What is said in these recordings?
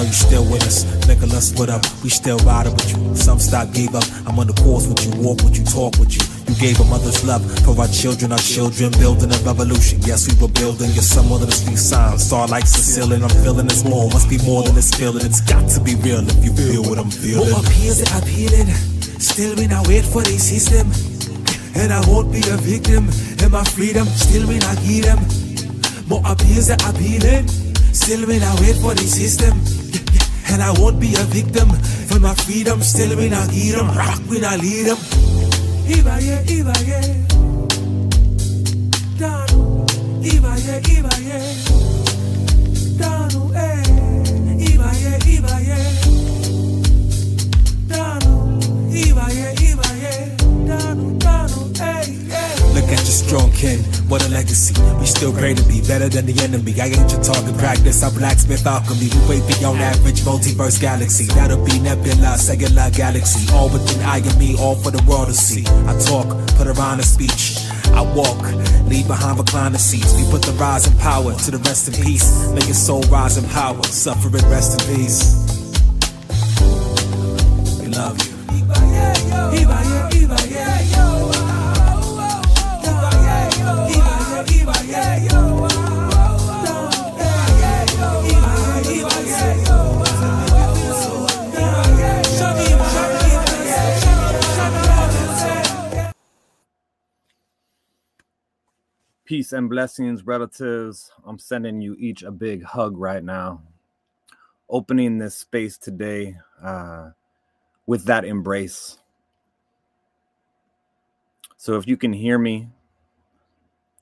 know you still with us. Nicholas, what up? We still riding with you. Some stop, gave up. I'm on the course with you, walk with you, talk with you. You gave a mother's love for our children, building a revolution. Yes, we were building your someone of the street sign. Starlight Sicilian, I'm feeling this more. Must be more than this feeling. It's got to be real if you feel what I'm feeling. More appeals that I'm healing. Still when I wait for the system. And I won't be a victim. And my freedom, still when I give them. More appeals that I'm healing. Still when I wait for the system. And I won't be a victim. For my freedom, still when I give them. Rock when I lead them. Ibaye, Ibaye. Danu, Ibaye, Ibaye. Danu, Ibaye, Ibaye. Danu, Ibaye, Ibaye. Danu, Danu, Look at your strong kin, what a legacy. We still great to be better than the enemy. I ain't your target practice, I'm blacksmith alchemy. We way beyond average multiverse galaxy. That'll be nebula, cellular galaxy. All within I and me, all for the world to see. I talk, put around a speech. I walk, leave behind recliner seats. We put the rise in power to the rest in peace. Make your soul rise in power, suffering rest in peace. We love you. Ibaye, Ibaye, yo. Peace and blessings, relatives. I'm sending you each a big hug right now. Opening this space today with that embrace. So if you can hear me,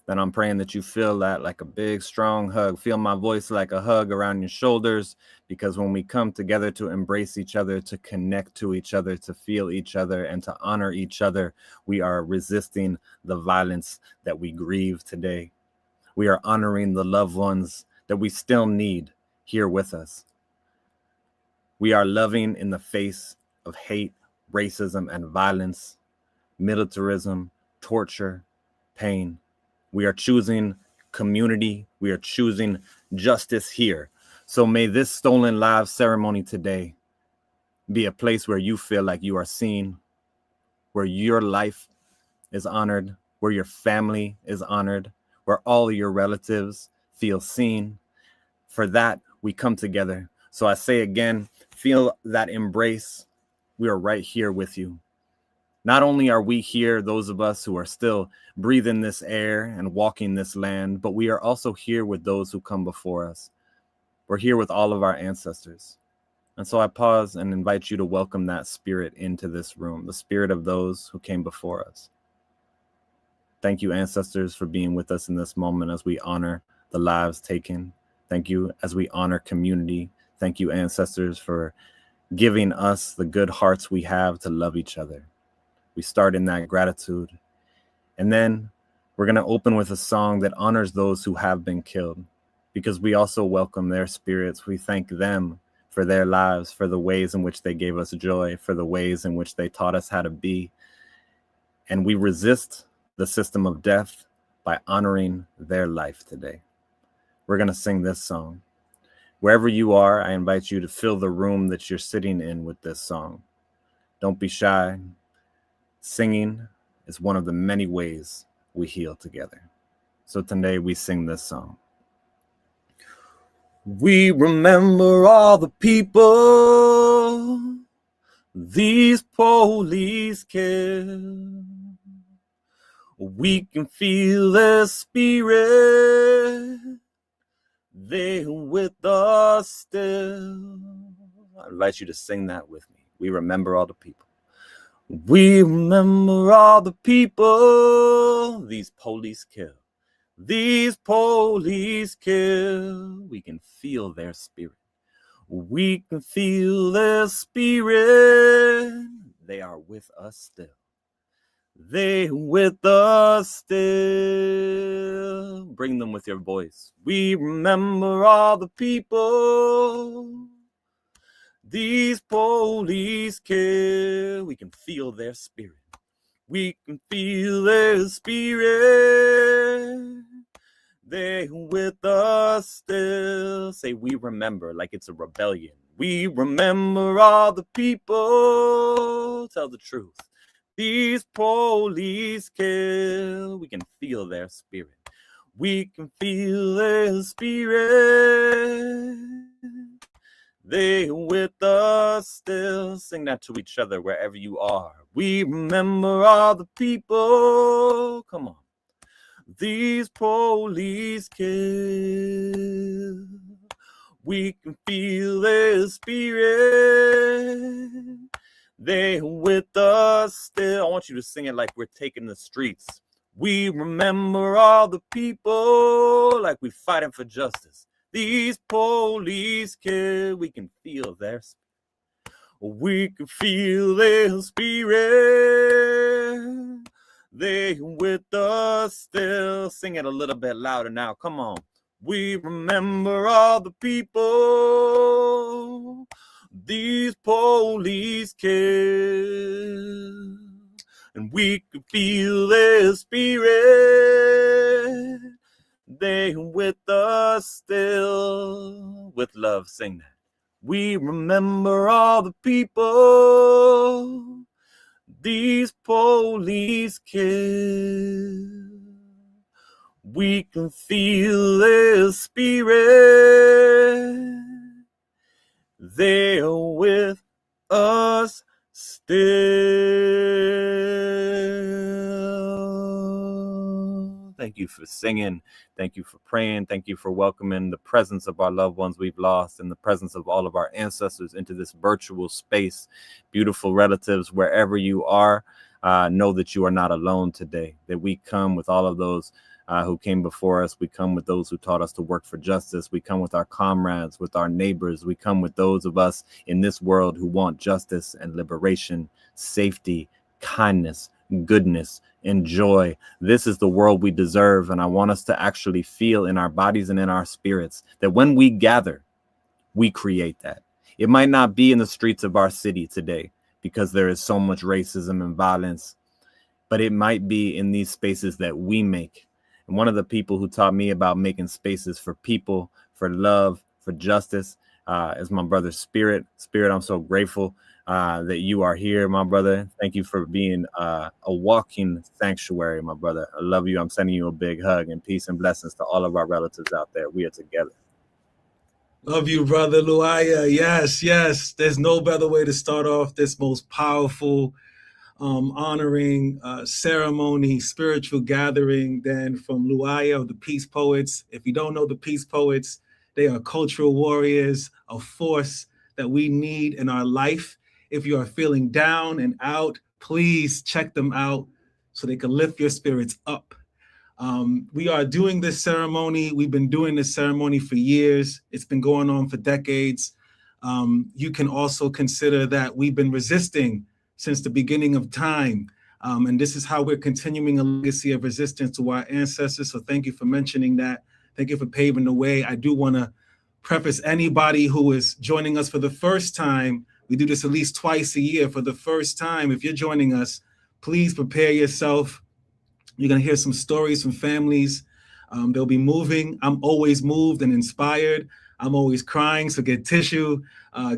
then I'm praying that you feel that like a big, strong hug. Feel my voice like a hug around your shoulders, because when we come together to embrace each other, to connect to each other, to feel each other, and to honor each other, we are resisting the violence that we grieve today. We are honoring the loved ones that we still need here with us. We are loving in the face of hate, racism, and violence, militarism, torture, pain. We are choosing community. We are choosing justice here. So may this Stolen Lives ceremony today be a place where you feel like you are seen, where your life is honored, where your family is honored, where all your relatives feel seen. For that, we come together. So I say again, feel that embrace. We are right here with you. Not only are we here, those of us who are still breathing this air and walking this land, but we are also here with those who come before us. We're here with all of our ancestors. And so I pause and invite you to welcome that spirit into this room, the spirit of those who came before us. Thank you, ancestors, for being with us in this moment as we honor the lives taken. Thank you as we honor community. Thank you, ancestors, for giving us the good hearts we have to love each other. We start in that gratitude. And then we're going to open with a song that honors those who have been killed, because we also welcome their spirits. We thank them for their lives, for the ways in which they gave us joy, for the ways in which they taught us how to be. And we resist the system of death by honoring their life today. We're going to sing this song. Wherever you are, I invite you to fill the room that you're sitting in with this song. Don't be shy. Singing is one of the many ways we heal together. So today we sing this song. We remember all the people these police kill. We can feel their spirit. They're with us still. I invite you to sing that with me. We remember all the people. We remember all the people these police kill. These police kill. We can feel their spirit. We can feel their spirit. They are with us still. They with us still. Bring them with your voice. We remember all the people these police kill. We can feel their spirit. We can feel their spirit. They with us still. Say we remember like it's a rebellion. We remember all the people. Tell the truth. These police kill. We can feel their spirit. We can feel their spirit. They with us still. Sing that to each other wherever you are. We remember all the people. Come on. These police kill. We can feel their spirit. They with us still. I want you to sing it like we're taking the streets. We remember all the people, like we're fighting for justice. These police kill. We can feel their spirit. We can feel their spirit. They with us still. Sing it a little bit louder now. Come on. We remember all the people. These police kill. And we can feel their spirit. They with us still. With love, sing that. We remember all the people. These police kill. We can feel their spirit. They're with us still. Thank you for singing. Thank you for praying. Thank you for welcoming the presence of our loved ones we've lost and the presence of all of our ancestors into this virtual space. Beautiful relatives, wherever you are, know that you are not alone today, that we come with all of those who came before us. We come with those who taught us to work for justice. We come with our comrades, with our neighbors. We come with those of us in this world who want justice and liberation, safety, kindness, goodness, and joy. This is the world we deserve. And I want us to actually feel in our bodies and in our spirits that when we gather, we create that. It might not be in the streets of our city today because there is so much racism and violence, but it might be in these spaces that we make. And one of the people who taught me about making spaces for people, for love, for justice, is my brother Spirit. Spirit, I'm so grateful that you are here, my brother. Thank you for being a walking sanctuary, my brother. I love you. I'm sending you a big hug, and peace and blessings to all of our relatives out there. We are together. Love you, brother Luaya. Yes, yes. There's no better way to start off this most powerful, honoring ceremony, spiritual gathering than from Luaya of the Peace Poets. If you don't know the Peace Poets, they are cultural warriors, a force that we need in our life. If you are feeling down and out, please check them out so they can lift your spirits up. We are doing this ceremony. We've been doing this ceremony for years. It's been going on for decades. You can also consider that we've been resisting since the beginning of time. And this is how we're continuing a legacy of resistance to our ancestors. So thank you for mentioning that. Thank you for paving the way. I do want to preface anybody who is joining us for the first time. We do this at least twice a year. For the first time, if you're joining us, please prepare yourself. You're going to hear some stories from families. They'll be moving. I'm always moved and inspired. I'm always crying. So get tissue,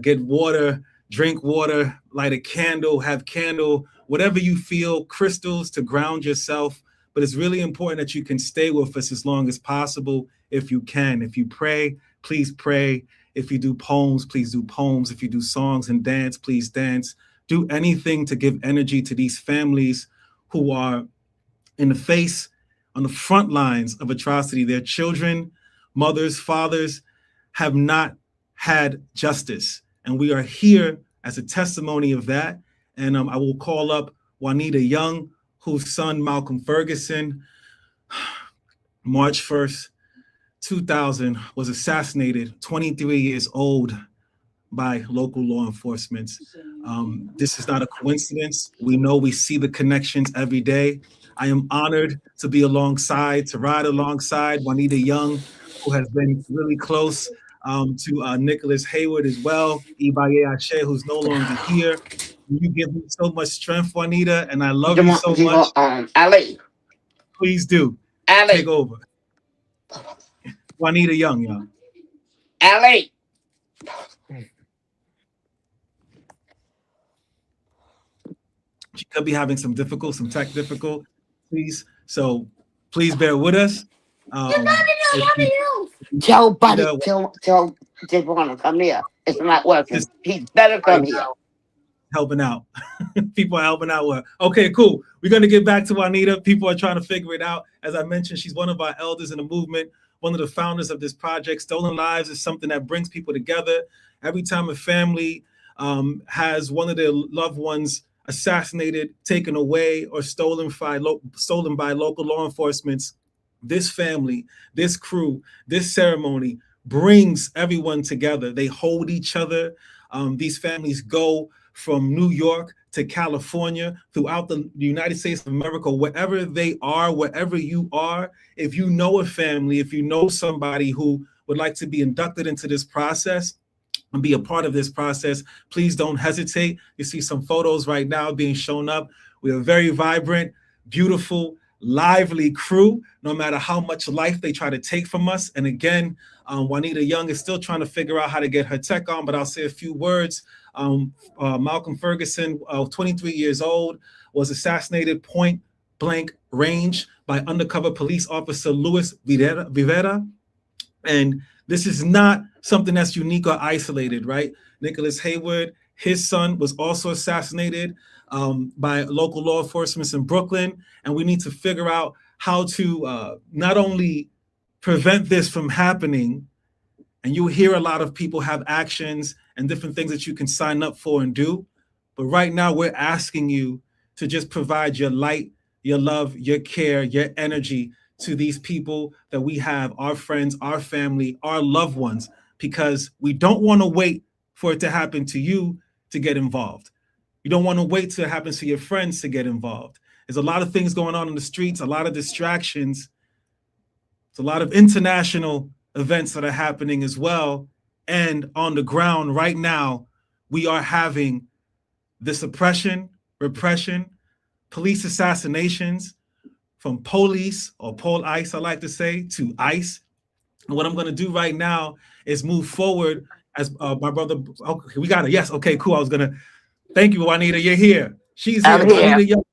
get water, drink water, light a candle, have candle, whatever you feel, crystals to ground yourself. But it's really important that you can stay with us as long as possible if you can. If you pray, please pray. If you do poems, please do poems. If you do songs and dance, please dance. Do anything to give energy to these families who are in the face, on the front lines of atrocity. Their children, mothers, fathers have not had justice. And we are here as a testimony of that. And I will call up Juanita Young, whose son, Malcolm Ferguson, March 1st, 2000, was assassinated, 23 years old, by local law enforcement. This is not a coincidence. We see the connections every day. I am honored to be alongside, to ride alongside Juanita Young, who has been really close to Nicholas Hayward as well, Ibaye Ashe, who's no longer here. You give me so much strength, Juanita, and I love you so much. Ali. Please do. Ali. Take over. Juanita Young, y'all. Ali. She could be having some tech difficulties. So please bear with us. Tell Buddy, tell Devon come here. It's not working. He better come here. Helping out. People are helping out. Okay, cool. We're going to get back to Juanita. People are trying to figure it out. As I mentioned, she's one of our elders in the movement, one of the founders of this project. Stolen Lives is something that brings people together. Every time a family has one of their loved ones assassinated, taken away, or stolen by local law enforcement, this family, this crew, this ceremony brings everyone together. They hold each other. These families go from New York to California, throughout the United States of America, wherever they are, wherever you are. If you know a family, if you know somebody who would like to be inducted into this process and be a part of this process, please don't hesitate. You see some photos right now being shown up. We are a very vibrant, beautiful, lively crew, no matter how much life they try to take from us. And again, Juanita Young is still trying to figure out how to get her tech on, but I'll say a few words. Malcolm Ferguson, 23 years old, was assassinated point blank range by undercover police officer Luis Rivera. And this is not something that's unique or isolated, right? Nicholas Hayward, his son, was also assassinated by local law enforcement in Brooklyn. And we need to figure out how to not only prevent this from happening, and you'll hear a lot of people have actions and different things that you can sign up for and do. But right now, we're asking you to just provide your light, your love, your care, your energy to these people that we have, our friends, our family, our loved ones, because we don't want to wait for it to happen to you to get involved. You don't want to wait till it happens to your friends to get involved. There's a lot of things going on in the streets, a lot of distractions. It's a lot of international events that are happening as well. And on the ground right now, we are having the suppression, repression, police assassinations from police or police, I like to say, to ICE. And what I'm going to do right now is move forward as my brother. Okay, we got it. Yes. Okay, cool. I was going to thank you, Juanita. You're here. She's here. Juanita Young,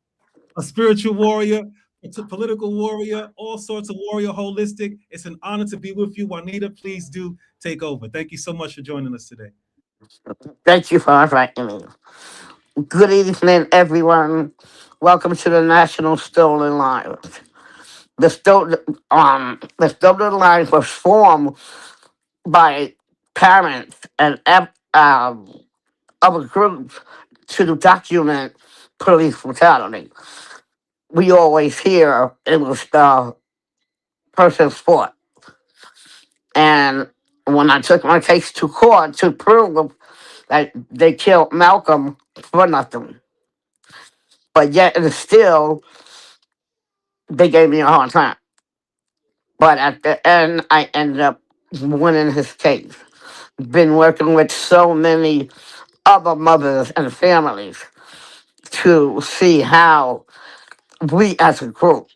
a spiritual warrior, a political warrior, all sorts of warrior, holistic. It's an honor to be with you, Juanita. Please do take over. Thank you so much for joining us today. Thank you for inviting me. Good evening, everyone. Welcome to the National Stolen Lives. The Stolen Lives was formed by parents and other groups to document police brutality. We always hear it was the person's fault. And when I took my case to court to prove that they killed Malcolm for nothing, but yet and still, they gave me a hard time. But at the end, I ended up winning his case. Been working with so many other mothers and families to see how we as a group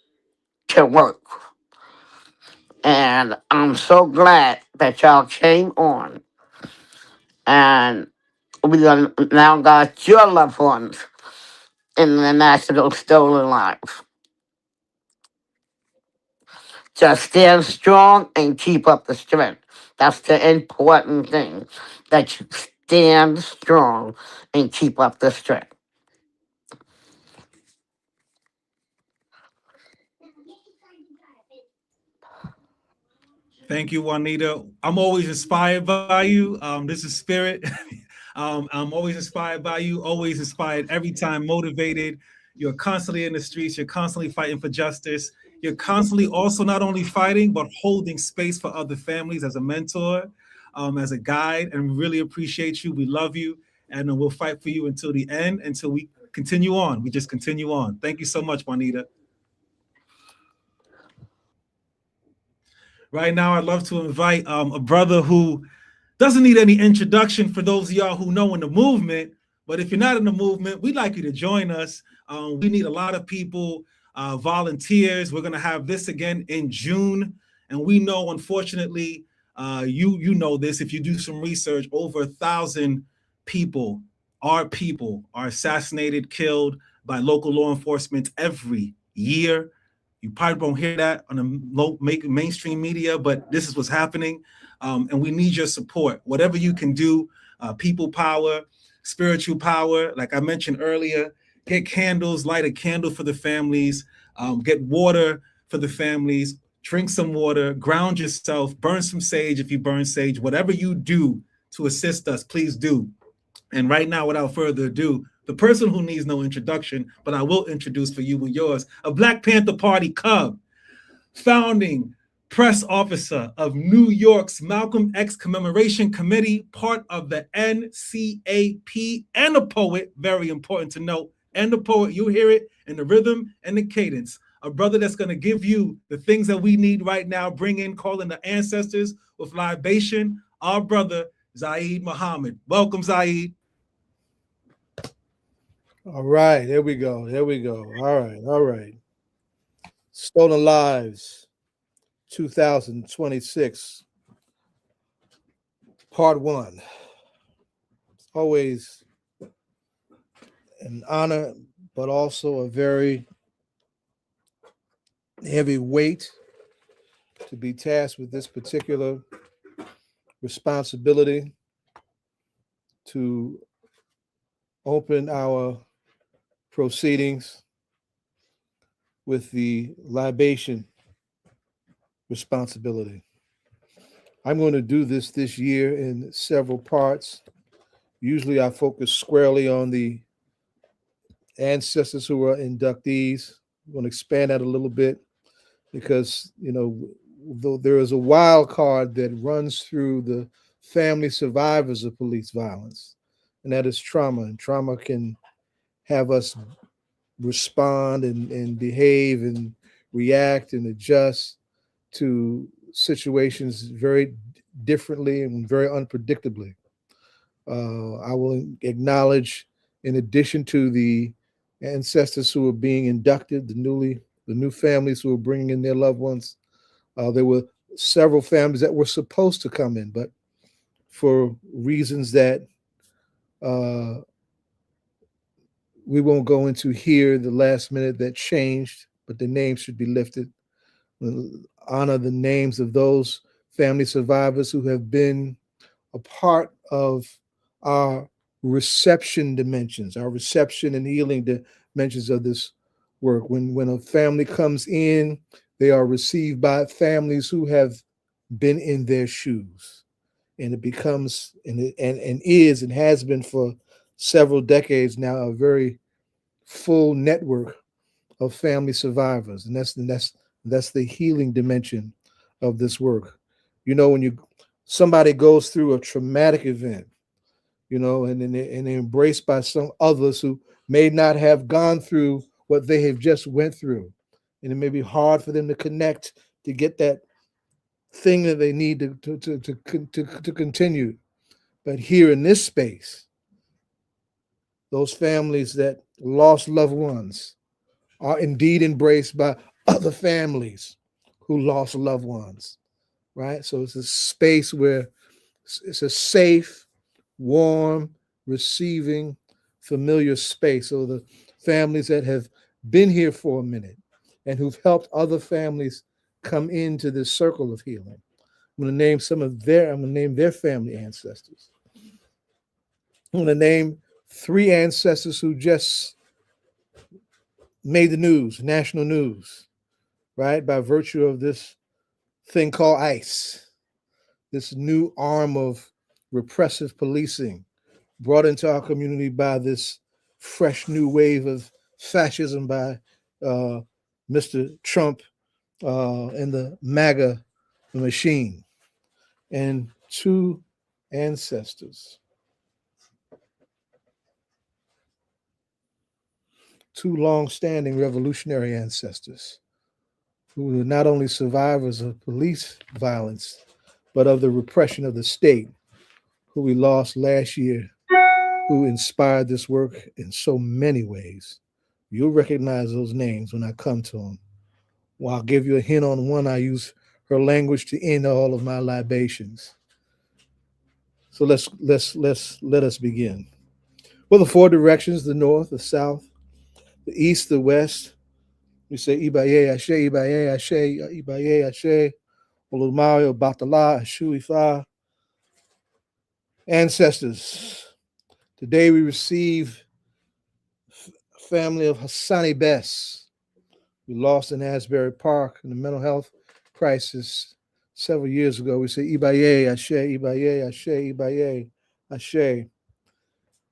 can work. And I'm so glad that y'all came on. And we now got your loved ones in the National Stolen Lives. Just stand strong and keep up the strength. That's the important thing, that you stand strong and keep up the strength. Thank you, Juanita. I'm always inspired by you. This is Spirit. I'm always inspired by you, always inspired every time, motivated. You're constantly in the streets. You're constantly fighting for justice. You're constantly also not only fighting, but holding space for other families as a mentor, as a guide. And we really appreciate you. We love you. And we'll fight for you until the end, until we continue on. We just continue on. Thank you so much, Juanita. Right now, I'd love to invite a brother who doesn't need any introduction for those of y'all who know in the movement. But if you're not in the movement, we'd like you to join us. We need a lot of people, volunteers. We're going to have this again in June. And we know, unfortunately, you know this, if you do some research, over 1,000 people are assassinated, killed by local law enforcement every year. You probably won't hear that on the mainstream media, but this is what's happening. And we need your support. Whatever you can do, people power, spiritual power. Like I mentioned earlier, get candles, light a candle for the families, get water for the families, drink some water, ground yourself, burn some sage if you burn sage. Whatever you do to assist us, please do. And right now, without further ado, the person who needs no introduction, but I will introduce for you and yours, a Black Panther Party Cub, founding press officer of New York's Malcolm X Commemoration Committee, part of the NCAP, and a poet, very important to note, and a poet, you hear it in the rhythm and the cadence. A brother that's going to give you the things that we need right now, bring in, calling the ancestors with libation, our brother, Zaid Muhammad. Welcome, Zaid. All right, there we go. All right. Stolen Lives, 2026, Part 1. It's always an honor, but also a very heavy weight to be tasked with this particular responsibility to open our proceedings with the libation responsibility. I'm going to do this year in several parts. Usually I focus squarely on the ancestors who are inductees. I'm going to expand that a little bit because, though there is a wild card that runs through the family survivors of police violence, and that is trauma. And trauma can have us respond and behave and react and adjust to situations very differently and very unpredictably. I will acknowledge, in addition to the ancestors who are being inducted, the new families who are bringing in their loved ones, there were several families that were supposed to come in, but for reasons that we won't go into here, the last minute that changed, but the names should be lifted. We'll honor the names of those family survivors who have been a part of our reception dimensions, our reception and healing dimensions of this work. When a family comes in, they are received by families who have been in their shoes. And it becomes, and is, and has been for several decades now, a very full network of family survivors. And that's the healing dimension of this work. When somebody goes through a traumatic event, and they're embraced by some others who may not have gone through what they have just went through. And it may be hard for them to connect to get that thing that they need to continue. But here in this space, those families that lost loved ones are indeed embraced by other families who lost loved ones, right? So it's a space where it's a safe, warm, receiving, familiar space. So the families that have been here for a minute and who've helped other families come into this circle of healing, I'm going to name their family ancestors. I'm going to name 3 ancestors who just made the news, national news, right? By virtue of this thing called ICE, this new arm of repressive policing brought into our community by this fresh new wave of fascism by Mr. Trump and the MAGA machine. And 2 ancestors, 2 long-standing revolutionary ancestors who were not only survivors of police violence, but of the repression of the state, who we lost last year, who inspired this work in so many ways. You'll recognize those names when I come to them. Well, I'll give you a hint on one. I use her language to end all of my libations. So let us begin. Well, the 4 directions, the north, the south, the east, the west, we say Ibaye Ashe, Ibaye Ashe, Ibaye Ashe, Olumayo Batala, Ashu Ifa. Ancestors, today we receive family of Hasani Bess. We lost in Asbury Park in the mental health crisis several years ago. We say Ibaye Ashe, Ibaye Ashe, Ibaye Ashe.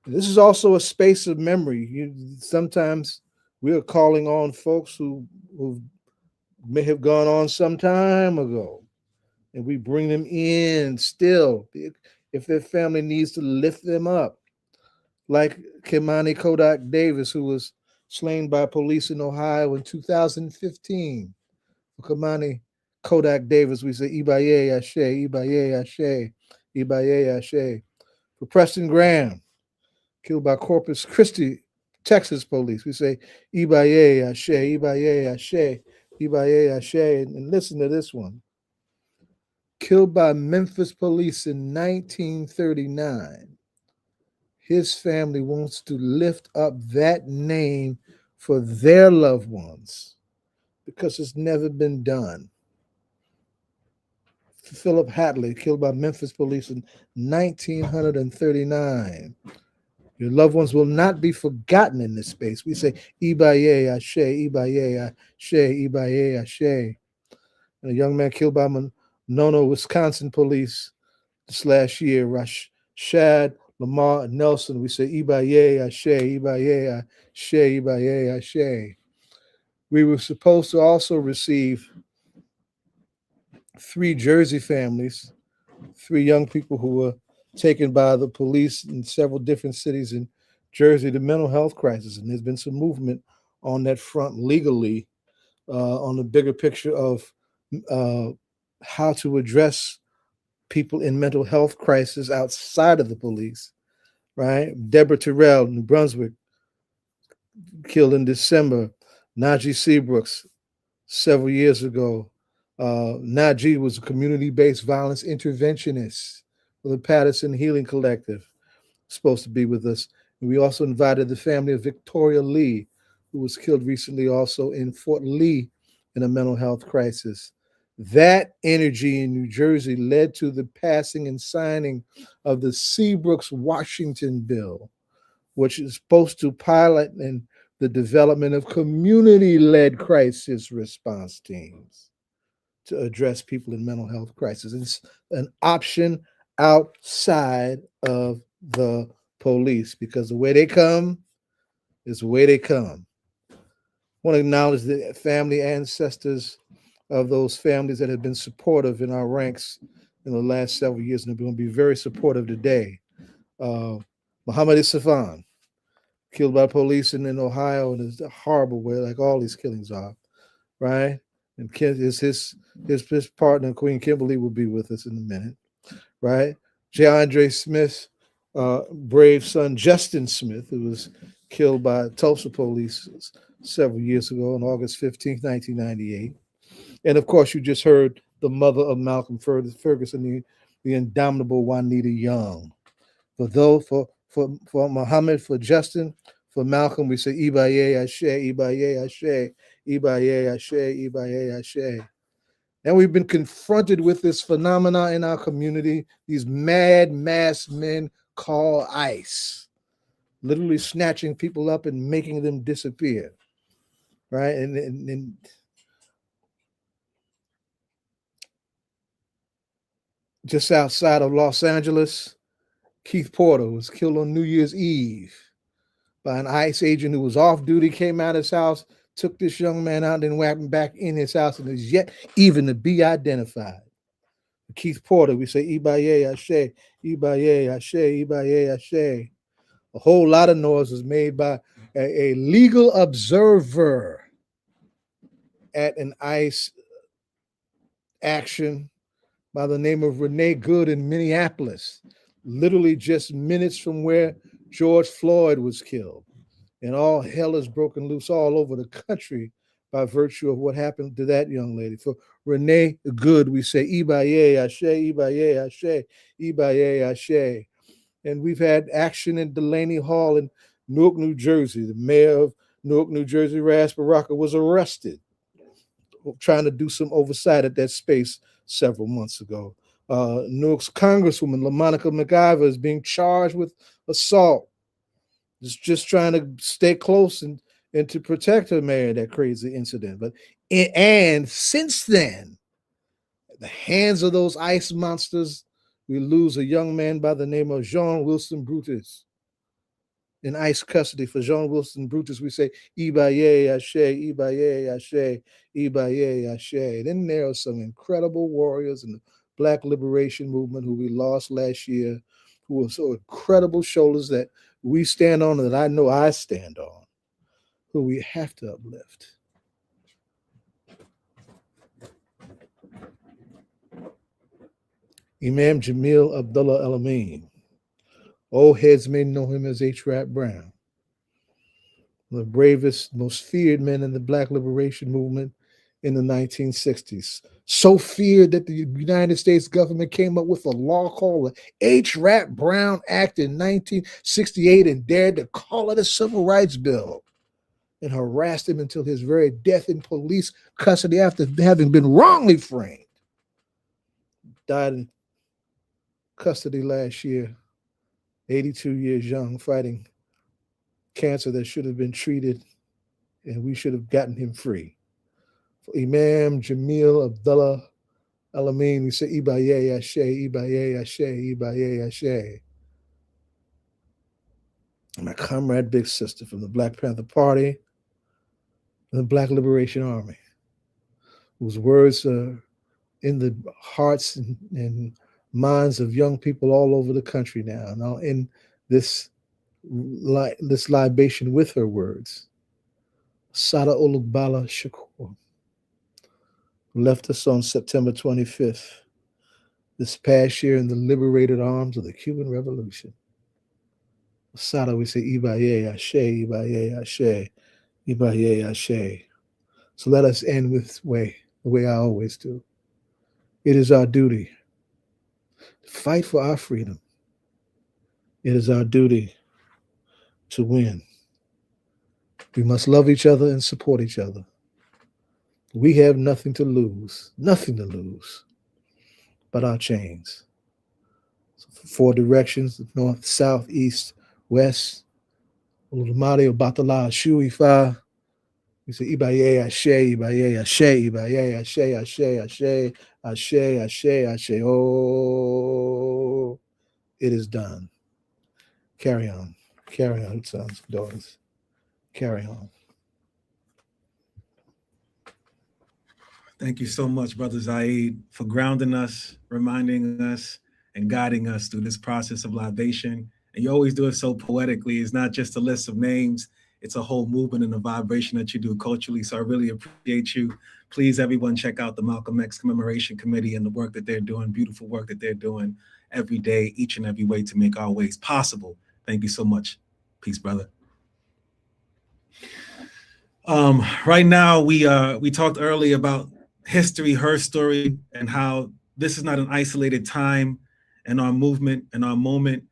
This is also a space of memory. Sometimes we are calling on folks who may have gone on some time ago, and we bring them in still if their family needs to lift them up, like Kimoni Kodak Davis, who was slain by police in Ohio in 2015. For Kimoni Kodak Davis, we say Ibaye Ashe, Ibaye Ashe, Ibaye Ashe. For Preston Graham, killed by Corpus Christi, Texas police, we say Ibaye Ashe, Ibaye Ashe, Ibaye Ashe. And listen to this one. Killed by Memphis police in 1939. His family wants to lift up that name for their loved ones because it's never been done. Phillip Hatley, killed by Memphis police in 1939. Your loved ones will not be forgotten in this space. We say, Ibaye Ashe, Ibaye Ashe, Ibaye Ashe. And a young man killed by Monona, Wisconsin police this last year, Rashad Lamar Nelson. We say, Ibaye Ashe, Ibaye Ashe, Ibaye Ashe. We were supposed to also receive 3 Jersey families, 3 young people who were taken by the police in several different cities in Jersey, the mental health crisis. And there's been some movement on that front legally on the bigger picture of how to address people in mental health crisis outside of the police, right? Deborah Terrell, New Brunswick, killed in December. Najee Seabrooks, several years ago. Najee was a community-based violence interventionist for the Patterson Healing Collective, supposed to be with us. And we also invited the family of Victoria Lee, who was killed recently also in Fort Lee in a mental health crisis. That energy in New Jersey led to the passing and signing of the Seabrooks-Washington bill, which is supposed to pilot in the development of community-led crisis response teams to address people in mental health crisis. It's an option outside of the police because the way they come is the way they come. I want to acknowledge the family ancestors of those families that have been supportive in our ranks in the last several years, and are going to be very supportive today. Muhammad Isafan, killed by police in Ohio, and it's a horrible way, like all these killings are, right? And his partner, Queen Kimberly, will be with us in a minute, right? J. Andre Smith, brave son Justin Smith, who was killed by Tulsa police several years ago on August 15th, 1998. And of course, you just heard the mother of Malcolm Ferguson, the indomitable Juanita Young. For Muhammad, for Justin, for Malcolm, we say Ibaye Ashe, Ibaye Ashe, Ibaye Ashe, Ibaye Ashe. And we've been confronted with this phenomena in our community, these mad mass men called ICE, literally snatching people up and making them disappear, right? And just outside of Los Angeles, Keith Porter was killed on New Year's Eve by an ICE agent who was off duty, came out of his house, took this young man out, and whacked him back in his house, and is yet even to be identified. Keith Porter, we say Ibaye Ashe, Ibaye Ashe, Ibaye Ashe. A whole lot of noise was made by a legal observer at an ICE action by the name of Renee Good in Minneapolis, literally just minutes from where George Floyd was killed. And all hell is broken loose all over the country by virtue of what happened to that young lady. For Renee Good, we say Ibaye Ashe, Ibaye Ashe, Ibaye Ashe. And we've had action in Delaney Hall in Newark, New Jersey. The mayor of Newark, New Jersey, Ras Baraka was arrested trying to do some oversight at that space several months ago. Newark's Congresswoman LaMonica McIver is being charged with assault. Just trying to stay close and to protect her mayor, that crazy incident. And since then, at the hands of those ice monsters, we lose a young man by the name of Jean Wilson Brutus. In ICE custody for Jean Wilson Brutus, we say, Ibaye Ashe, Ibaye Ashe, Ibaye Ashe. Then there are some incredible warriors in the Black Liberation Movement who we lost last year, who are so incredible shoulders that we stand on, and that I know I stand on, who we have to uplift. Imam Jamil Abdullah Al-Amin. Old heads may know him as H. Rap Brown, the bravest, most feared man in the Black Liberation Movement in the 1960s. So feared that the United States government came up with a law called the H. Rap Brown Act in 1968 and dared to call it a civil rights bill, and harassed him until his very death in police custody after having been wrongly framed. Died in custody last year. 82 years young, fighting cancer that should have been treated, and we should have gotten him free. For Imam Jamil Abdullah Al-Amin, we say, Ibaye Ashe, Ibaye Ashe, Ibaye Ashe. And my comrade, big sister from the Black Panther Party and the Black Liberation Army, whose words are in the hearts and minds of young people all over the country now. Now in this libation with her words, Sada Olugbala Shakur, who left us on September 25th this past year in the liberated arms of the Cuban Revolution. Sada, we say, Ibaye Ashe, Ibaye Ashe, Ibaye Ashe. So let us end with the way I always do. It is our duty to fight for our freedom. It is our duty to win. We must love each other and support each other. We have nothing to lose but our chains. So 4 directions, north, south, east, west. Oludumare Obatala Ashu Ifa. We say, Ibaye Ashe, Ibaye Ashe, Ibaye Ashe, Ashe, Ashe, Ashe, Ashe, Ashe. Oh, it is done. Carry on, sons, daughters. Carry on. Thank you so much, Brother Zaid, for grounding us, reminding us, and guiding us through this process of libation. And you always do it so poetically. It's not just a list of names. It's a whole movement and a vibration that you do culturally. So I really appreciate you. Please, everyone, check out the Malcolm X Commemoration Committee and the work that they're doing, beautiful work that they're doing every day, each and every way to make our ways possible. Thank you so much. Peace, brother. Right now, we talked earlier about history, her story, and how this is not an isolated time in our movement, in our moment.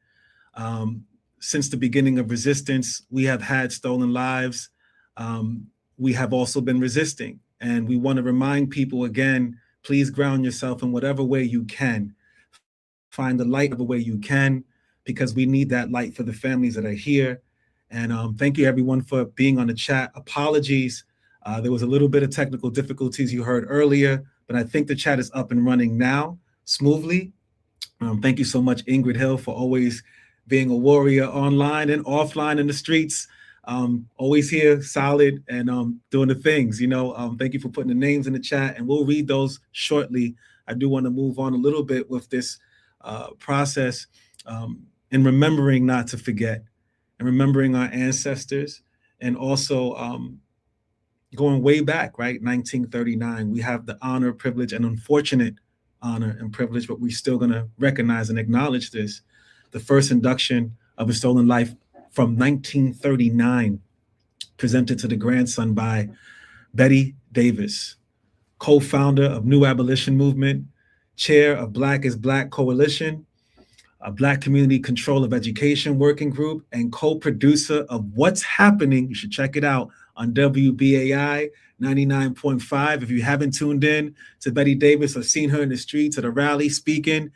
Since the beginning of resistance, we have had stolen lives. We have also been resisting. And we want to remind people again, please ground yourself in whatever way you can. Find the light the way you can, because we need that light for the families that are here. And thank you everyone for being on the chat. Apologies. There was a little bit of technical difficulties you heard earlier, but I think the chat is up and running now smoothly. Thank you so much, Ingrid Hill, for always being a warrior online and offline in the streets. Always here, solid, and doing the things, thank you for putting the names in the chat, and we'll read those shortly. I do want to move on a little bit with this process and remembering not to forget and remembering our ancestors, and also going way back, right? 1939, we have the honor, privilege, and unfortunate honor and privilege, but we're still going to recognize and acknowledge this. The first induction of a stolen life from 1939, presented to the grandson by Betty Davis, co-founder of New Abolition Movement, chair of Black is Black Coalition, a Black Community Control of Education Working Group, and co-producer of What's Happening. You should check it out on WBAI 99.5. If you haven't tuned in to Betty Davis or seen her in the streets at a rally speaking,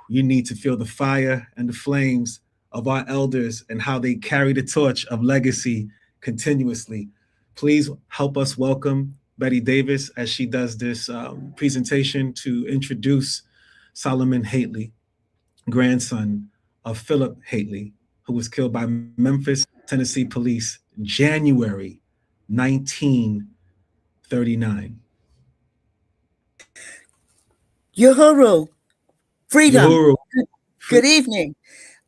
you need to feel the fire and the flames of our elders and how they carry the torch of legacy continuously. Please help us welcome Betty Davis as she does this presentation to introduce Solomon Hatley, grandson of Phillip Hatley, who was killed by Memphis, Tennessee police, January 1939. Uhuru, freedom. Uhuru. Good evening.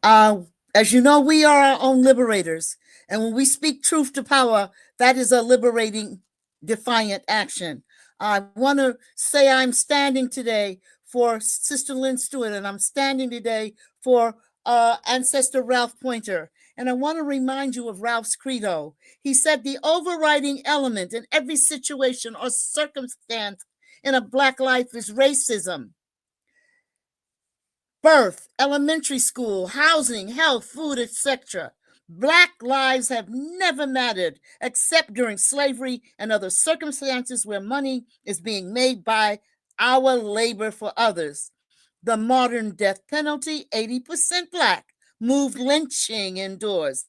As you know, we are our own liberators. And when we speak truth to power, that is a liberating, defiant action. I want to say I'm standing today for Sister Lynn Stewart, and I'm standing today for ancestor Ralph Pointer. And I want to remind you of Ralph's credo. He said the overriding element in every situation or circumstance in a Black life is racism. Birth, elementary school, housing, health, food, etc. Black lives have never mattered except during slavery and other circumstances where money is being made by our labor for others. The modern death penalty, 80% Black, moved lynching indoors.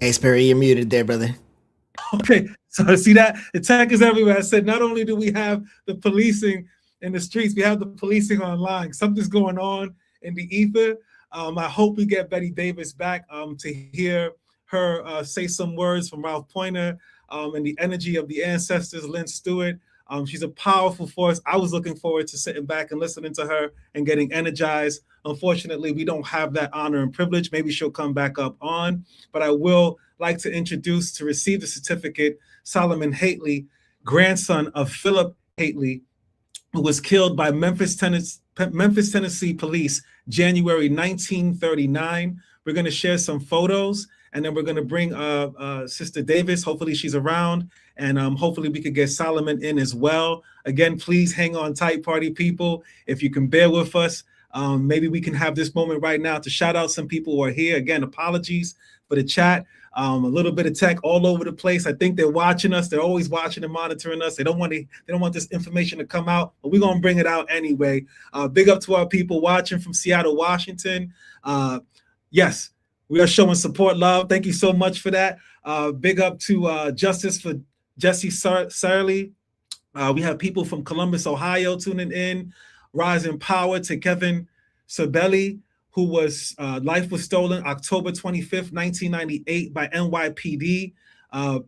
Asbury, you're muted there, brother. Okay, so see that? The tech is everywhere. I said, not only do we have the policing in the streets, we have the policing online. Something's going on in the ether. I hope we get Betty Davis back to hear her say some words from Ralph Pointer and the energy of the ancestors, Lynn Stewart. She's a powerful force. I was looking forward to sitting back and listening to her and getting energized. Unfortunately, we don't have that honor and privilege. Maybe she'll come back up on, but I will like to introduce, to receive the certificate, Solomon Hatley, grandson of Phillip Hatley, who was killed by Memphis, Tennessee police, January 1939. We're going to share some photos, and then we're going to bring Sister Davis. Hopefully she's around, and hopefully we could get Solomon in as well. Again, please hang on tight, party people. If you can bear with us, maybe we can have this moment right now to shout out some people who are here. Again, apologies for the chat. A little bit of tech all over the place. I think they're watching us. They're always watching and monitoring us. They don't want this information to come out, but we're going to bring it out anyway. Big up to our people watching from Seattle, Washington. Yes, we are showing support, love. Thank you so much for that. Big up to Justice for Jesse Sarley. We have people from Columbus, Ohio tuning in. Rise in power to Kevin Sabelli, who was life was stolen October 25th, 1998 by NYPD.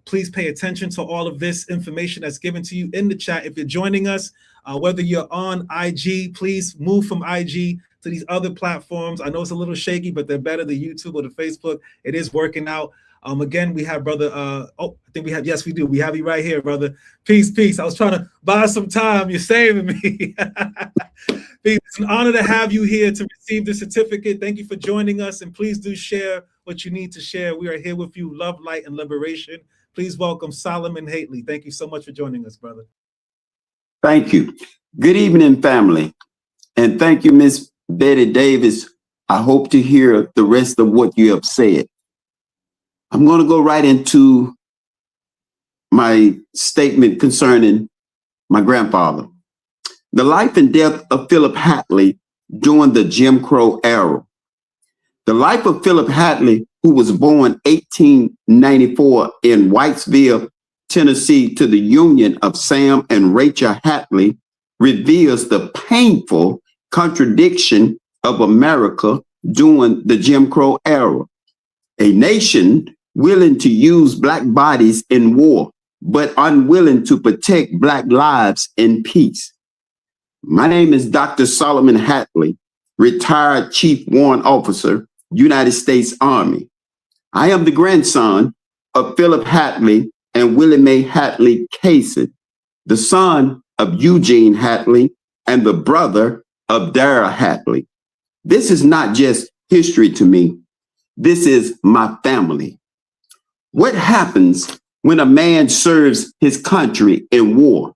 Please pay attention to all of this information that's given to you in the chat. If you're joining us, whether you're on IG, please move from IG to these other platforms. I know it's a little shaky, but they're better than YouTube or the Facebook. It is working out. Again, we have brother, I think we have, yes, we do. We have you right here, brother. Peace, peace. I was trying to buy some time. You're saving me. It's an honor to have you here to receive the certificate. Thank you for joining us, and please do share what you need to share. We are here with you, love, light, and liberation. Please welcome Solomon Hatley. Thank you so much for joining us, brother. Thank you. Good evening, family. And thank you, Miss Betty Davis. I hope to hear the rest of what you have said. I'm going to go right into my statement concerning my grandfather. The life and death of Phillip Hatley during the Jim Crow era. The life of Phillip Hatley, who was born 1894 in Whitesville, Tennessee, to the union of Sam and Rachel Hatley, reveals the painful contradiction of America during the Jim Crow era. A nation willing to use Black bodies in war, but unwilling to protect Black lives in peace. My name is Dr. Solomon Hatley, retired Chief Warrant Officer, United States Army. I am the grandson of Phillip Hatley and Willie Mae Hatley Casey, the son of Eugene Hatley and the brother of Dara Hatley. This is not just history to me. This is my family. What happens when a man serves his country in war,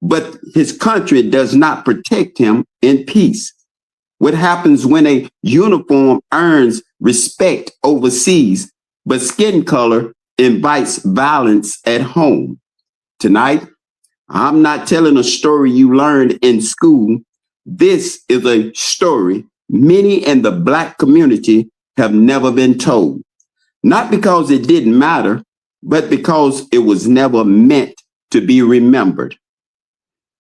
but his country does not protect him in peace? What happens when a uniform earns respect overseas, but skin color invites violence at home? Tonight, I'm not telling a story you learned in school. This is a story many in the Black community have never been told. Not because it didn't matter, but because it was never meant to be remembered.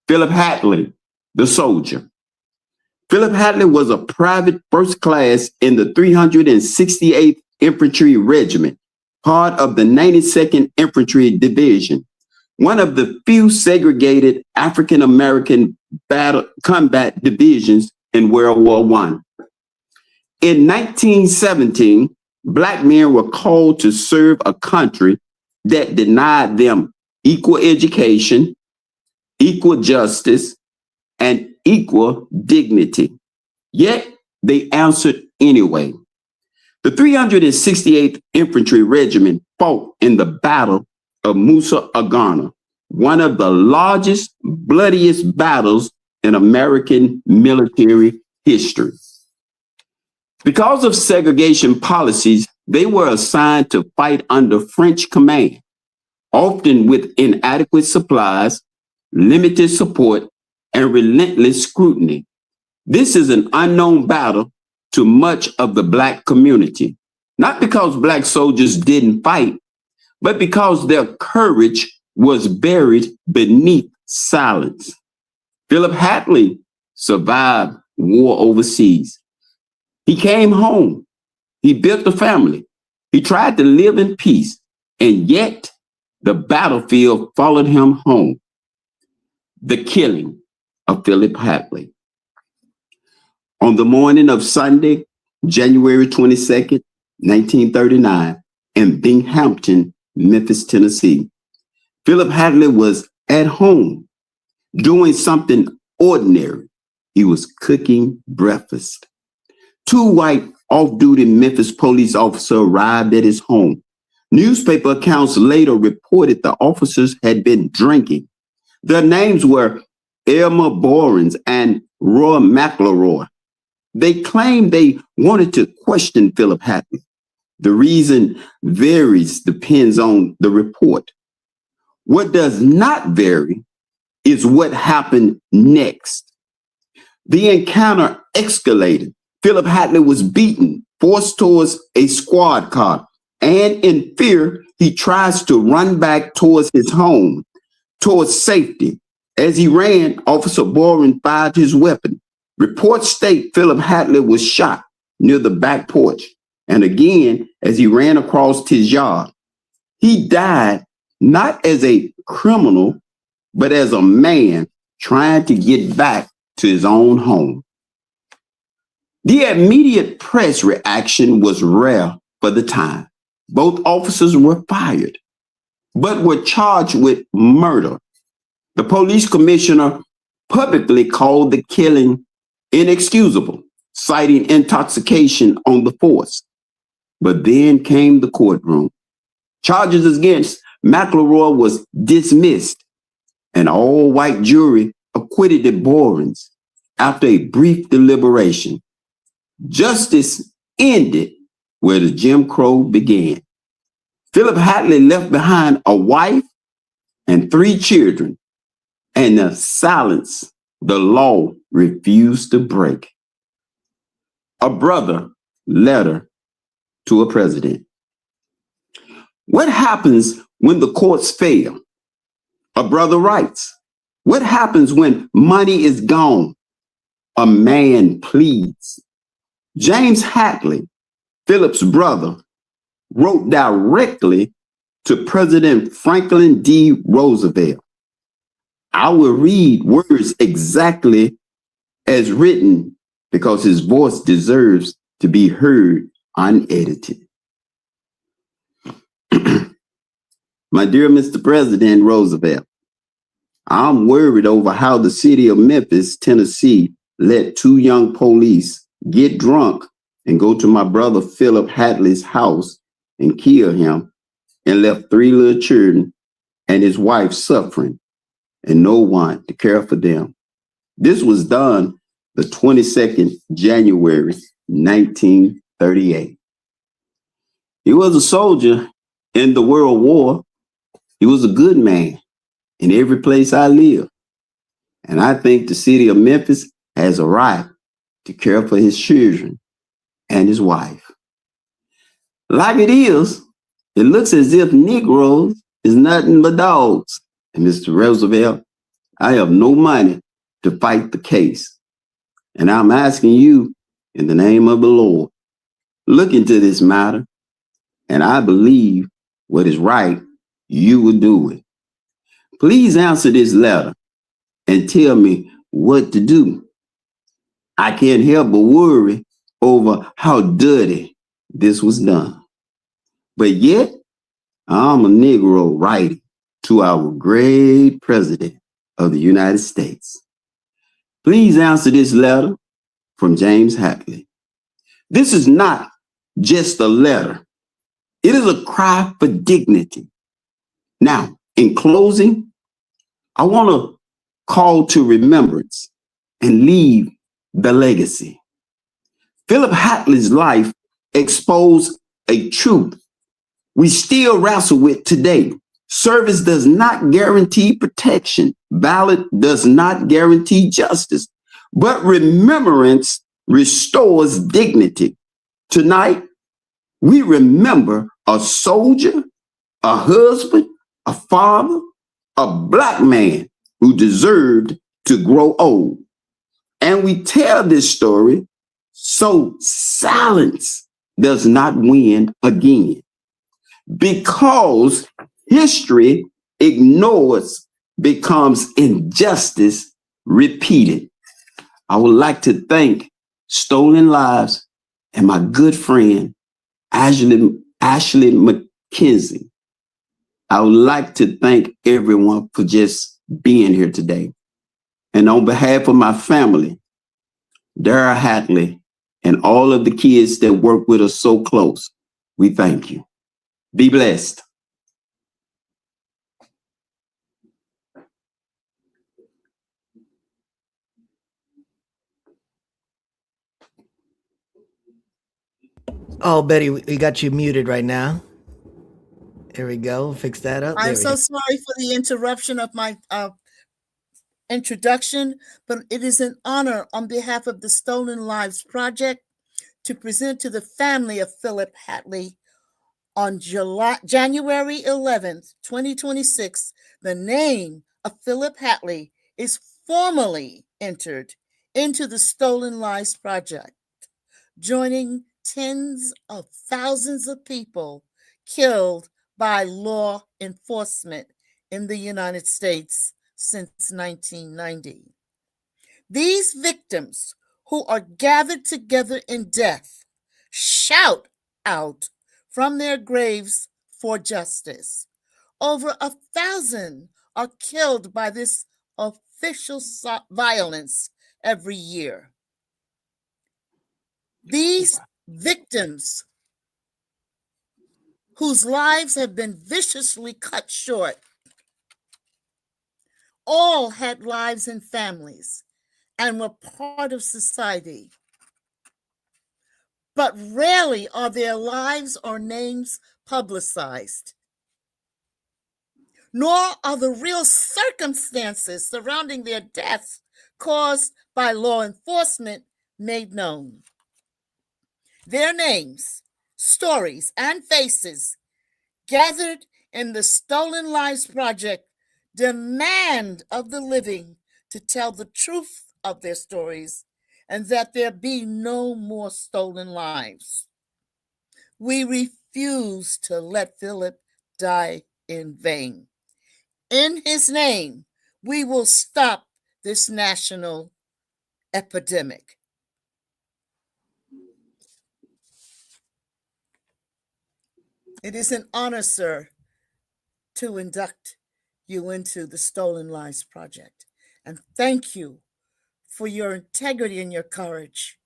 Phillip Hatley, the soldier. Phillip Hatley was a private first class in the 368th Infantry Regiment, part of the 92nd Infantry Division, one of the few segregated African-American combat divisions in World War I. In 1917, Black men were called to serve a country that denied them equal education, equal justice, and equal dignity. Yet they answered anyway. The 368th Infantry Regiment fought in the Battle of Musa Agana, one of the largest, bloodiest battles in American military history. Because of segregation policies, they were assigned to fight under French command, often with inadequate supplies, limited support, and relentless scrutiny. This is an unknown battle to much of the Black community, not because Black soldiers didn't fight, but because their courage was buried beneath silence. Phillip Hatley survived war overseas. He came home. He built a family. He tried to live in peace, and yet the battlefield followed him home. The killing of Phillip Hatley. On the morning of Sunday, January 22nd, 1939, in Binghamton, Memphis, Tennessee, Phillip Hatley was at home doing something ordinary. He was cooking breakfast. Two white off-duty Memphis police officers arrived at his home. Newspaper accounts later reported the officers had been drinking. Their names were Elmer Borens and Roy McElroy. They claimed they wanted to question Phillip Hatley. The reason varies, depends on the report. What does not vary is what happened next. The encounter escalated. Phillip Hatley was beaten, forced towards a squad car, and in fear, he tries to run back towards his home, towards safety. As he ran, Officer Boren fired his weapon. Reports state Phillip Hatley was shot near the back porch, and again as he ran across his yard. He died not as a criminal, but as a man trying to get back to his own home. The immediate press reaction was rare for the time. Both officers were fired, but were charged with murder. The police commissioner publicly called the killing inexcusable, citing intoxication on the force. But then came the courtroom. Charges against McElroy was dismissed. An all-white jury acquitted the Borens after a brief deliberation. Justice ended where the Jim Crow began. Phillip Hatley left behind a wife and 3 children, and the silence the law refused to break. A brother letter to a president. What happens when the courts fail? A brother writes. What happens when money is gone? A man pleads. James Hatley, Phillip's brother, wrote directly to President Franklin D. Roosevelt. I will read words exactly as written because his voice deserves to be heard unedited. My dear Mr. President Roosevelt, I'm worried over how the city of Memphis, Tennessee, let 2 young police get drunk and go to my brother Phillip Hatley's house and kill him and left 3 little children and his wife suffering and no one to care for them. This was done the 22nd January, 1938. He was a soldier in the World War. He was a good man in every place I live. And I think the city of Memphis has a right to care for his children and his wife. Like it looks as if Negroes is nothing but dogs. And Mr. Roosevelt, I have no money to fight the case. And I'm asking you in the name of the Lord, look into this matter. And I believe what is right, you will do it. Please answer this letter and tell me what to do. I can't help but worry over how dirty this was done. But yet, I'm a Negro writing to our great president of the United States. Please answer this letter from James Hatley. This is not just a letter. It is a cry for dignity. Now, in closing, I want to call to remembrance and leave the legacy. Phillip Hatley's life exposed a truth we still wrestle with today. Service does not guarantee protection. Ballot does not guarantee justice. But remembrance restores dignity. Tonight, we remember a soldier, a husband, a father, a Black man who deserved to grow old. And we tell this story so silence does not win again. Because history ignores becomes injustice repeated. I would like to thank Stolen Lives and my good friend, Ashley McKenzie. I would like to thank everyone for just being here today. And on behalf of my family, Dara Hatley, and all of the kids that work with us so close, we thank you. Be blessed. Oh, Betty, we got you muted right now. There we go. Fix that up. I'm so sorry for the interruption of my introduction, but it is an honor on behalf of the Stolen Lives Project to present to the family of Phillip Hatley on January 11th, 2026, the name of Phillip Hatley is formally entered into the Stolen Lives Project, joining tens of thousands of people killed by law enforcement in the United States since 1990. These victims who are gathered together in death shout out from their graves for justice. Over 1,000 are killed by this official violence every year. These victims whose lives have been viciously cut short all had lives and families and were part of society. But rarely are their lives or names publicized, nor are the real circumstances surrounding their deaths caused by law enforcement made known. Their names, stories, and faces gathered in the Stolen Lives Project demand of the living to tell the truth of their stories and that there be no more stolen lives. We refuse to let Phillip die in vain. In his name, we will stop this national epidemic. It is an honor, sir, to induct you into the Stolen Lives Project. And thank you for your integrity and your courage.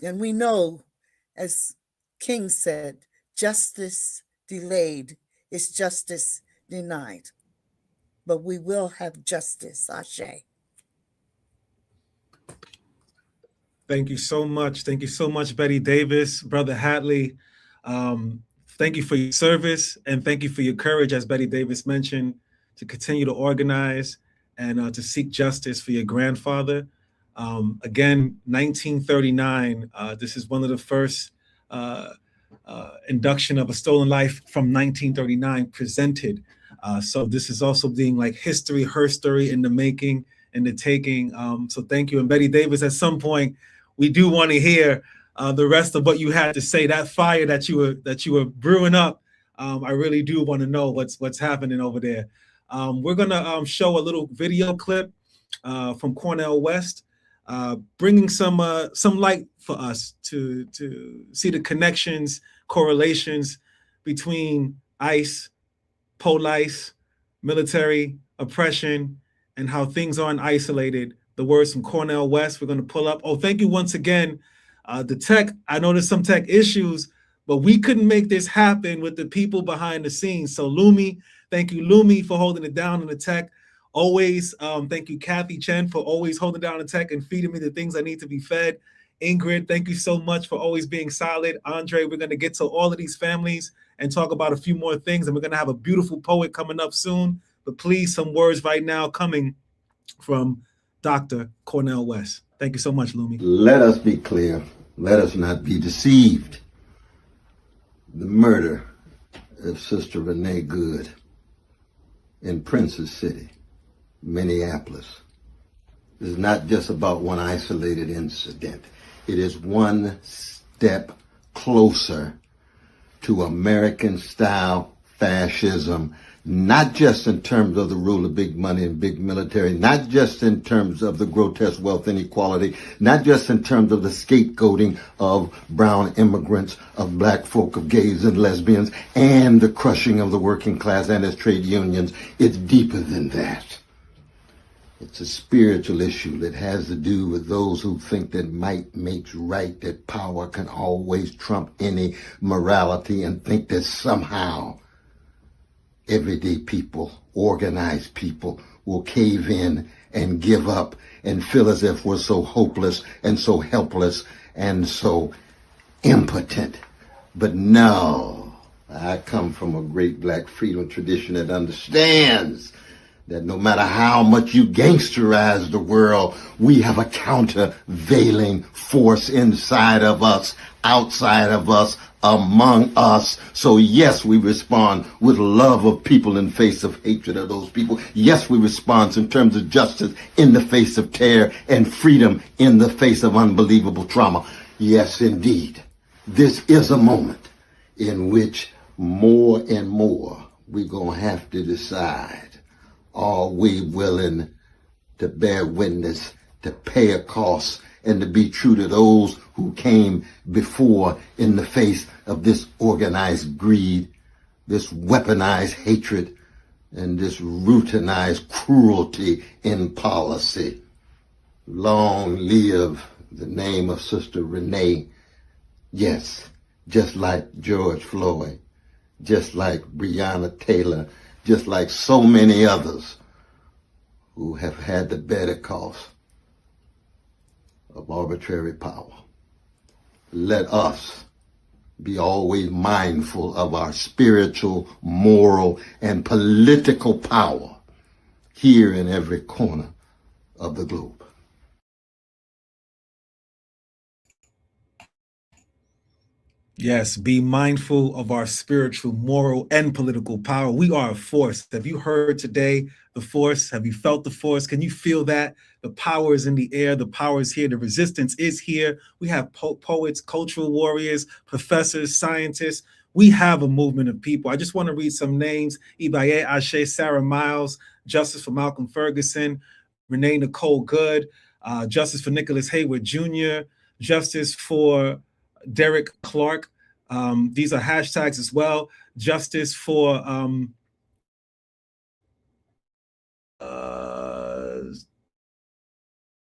And we know, as King said, justice delayed is justice denied. But we will have justice, Ashe. Thank you so much. Thank you so much, Betty Davis, Brother Hatley. Thank you for your service, and thank you for your courage, as Betty Davis mentioned, to continue to organize and to seek justice for your grandfather. Again, 1939, this is one of the first induction of a stolen life from 1939 presented. So this is also being like history, her story in the making, in the taking. So thank you. And Betty Davis, at some point, we do want to hear the rest of what you had to say. That fire that you were brewing up, I really do want to know what's happening over there. We're gonna show a little video clip from Cornell West, bringing some light for us to see the connections, correlations between ICE, police, military oppression, and how things aren't isolated. The words from Cornell West, we're going to pull up. Oh, thank you once again. The tech, I know there's some tech issues, but we couldn't make this happen with the people behind the scenes. So Lumi, thank you, Lumi, for holding it down in the tech. Always, thank you, Kathy Chen, for always holding down the tech and feeding me the things I need to be fed. Ingrid, thank you so much for always being solid. Andre, we're going to get to all of these families and talk about a few more things. And we're going to have a beautiful poet coming up soon. But please, some words right now coming from Dr. Cornell West. Thank you so much, Lumi. Let us be clear. Let us not be deceived. The murder of Sister Renee Good in Princess City, Minneapolis, is not just about one isolated incident. It is one step closer to American-style fascism, not just in terms of the rule of big money and big military, not just in terms of the grotesque wealth inequality, not just in terms of the scapegoating of brown immigrants, of black folk, of gays and lesbians, and the crushing of the working class and its trade unions. It's deeper than that. It's a spiritual issue that has to do with those who think that might makes right, that power can always trump any morality, and think that somehow everyday people, organized people, will cave in and give up and feel as if we're so hopeless and so helpless and so impotent. But no, I come from a great black freedom tradition that understands that no matter how much you gangsterize the world, we have a countervailing force inside of us, outside of us, among us. So yes, we respond with love of people in face of hatred of those people. Yes, we respond in terms of justice in the face of terror, and freedom in the face of unbelievable trauma. Yes, indeed. This is a moment in which more and more we're going to have to decide, are we willing to bear witness, to pay a cost, and to be true to those who came before in the face of this organized greed, this weaponized hatred, and this routinized cruelty in policy. Long live the name of Sister Renee. Yes, just like George Floyd, just like Breonna Taylor, just like so many others who have had the better cost of arbitrary power. Let us be always mindful of our spiritual, moral, and political power here in every corner of the globe. Yes, be mindful of our spiritual, moral, and political power. We are a force. Have you heard today the force? Have you felt the force? Can you feel that? The power is in the air. The power is here. The resistance is here. We have poets, cultural warriors, professors, scientists. We have a movement of people. I just want to read some names: Ibaye Ashe, Sarah Miles, Justice for Malcolm Ferguson, Renee Nicole Good, Justice for Nicholas Hayward Jr., Justice for Derek Clark. These are hashtags as well. Justice for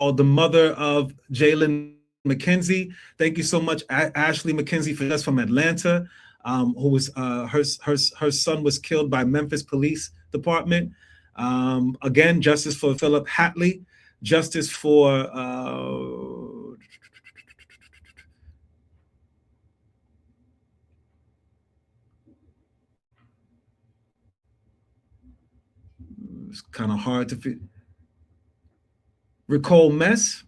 the mother of Jalen McKenzie. Thank you so much, Ashley McKenzie, for us from Atlanta, who was her son was killed by Memphis Police Department. Again, justice for Phillip Hatley, justice for it's kind of hard to fit. Recall Mess,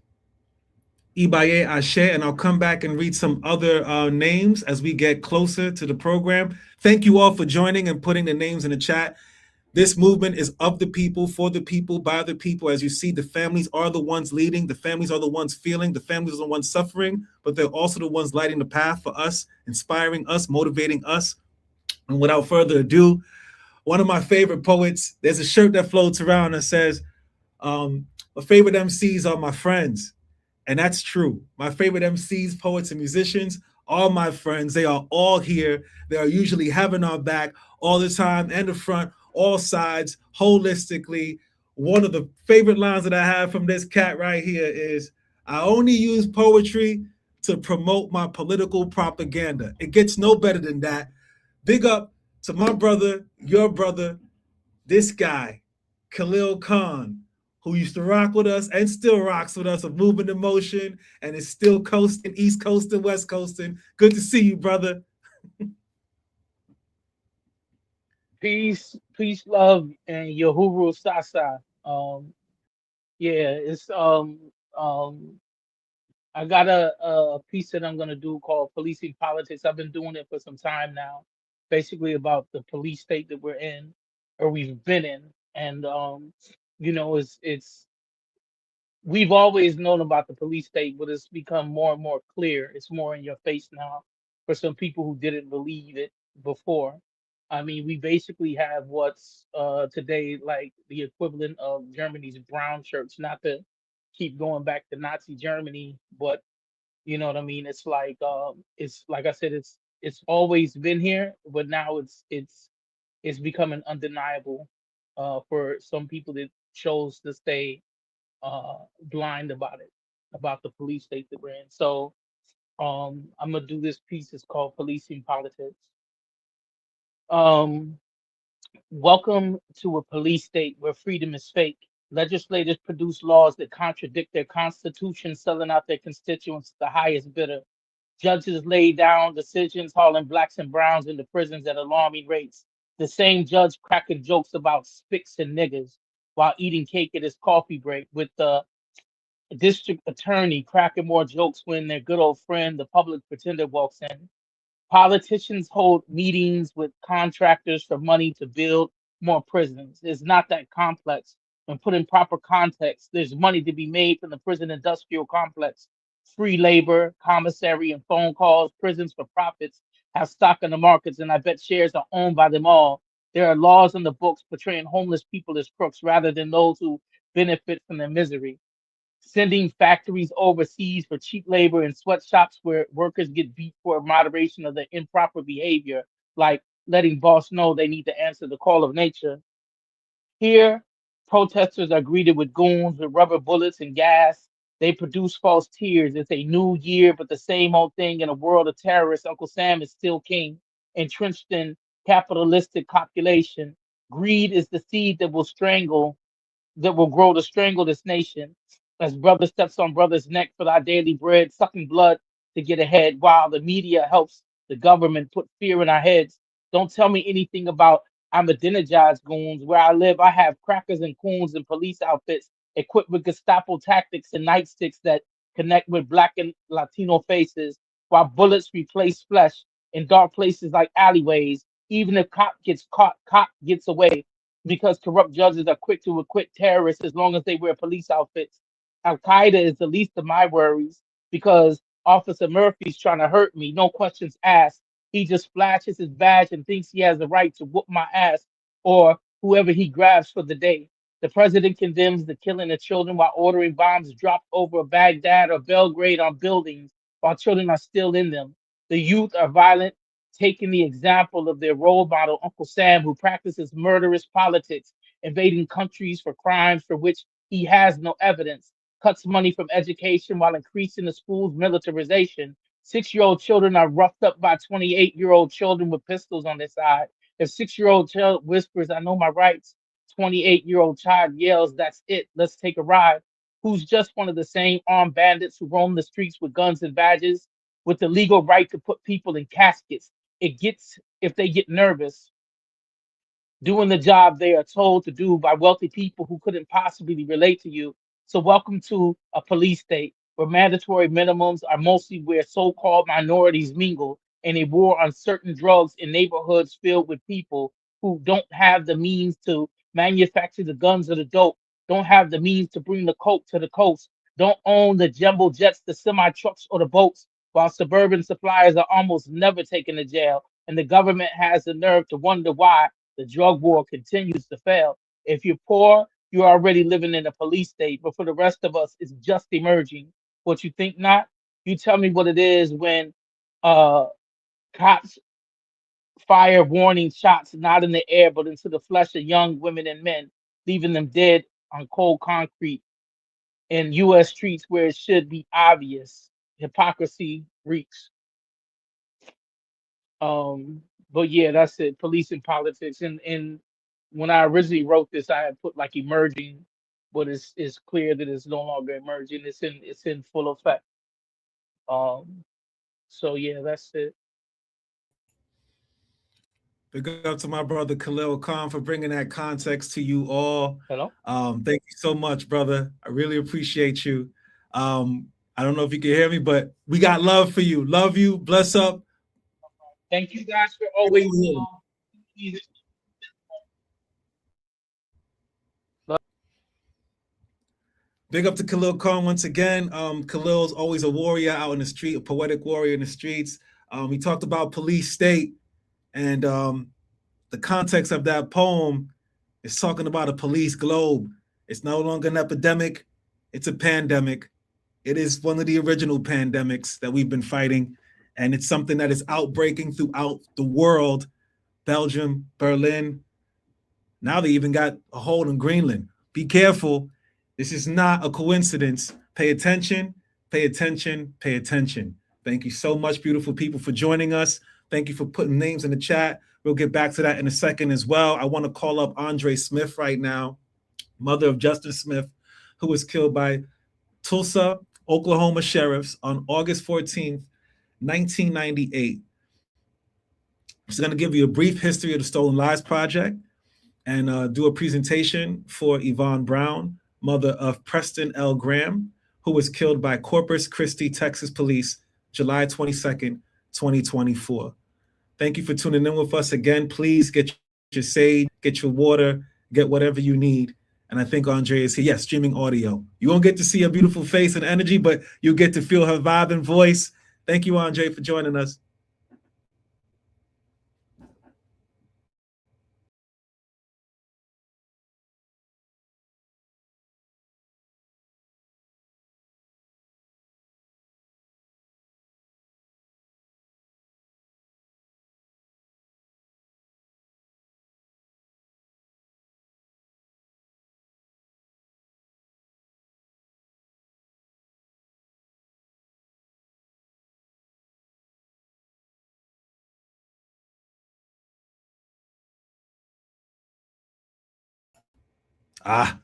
Ibaye Ashe, and I'll come back and read some other names as we get closer to the program. Thank you all for joining and putting the names in the chat. This movement is of the people, for the people, by the people. As you see, the families are the ones leading. The families are the ones feeling. The families are the ones suffering, but they're also the ones lighting the path for us, inspiring us, motivating us. And without further ado, one of my favorite poets, there's a shirt that floats around that says, my favorite MCs are my friends. And that's true. My favorite MCs, poets, and musicians are my friends. They are all here. They are usually having our back all the time and the front, all sides, holistically. One of the favorite lines that I have from this cat right here is, I only use poetry to promote my political propaganda. It gets no better than that. Big up to my brother, your brother, this guy, Khalil Khan, who used to rock with us and still rocks with us of Movement in Motion and is still coasting, East Coasting, West Coasting. Good to see you, brother. Peace, love, and Yahuru Sasa. It's I got a piece that I'm gonna do called Policing Politics. I've been doing it for some time now, basically about the police state that we're in, or we've been in, and it's we've always known about the police state, but it's become more and more clear. It's more in your face now for some people who didn't believe it before. I mean, we basically have what's today like the equivalent of Germany's brown shirts, not to keep going back to Nazi Germany, but you know what I mean? It's like I said, it's always been here, but now it's becoming undeniable for some people that chose to stay blind about it, about the police state that we're in. So I'm gonna do this piece. It's called Policing Politics. Welcome to a police state where freedom is fake. Legislators produce laws that contradict their constitution, selling out their constituents the highest bidder. Judges lay down decisions hauling blacks and browns into prisons at alarming rates. The same judge cracking jokes about spics and niggers while eating cake at his coffee break, with the district attorney cracking more jokes when their good old friend, the public pretender, walks in. Politicians hold meetings with contractors for money to build more prisons. It's not that complex. When put in proper context, there's money to be made from the prison industrial complex. Free labor, commissary, and phone calls, prisons for profits have stock in the markets, and I bet shares are owned by them all. There are laws in the books portraying homeless people as crooks rather than those who benefit from their misery. Sending factories overseas for cheap labor in sweatshops where workers get beat for moderation of their improper behavior, like letting boss know they need to answer the call of nature. Here, protesters are greeted with goons with rubber bullets and gas. They produce false tears. It's a new year, but the same old thing in a world of terrorists. Uncle Sam is still king, entrenched in capitalistic copulation. Greed is the seed that will grow to strangle this nation. As brother steps on brother's neck for our daily bread, sucking blood to get ahead, while the media helps the government put fear in our heads. Don't tell me anything about I'm a Ahmadinejad's goons. Where I live, I have crackers and coons in police outfits equipped with Gestapo tactics and nightsticks that connect with black and Latino faces, while bullets replace flesh in dark places like alleyways. Even if cop gets caught, cop gets away, because corrupt judges are quick to acquit terrorists as long as they wear police outfits. Al Qaeda is the least of my worries because Officer Murphy's trying to hurt me, no questions asked. He just flashes his badge and thinks he has the right to whoop my ass or whoever he grabs for the day. The president condemns the killing of children while ordering bombs dropped over Baghdad or Belgrade on buildings while children are still in them. The youth are violent, taking the example of their role model, Uncle Sam, who practices murderous politics, invading countries for crimes for which he has no evidence, cuts money from education while increasing the school's militarization. 6-year-old children are roughed up by 28-year-old children with pistols on their side. If 6-year-old child whispers, I know my rights, 28-year-old child yells, that's it, let's take a ride. Who's just one of the same armed bandits who roam the streets with guns and badges with the legal right to put people in caskets. It gets, if they get nervous, doing the job they are told to do by wealthy people who couldn't possibly relate to you. So, welcome to a police state where mandatory minimums are mostly where so called minorities mingle, and a war on certain drugs in neighborhoods filled with people who don't have the means to manufacture the guns or the dope, don't have the means to bring the coke to the coast, don't own the jumbo jets, the semi trucks, or the boats, while suburban suppliers are almost never taken to jail. And the government has the nerve to wonder why the drug war continues to fail. If you're poor, you're already living in a police state, but for the rest of us, it's just emerging. What you think not? You tell me what it is when uh, cops fire warning shots not in the air, but into the flesh of young women and men, leaving them dead on cold concrete in U.S. streets where it should be obvious. Hypocrisy reeks. Um, but yeah, that's it. Police and politics. And when I originally wrote this, I had put like emerging, but it's clear that it's no longer emerging. It's in full effect. Um, so yeah, that's it. Big up to my brother Khalil Khan for bringing that context to you all. Hello. Thank you so much, brother. I really appreciate you. I don't know if you can hear me, but we got love for you. Love you. Bless up. Thank you guys for always. Big up to Khalil Khan once again. Khalil's always a warrior out in the street, a poetic warrior in the streets. He talked about police state, and the context of that poem is talking about a police globe. It's no longer an epidemic, it's a pandemic. It is one of the original pandemics that we've been fighting, and it's something that is outbreaking throughout the world. Belgium, Berlin. Now they even got a hold in Greenland. Be careful. This is not a coincidence. Pay attention, pay attention, pay attention. Thank you so much, beautiful people, for joining us. Thank you for putting names in the chat. We'll get back to that in a second as well. I want to call up Andre Smith right now, mother of Justin Smith, who was killed by Tulsa, Oklahoma sheriffs on August 14th, 1998. She's going to give you a brief history of the Stolen Lives Project and do a presentation for Yvonne Brown, mother of Preston L. Graham, who was killed by Corpus Christi, Texas police, July 22nd, 2024. Thank you for tuning in with us again. Please get your sage, get your water, get whatever you need. And I think Andre is here. Yes, streaming audio. You won't get to see her beautiful face and energy, but you'll get to feel her vibe and voice. Thank you, Andre, for joining us. I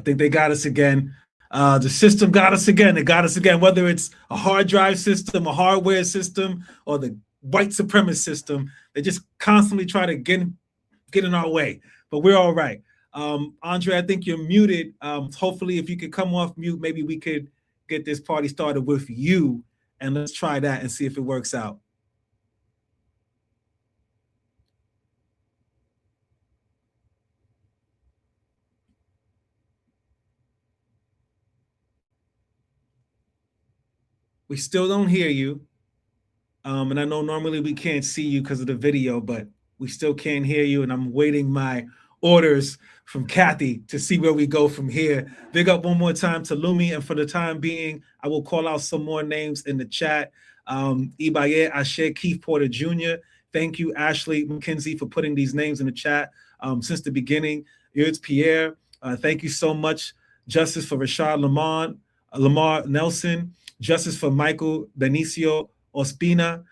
think they got us again. The system got us again. It got us again, whether it's a hard drive system, a hardware system, or the white supremacist system. They just constantly try to get in our way, but we're all right. Andre, I think you're muted. Hopefully, if you could come off mute, maybe we could get this party started with you, and let's try that and see if it works out. We still don't hear you. And I know normally we can't see you because of the video, but we still can't hear you. And I'm waiting my orders from Kathy to see where we go from here. Big up one more time to Lumi. And for the time being, I will call out some more names in the chat. Ibaye Ashe Keith Porter Jr. Thank you, Ashley McKenzie, for putting these names in the chat since the beginning. Yurts Pierre, thank you so much. Justice for Rashad Lamar Nelson. Justice for Michael Benicio Ospina.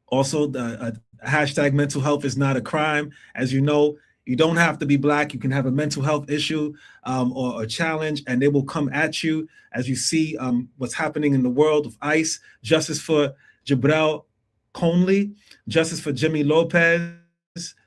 Also, the hashtag mental health is not a crime. As you know, you don't have to be Black. You can have a mental health issue or a challenge, and they will come at you as you see what's happening in the world of ICE. Justice for Jabril Conley. Justice for Jimmy Lopez.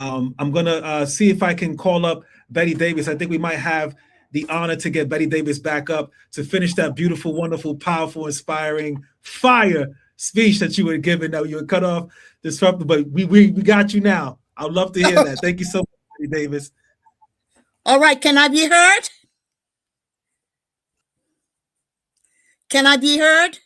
I'm going to see if I can call up Betty Davis. I think we might have the honor to get Betty Davis back up to finish that beautiful, wonderful, powerful, inspiring, fire speech that you were given, that you were cut off, disrupted, but we got you now. I'd love to hear that. Thank you so much, Betty Davis. All right, can I be heard? Can I be heard?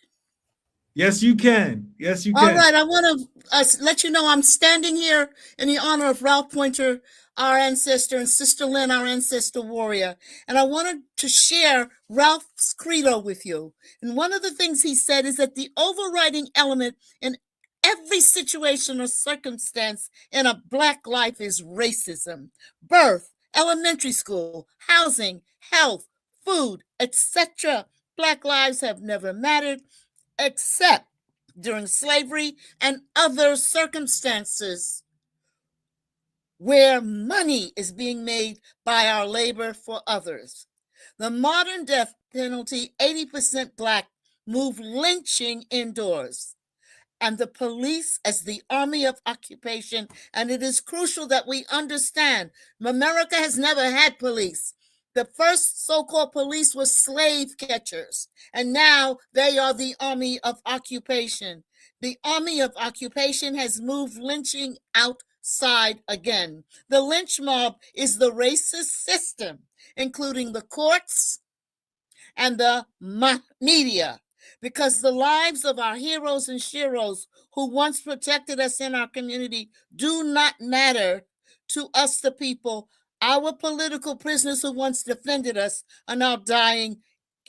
Yes, you can. Yes, you can. All right, I want to let you know I'm standing here in the honor of Ralph Pointer, our ancestor, and Sister Lynn, our ancestor warrior. And I wanted to share Ralph's credo with you. And one of the things he said is that the overriding element in every situation or circumstance in a Black life is racism. Birth, elementary school, housing, health, food, etc. Black lives have never mattered except during slavery and other circumstances where money is being made by our labor for others. The modern death penalty, 80% Black, move lynching indoors. And the police as the army of occupation, and it is crucial that we understand America has never had police. The first so-called police were slave catchers, and now they are the army of occupation. The army of occupation has moved lynching outside again. The lynch mob is the racist system, including the courts and the media, because the lives of our heroes and sheroes who once protected us in our community do not matter to us, the people. Our political prisoners who once defended us are now dying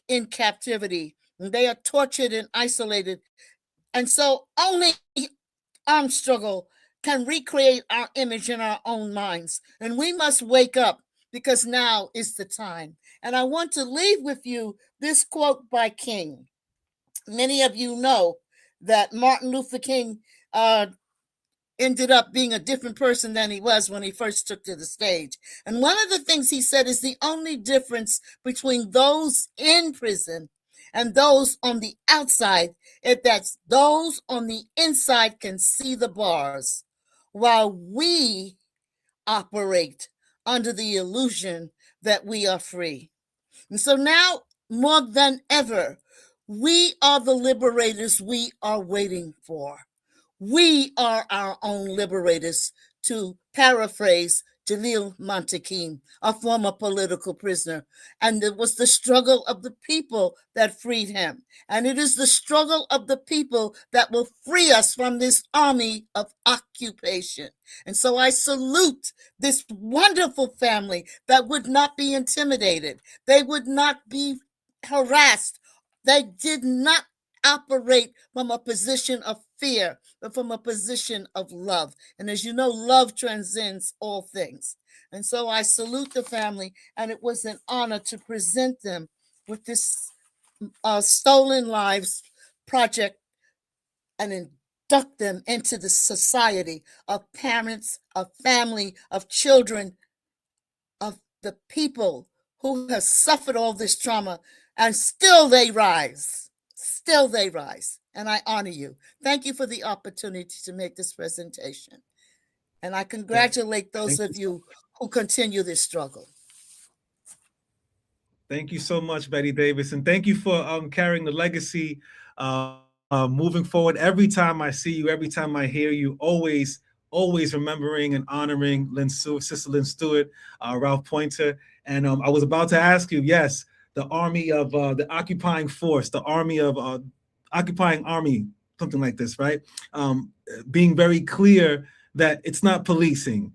in captivity. And they are tortured and isolated. And so only armed struggle can recreate our image in our own minds. And we must wake up, because now is the time. And I want to leave with you this quote by King. Many of you know that Martin Luther King ended up being a different person than he was when he first took to the stage. And one of the things he said is the only difference between those in prison and those on the outside is that those on the inside can see the bars, while we operate under the illusion that we are free. And so now, more than ever, we are the liberators we are waiting for. We are our own liberators, to paraphrase Jalil Montekin, a former political prisoner. And it was the struggle of the people that freed him. And it is the struggle of the people that will free us from this army of occupation. And so I salute this wonderful family that would not be intimidated. They would not be harassed. They did not operate from a position of fear, but from a position of love. And as you know, love transcends all things. And so I salute the family, and it was an honor to present them with this Stolen Lives project and induct them into the society of parents, of family, of children, of the people who have suffered all this trauma, and still they rise. Still they rise. And I honor you. Thank you for the opportunity to make this presentation. And I congratulate those of you who continue this struggle. Thank you so much, Betty Davis. And thank you for carrying the legacy moving forward. Every time I see you, every time I hear you, always remembering and honoring Sister Lynn Stewart, Ralph Pointer. And I was about to ask you, yes, the army of the occupying force, the army of occupying army, something like this, right? Being very clear that it's not policing,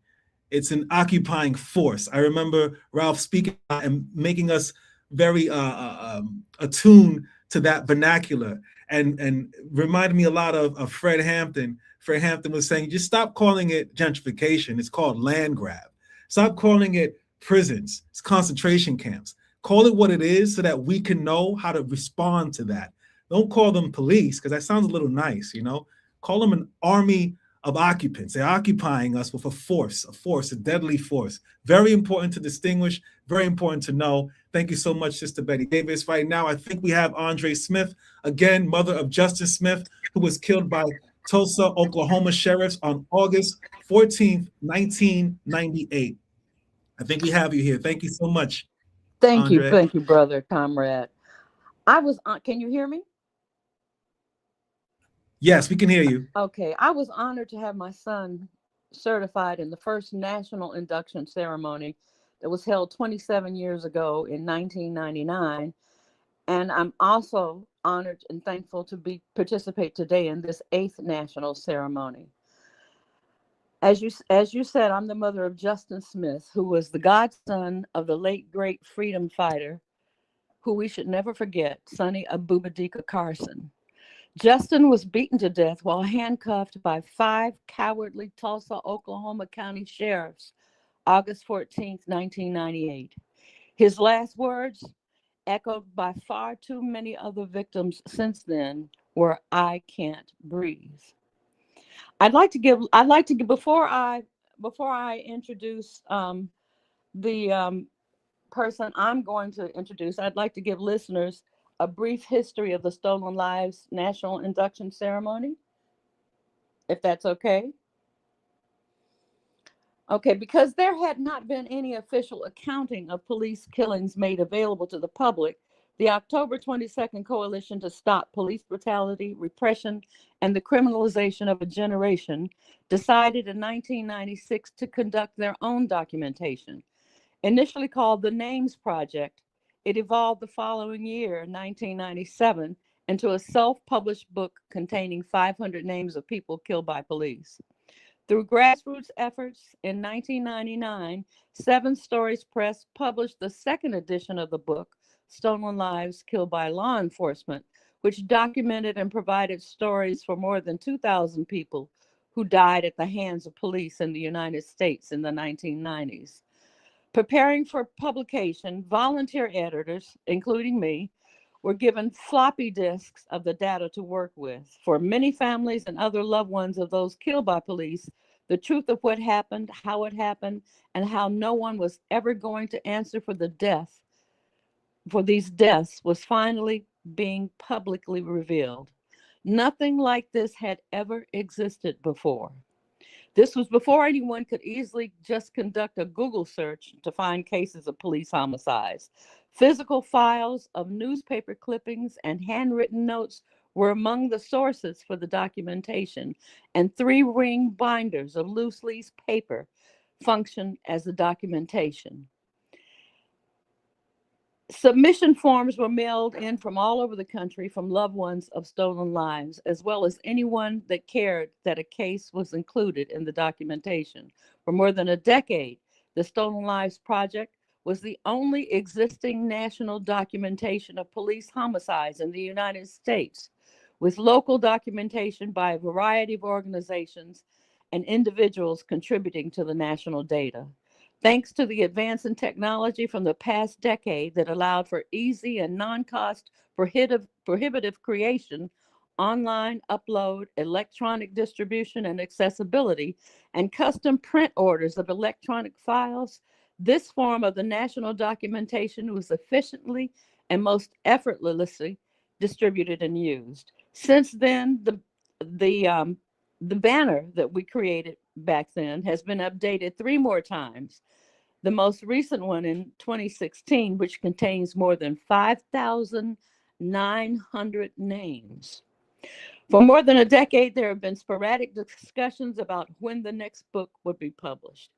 it's an occupying force. I remember Ralph speaking and making us very attuned to that vernacular, and reminded me a lot of Fred Hampton. Fred Hampton was saying, just stop calling it gentrification. It's called land grab. Stop calling it prisons. It's concentration camps. Call it what it is so that we can know how to respond to that. Don't call them police, because that sounds a little nice, you know? Call them an army of occupants. They're occupying us with a force, a deadly force. Very important to distinguish, very important to know. Thank you so much, Sister Betty Davis. Right now, I think we have Andre Smith, again, mother of Justin Smith, who was killed by Tulsa, Oklahoma sheriffs on August 14th, 1998. I think we have you here. Thank you so much. Thank Andre. you. Thank you, brother, comrade. I was on, can you hear me? Yes, we can hear you. Okay. I was honored to have my son certified in the first national induction ceremony that was held 27 years ago in 1999. And I'm also honored and thankful to participate today in this 8th national ceremony. As you said, I'm the mother of Justin Smith, who was the godson of the late great freedom fighter, who we should never forget, Sonny Abubadika Carson. Justin was beaten to death while handcuffed by 5 cowardly Tulsa, Oklahoma County sheriffs, August 14th, 1998. His last words, echoed by far too many other victims since then, were, "I can't breathe." I'd like to give before I introduce the person I'm going to introduce, I'd like to give listeners a brief history of the Stolen Lives National Induction Ceremony, if that's okay. Okay, because there had not been any official accounting of police killings made available to the public, the October 22nd Coalition to Stop Police Brutality, Repression, and the Criminalization of a Generation decided in 1996 to conduct their own documentation. Initially called the Names Project, it evolved the following year, 1997, into a self-published book containing 500 names of people killed by police. Through grassroots efforts in 1999, Seven Stories Press published the second edition of the book, Stolen Lives Killed by Law Enforcement, which documented and provided stories for more than 2,000 people who died at the hands of police in the United States in the 1990s. Preparing for publication, volunteer editors, including me, were given floppy disks of the data to work with. For many families and other loved ones of those killed by police, the truth of what happened, how it happened, and how no one was ever going to answer for these deaths was finally being publicly revealed. Nothing like this had ever existed before. This was before anyone could easily just conduct a Google search to find cases of police homicides. Physical files of newspaper clippings and handwritten notes were among the sources for the documentation, and 3-ring binders of loose leaf paper functioned as the documentation. Submission forms were mailed in from all over the country from loved ones of stolen lives, as well as anyone that cared that a case was included in the documentation. For more than a decade, the Stolen Lives Project was the only existing national documentation of police homicides in the United States, with local documentation by a variety of organizations and individuals contributing to the national data. Thanks to the advance in technology from the past decade that allowed for easy and non-cost prohibitive creation, online upload, electronic distribution and accessibility, and custom print orders of electronic files, this form of the national documentation was efficiently and most effortlessly distributed and used. Since then, the banner that we created back then has been updated 3 more times. The most recent one in 2016, which contains more than 5,900 names. For more than a decade, there have been sporadic discussions about when the next book would be published.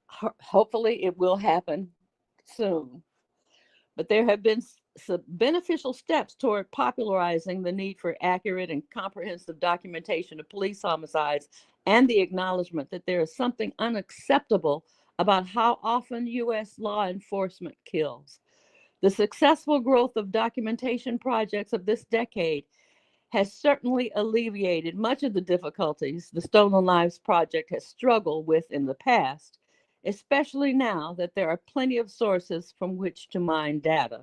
Hopefully, it will happen soon. But there have been some beneficial steps toward popularizing the need for accurate and comprehensive documentation of police homicides and the acknowledgement that there is something unacceptable about how often U.S. law enforcement kills. The successful growth of documentation projects of this decade has certainly alleviated much of the difficulties the Stolen Lives Project has struggled with in the past, especially now that there are plenty of sources from which to mine data.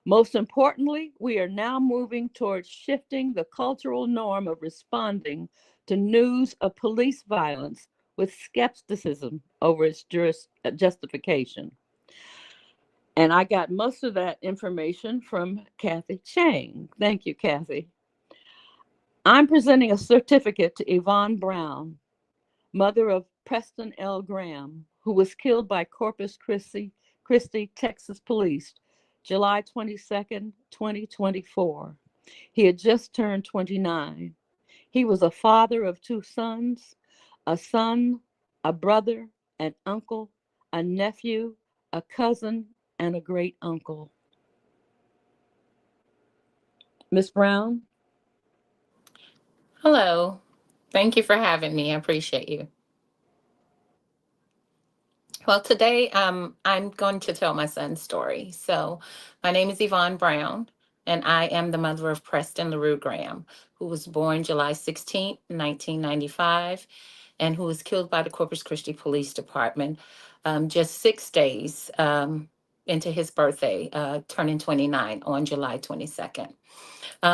Most importantly, we are now moving towards shifting the cultural norm of responding to news of police violence with skepticism over its justification. And I got most of that information from Kathy Chang. Thank you, Kathy. I'm presenting a certificate to Yvonne Brown, mother of Preston L. Graham, who was killed by Corpus Christi, Texas police, July 22nd, 2024. He had just turned 29. He was a father of two sons, a son, a brother, an uncle, a nephew, a cousin, and a great uncle. Miss Brown? Hello. Thank you for having me. I appreciate you. Well, today I'm going to tell my son's story. So my name is Yvonne Brown, and I am the mother of Preston LaRue Graham, who was born July 16th, 1995, and who was killed by the Corpus Christi Police Department just 6 days into his birthday, turning 29 on July 22nd.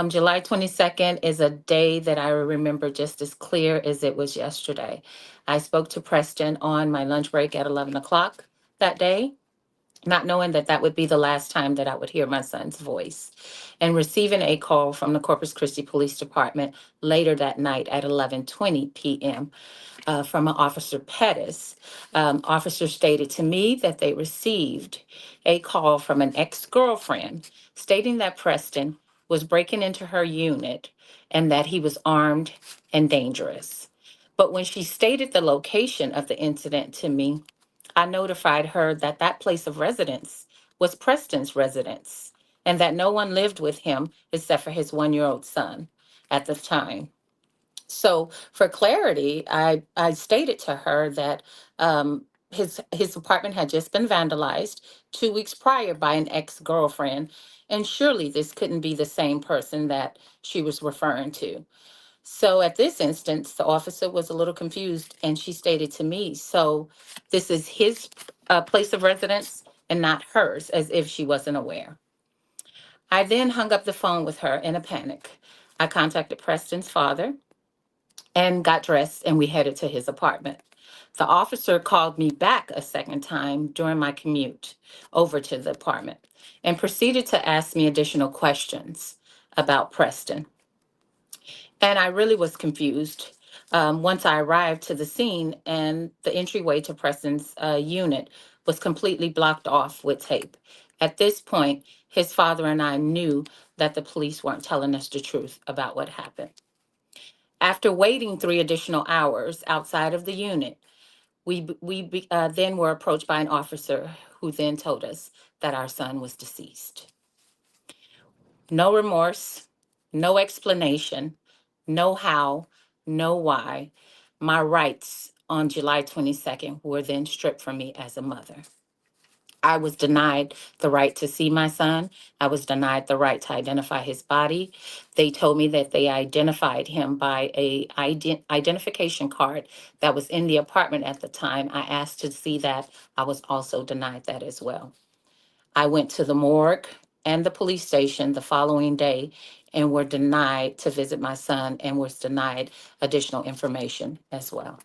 July 22nd is a day that I remember just as clear as it was yesterday. I spoke to Preston on my lunch break at 11 o'clock that day, not knowing that that would be the last time that I would hear my son's voice, and receiving a call from the Corpus Christi Police Department later that night at 11:20 p.m. From an Officer Pettis. Officer stated to me that they received a call from an ex-girlfriend stating that Preston was breaking into her unit and that he was armed and dangerous. But when she stated the location of the incident to me, I notified her that that place of residence was Preston's residence and that no one lived with him except for his 1-year-old son at the time. So for clarity, I stated to her that his apartment had just been vandalized 2 weeks prior by an ex-girlfriend, and surely this couldn't be the same person that she was referring to. So at this instance, the officer was a little confused, and she stated to me, so this is his place of residence and not hers, as if she wasn't aware. I then hung up the phone with her in a panic. I contacted Preston's father and got dressed, and we headed to his apartment. The officer called me back a second time during my commute over to the apartment and proceeded to ask me additional questions about Preston. And I really was confused once I arrived to the scene, and the entryway to Preston's unit was completely blocked off with tape. At this point, his father and I knew that the police weren't telling us the truth about what happened. After waiting 3 additional hours outside of the unit, we then were approached by an officer who then told us that our son was deceased. No remorse, no explanation, no how, no why. My rights on July 22nd were then stripped from me as a mother. I was denied the right to see my son. I was denied the right to identify his body. They told me that they identified him by a identification card that was in the apartment at the time. I asked to see that. I was also denied that as well. I went to the morgue and the police station the following day and were denied to visit my son and was denied additional information as well.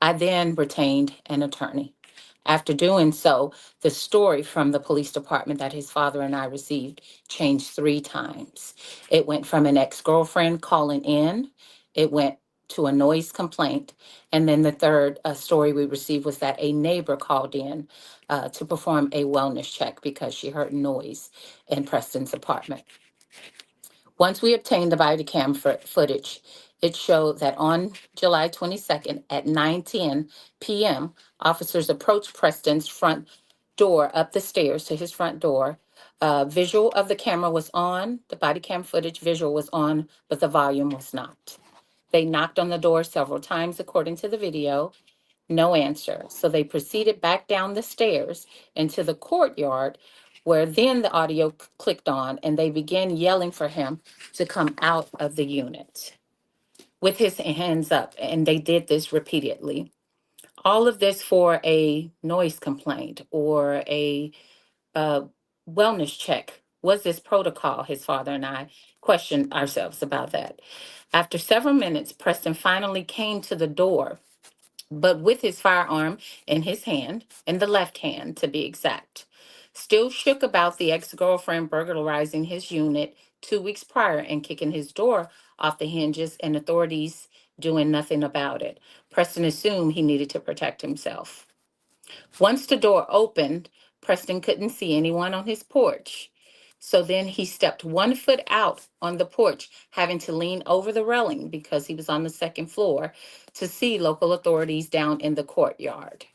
I then retained an attorney. After doing so, the story from the police department that his father and I received changed 3 times. It went from an ex-girlfriend calling in, it went to a noise complaint, and then the third story we received was that a neighbor called in to perform a wellness check because she heard noise in Preston's apartment. Once we obtained the body cam footage, it showed that on July 22nd at 9:10 p.m., officers approached Preston's front door up the stairs to his front door. Visual of the camera was on, the body cam footage visual was on, but the volume was not. They knocked on the door several times according to the video. No answer. So they proceeded back down the stairs into the courtyard, where then the audio clicked on, and they began yelling for him to come out of the unit with his hands up. And they did this repeatedly. All of this for a noise complaint or a wellness check. Was this protocol? His father and I questioned ourselves about that. After several minutes, Preston finally came to the door, but with his firearm in his hand, in the left hand to be exact. Still shook about the ex-girlfriend burglarizing his unit 2 weeks prior and kicking his door off the hinges, and authorities doing nothing about it. Preston assumed he needed to protect himself. Once the door opened, Preston couldn't see anyone on his porch. So then he stepped 1 foot out on the porch, having to lean over the railing because he was on the second floor to see local authorities down in the courtyard.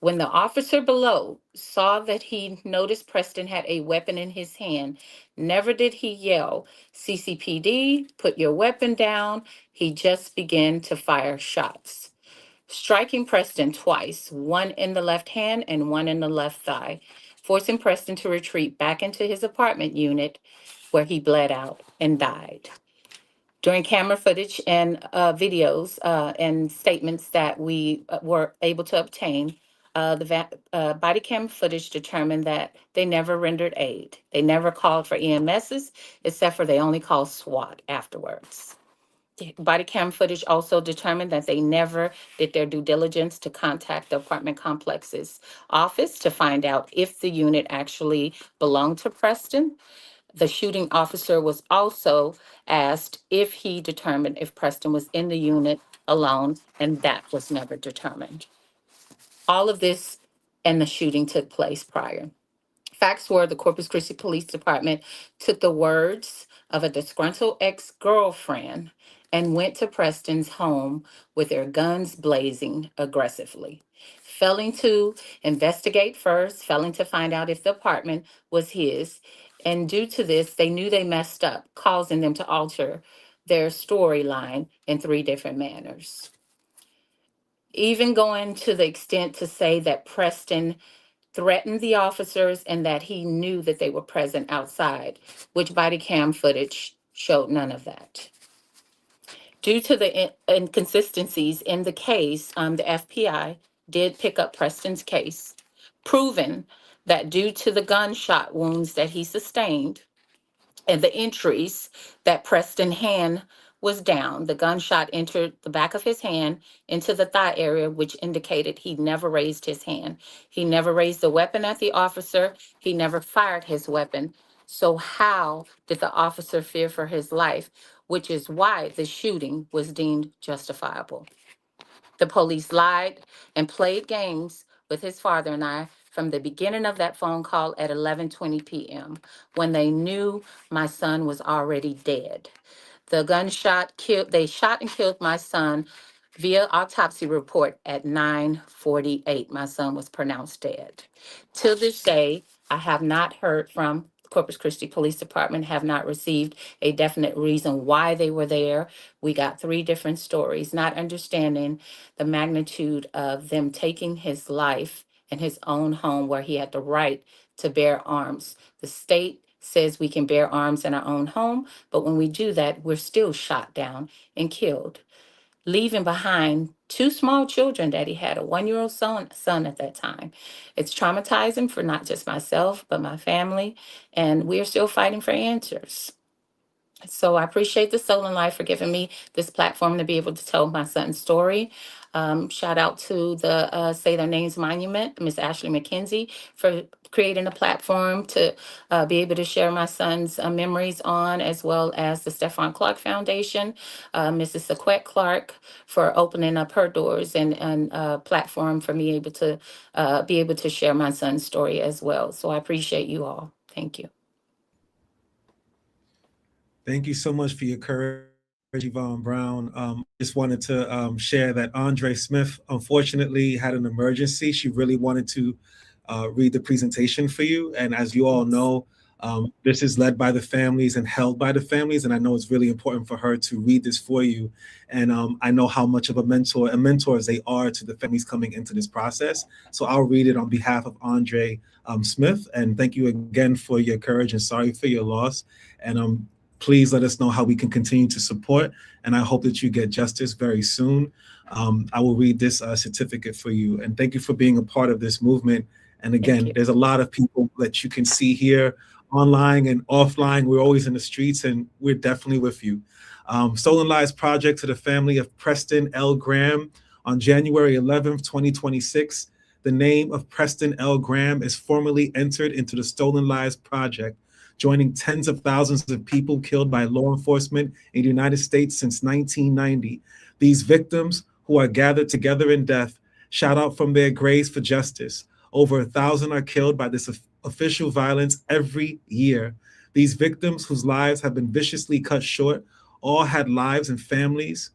When the officer below saw that he noticed Preston had a weapon in his hand, never did he yell, "CCPD, put your weapon down." He just began to fire shots, striking Preston twice, one in the left hand and one in the left thigh, forcing Preston to retreat back into his apartment unit, where he bled out and died. During camera footage and videos and statements that we were able to obtain, the body cam footage determined that they never rendered aid. They never called for EMSs, except for they only called SWAT afterwards. Body cam footage also determined that they never did their due diligence to contact the apartment complex's office to find out if the unit actually belonged to Preston. The shooting officer was also asked if he determined if Preston was in the unit alone, and that was never determined. All of this and the shooting took place prior. Facts were the Corpus Christi Police Department took the words of a disgruntled ex-girlfriend and went to Preston's home with their guns blazing aggressively, failing to investigate first, failing to find out if the apartment was his. And due to this, they knew they messed up, causing them to alter their storyline in 3 different manners. Even going to the extent to say that Preston threatened the officers and that he knew that they were present outside, which body cam footage showed none of that. Due to the inconsistencies in the case, the FBI did pick up Preston's case, proving that due to the gunshot wounds that he sustained and the entries that Preston's hand was down, the gunshot entered the back of his hand into the thigh area, which indicated he never raised his hand. He never raised the weapon at the officer. He never fired his weapon. So how did the officer fear for his life, which is why the shooting was deemed justifiable? The police lied and played games with his father and I from the beginning of that phone call at 11:20 p.m. when they knew my son was already dead. The gunshot killed, they shot and killed my son via autopsy report at 9:48. My son was pronounced dead. To this day, I have not heard from Corpus Christi Police Department, have not received a definite reason why they were there. We got 3 different stories, not understanding the magnitude of them taking his life in his own home where he had the right to bear arms. The state says we can bear arms in our own home, but when we do that, we're still shot down and killed, leaving behind 2 small children that he had, a 1-year-old son at that time. It's traumatizing for not just myself, but my family, and we're still fighting for answers. So I appreciate the Stolen Life for giving me this platform to be able to tell my son's story. Shout out to the Say Their Names Monument, Miss Ashley McKenzie, for creating a platform to be able to share my son's memories on, as well as the Stephon Clark Foundation, Mrs. Sequette Clark, for opening up her doors and a platform for me able to be able to share my son's story as well. So I appreciate you all. Thank you. Thank you so much for your courage, Yvonne Brown. Just wanted to share that Andre Smith, unfortunately, had an emergency. She really wanted to read the presentation for you. And as you all know, this is led by the families and held by the families. And I know it's really important for her to read this for you. And I know how much of a mentor and mentors they are to the families coming into this process. So I'll read it on behalf of Andre Smith. And thank you again for your courage and sorry for your loss. And please let us know how we can continue to support. And I hope that you get justice very soon. I will read this certificate for you. And thank you for being a part of this movement. And again, there's a lot of people that you can see here online and offline. We're always in the streets and we're definitely with you. Stolen Lives Project to the family of Preston L. Graham on January 11th, 2026. The name of Preston L. Graham is formally entered into the Stolen Lives Project, joining tens of thousands of people killed by law enforcement in the United States since 1990. These victims who are gathered together in death shout out from their graves for justice. Over 1,000 are killed by this official violence every year. These victims whose lives have been viciously cut short all had lives and families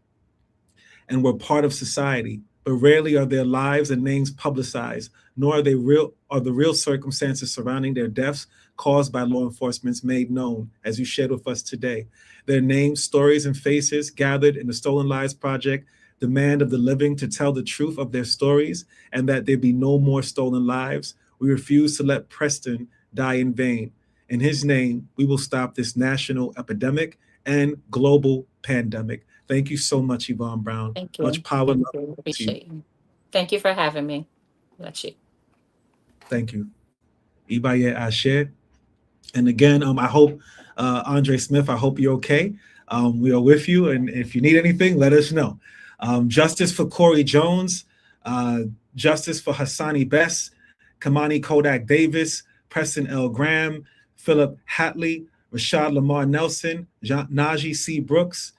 and were part of society, but rarely are their lives and names publicized, nor are the real circumstances surrounding their deaths caused by law enforcement made known, as you shared with us today. Their names, stories, and faces gathered in the Stolen Lives Project demand of the living to tell the truth of their stories and that there be no more stolen lives. We refuse to let Preston die in vain. In his name, we will stop this national epidemic and global pandemic. Thank you so much, Yvonne Brown. Thank you. Much power. Thank you. Appreciate you. Thank you for having me. That's you. Thank you. Ibaye Ashe. And again, I hope, Andre Smith, I hope you're okay. We are with you. And if you need anything, let us know. Justice for Corey Jones, justice for Hasani Bess, Kimoni Kodak Davis, Preston L. Graham, Phillip Hatley, Rashad Lamar Nelson, Najee C. Brooks,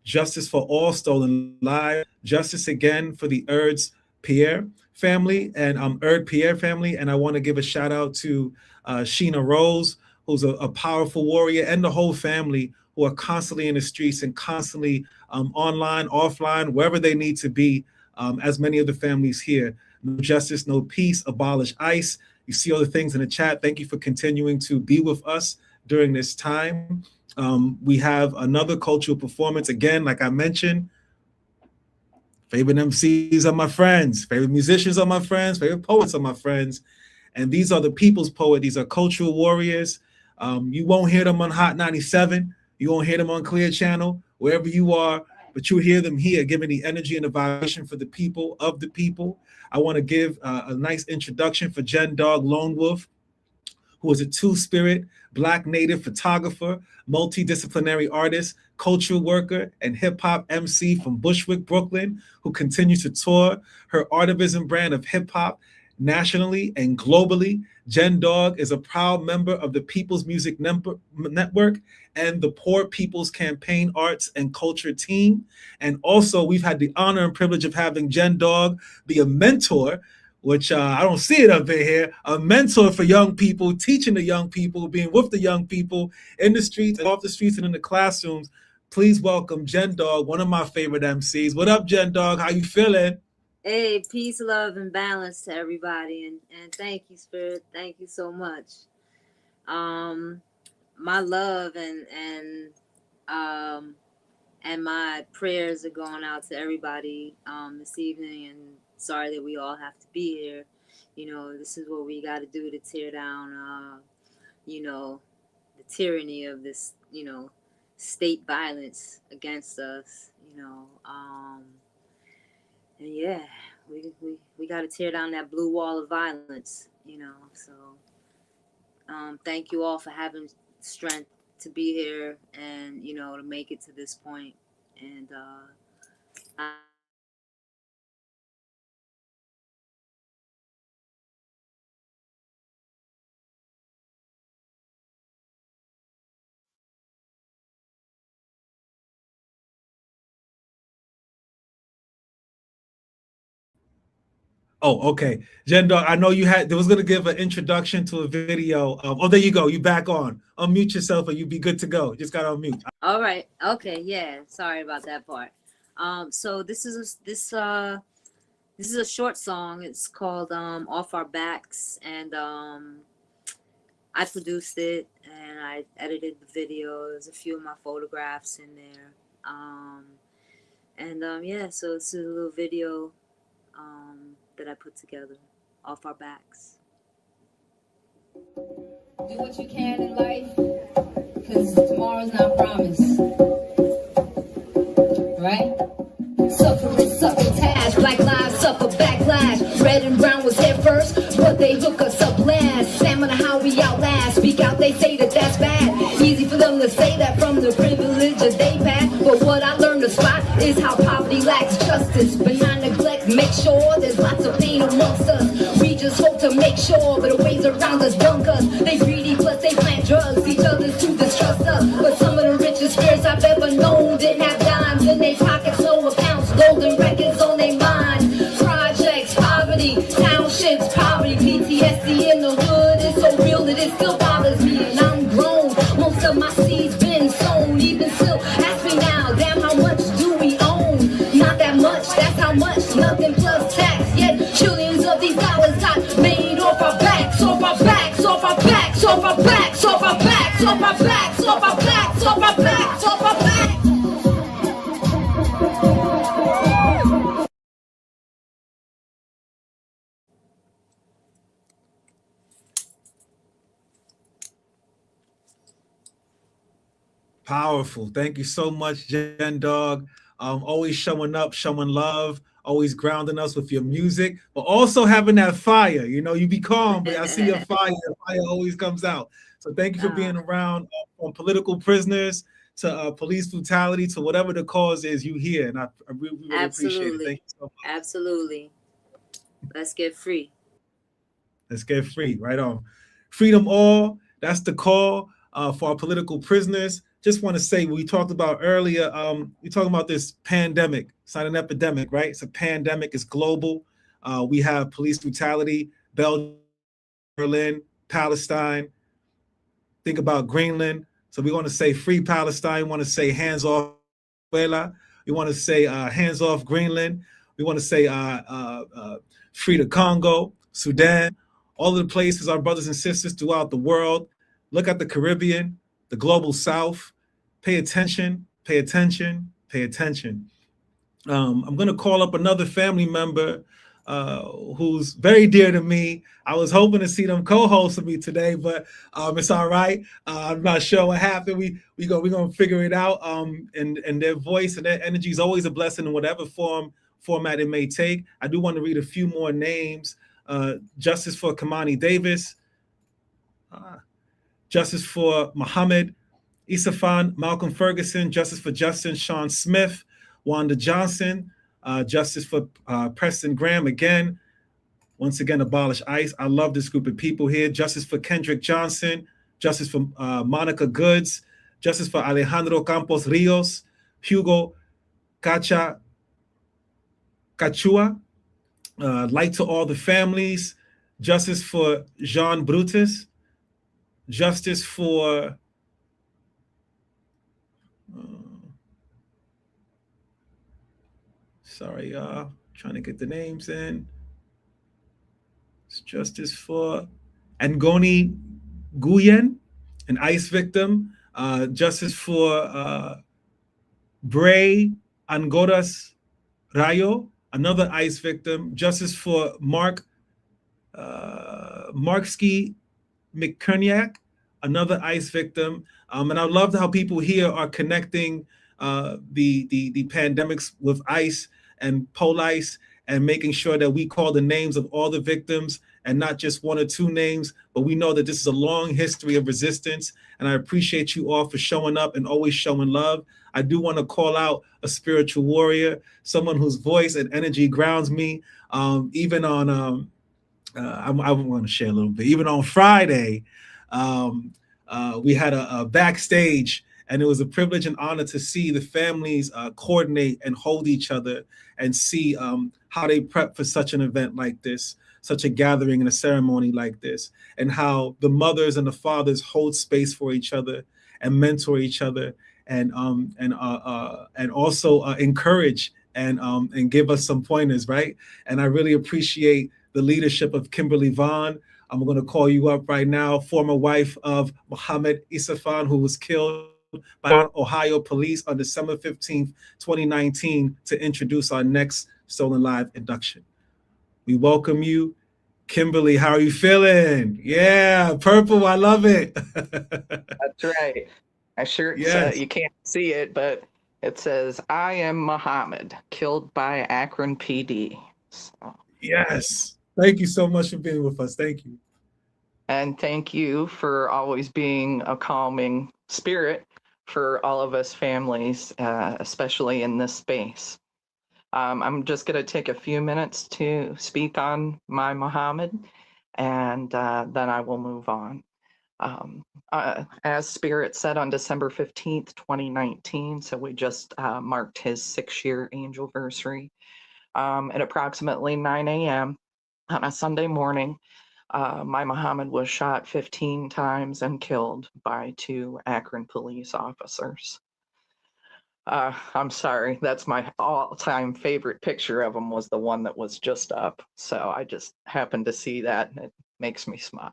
justice for all stolen lives, justice again for the Erds Pierre family and Erd Pierre family. And I want to give a shout out to Sheena Rose, who's a powerful warrior, and the whole family who are constantly in the streets and constantly online, offline, wherever they need to be, as many of the families here. No justice, no peace, abolish ICE. You see all the things in the chat. Thank you for continuing to be with us during this time. We have another cultural performance. Again, like I mentioned, favorite MCs are my friends, favorite musicians are my friends, favorite poets are my friends. And these are the people's poet. These are cultural warriors. You won't hear them on Hot 97. You won't hear them on Clear Channel, wherever you are, but you'll hear them here giving the energy and the vibration for the people, of the people. I want to give a nice introduction for Jen Dog Lone Wolf, who is a two-spirit Black native photographer, multidisciplinary artist, cultural worker, and hip-hop MC from Bushwick, Brooklyn, who continues to tour her Artivism brand of hip-hop nationally and globally. Jen Dog is a proud member of the People's Music Network and the Poor People's Campaign Arts and Culture team. And also, we've had the honor and privilege of having Jen Dog be a mentor, which I don't see it up in here, a mentor for young people, teaching the young people, being with the young people in the streets and off the streets and in the classrooms. Please welcome Jen Dog, one of my favorite MCs. What up, Jen Dog? How you feeling? Hey, peace, love, and balance to everybody, and thank you, Spirit. Thank you so much. My love and my prayers are going out to everybody this evening, and sorry that we all have to be here. You know, this is what we got to do to tear down, the tyranny of this, state violence against us, and yeah, we got to tear down that blue wall of violence, so thank you all for having strength to be here and, to make it to this point. And Oh, okay. Jen Dog, I know they was going to give an introduction to a video. There you go. You back on. Unmute yourself and you be good to go. Just got to unmute. all right. Okay. Yeah. Sorry about that part. So this This is a short song. It's called Off Our Backs, and I produced it and I edited the video. There's a few of my photographs in there. Yeah, so it's a little video that I put together, Off Our Backs. Do what you can in life, because tomorrow's not promised. Right? Suffering, succotash, black lives suffer backlash. Red and brown was here first, but they hook us up last. Stamina how we outlast, speak out, they say that that's bad. Easy for them to say that from the privileges they pass. But what I learned to spot is how poverty lacks justice. Benign neglect, make sure there's lots of pain amongst us. We just hope to make sure, but the ways around us dunk us. They greedy, plus they plant drugs, each other's to distrust us. But some of the richest spirits I've ever known didn't have dimes in their pockets, no accounts, golden records on their mind. Projects, poverty, townships, poverty, PTSD in the hood is so real that it still bothers me. And I'm grown, most of my seeds been sown. Even still, ask me now, damn, how much do we own? Not that much, that's how much, nothing plus tax. Yet trillions of these dollars got made off our backs, off our backs, off our backs, off our backs, off our backs, off our backs, off our backs, off our backs, off our backs. Powerful. Thank you so much, Jen Dog. Always showing up, showing love, always grounding us with your music, but also having that fire. You know, you be calm, but I see your fire. The fire always comes out. So thank you for being around. From political prisoners to police brutality to whatever the cause is, you here, and I really appreciate it. Thank you so much. Absolutely. Let's get free. Let's get free. Right on. Freedom all. That's the call for our political prisoners. Just want to say, we talked about earlier, we talking about this pandemic. It's not an epidemic, right? It's a pandemic. It's global. We have police brutality, Belgium, Berlin, Palestine. Think about Greenland. So we want to say free Palestine. We want to say hands off Venezuela. We want to say hands off Greenland. We want to say free the Congo, Sudan, all of the places, our brothers and sisters throughout the world. Look at the Caribbean, the global South. Pay attention, pay attention, pay attention. I'm going to call up another family member who's very dear to me. I was hoping to see them co-host with me today, but it's all right. I'm not sure what happened. We're going to figure it out. And their voice and their energy is always a blessing in whatever format it may take. I do want to read a few more names. Justice for Kimoni Davis. Justice for Muhammad Isafan, Malcolm Ferguson, Justice for Justin, Sean Smith, Wanda Johnson, Justice for Preston Graham, again, once again, abolish ICE. I love this group of people here. Justice for Kendrick Johnson, Justice for Monica Goods, Justice for Alejandro Campos Rios, Hugo Cachua, Light to all the families, Justice for Jean Brutus, Justice for sorry, y'all. Trying to get the names in. It's Justice for Angoni Guyen, an ICE victim. Justice for Bray Angoras Rayo, another ICE victim. Justice for Mark Marksky McKerniak, another ICE victim. And I love how people here are connecting the pandemics with ICE and police and making sure that we call the names of all the victims and not just one or two names, but we know that this is a long history of resistance. And I appreciate you all for showing up and always showing love. I do want to call out a spiritual warrior, someone whose voice and energy grounds me. Even on, I want to share a little bit, even on Friday, we had a backstage, and it was a privilege and honor to see the families coordinate and hold each other and see how they prep for such an event like this, such a gathering and a ceremony like this, and how the mothers and the fathers hold space for each other and mentor each other and also encourage and give us some pointers, right? And I really appreciate the leadership of Kimberly Vaughn. I'm going to call you up right now, former wife of Muhammad Isafan, who was killed by Ohio police on December 15th, 2019, to introduce our next Stolen Live induction. We welcome you. Kimberly, how are you feeling? Yeah, purple, I love it. That's right. My shirt, Yes. you can't see it, but it says, "I am Muhammad, killed by Akron PD." So, Yes. Thank you so much for being with us. Thank you. and thank you for always being a calming spirit for all of us families, especially in this space. I'm just going to take a few minutes to speak on my Muhammad, and then I will move on. As Spirit said, on December 15th, 2019, so we just marked his 6-year anniversary. At approximately 9 a.m. on a Sunday morning, my Muhammad was shot 15 times and killed by 2 Akron police officers. I'm sorry, that's my all-time favorite picture of him, was the one that was just up. So I just happened to see that, and it makes me smile.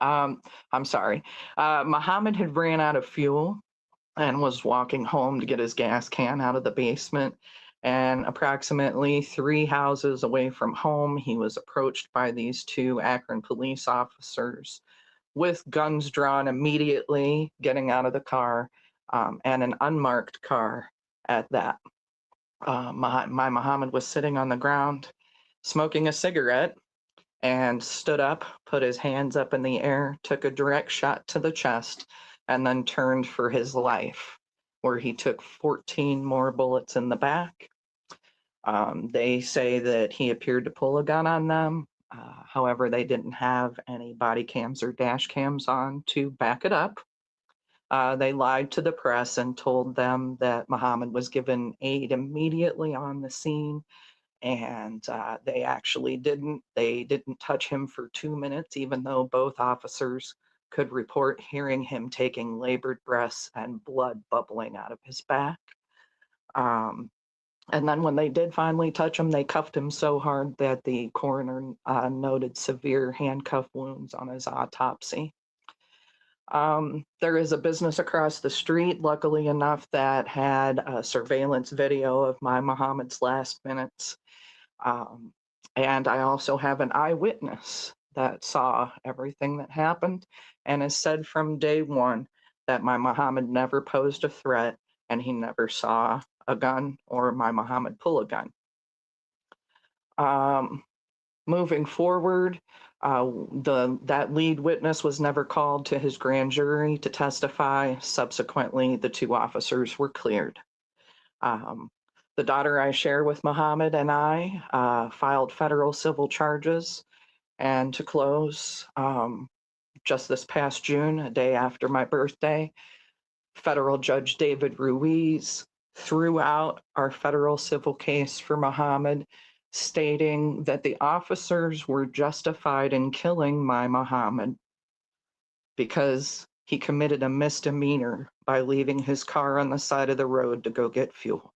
I'm sorry. Muhammad had ran out of fuel and was walking home to get his gas can out of the basement. And approximately 3 houses away from home, he was approached by these 2 Akron police officers with guns drawn immediately, getting out of the car, and an unmarked car at that. My Muhammad was sitting on the ground smoking a cigarette and stood up, put his hands up in the air, took a direct shot to the chest, and then turned for his life, where he took 14 more bullets in the back. They say that he appeared to pull a gun on them. However, they didn't have any body cams or dash cams on to back it up. They lied to the press and told them that Muhammad was given aid immediately on the scene, and they actually didn't. They didn't touch him for 2 minutes, even though both officers could report hearing him taking labored breaths and blood bubbling out of his back. And then when they did finally touch him, they cuffed him so hard that the coroner noted severe handcuff wounds on his autopsy. There is a business across the street, luckily enough, that had a surveillance video of my Muhammad's last minutes. And I also have an eyewitness that saw everything that happened and has said from day one that my Muhammad never posed a threat and he never saw a gun or my Muhammad pull a gun. Moving forward, that lead witness was never called to his grand jury to testify. Subsequently, the 2 officers were cleared. The daughter I share with Muhammad and I filed federal civil charges, and to close, just this past June, a day after my birthday, federal Judge David Ruiz threw out our federal civil case for Muhammad, stating that the officers were justified in killing my Muhammad because he committed a misdemeanor by leaving his car on the side of the road to go get fuel.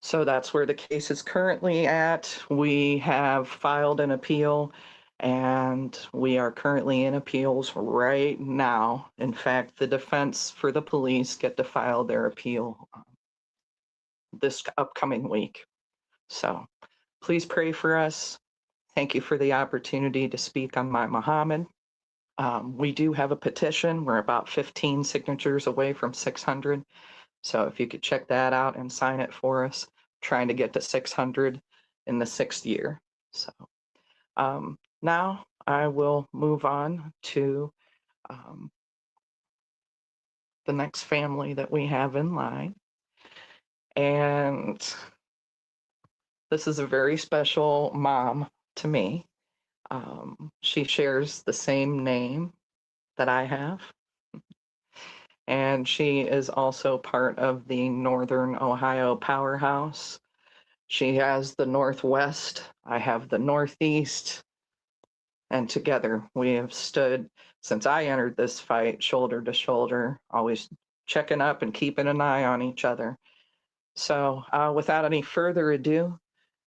So that's where the case is currently at. We have filed an appeal, and we are currently in appeals right now. In fact, the defense for the police get to file their appeal this upcoming week. So please pray for us. Thank you for the opportunity to speak on my Muhammad. We do have a petition. We're about 15 signatures away from 600. So if you could check that out and sign it for us, trying to get to 600 in the 6th year. So now I will move on to the next family that we have in line. And this is a very special mom to me. She shares the same name that I have. And she is also part of the Northern Ohio Powerhouse. She has the Northwest, I have the Northeast, and together we have stood, since I entered this fight, shoulder to shoulder, always checking up and keeping an eye on each other. So without any further ado,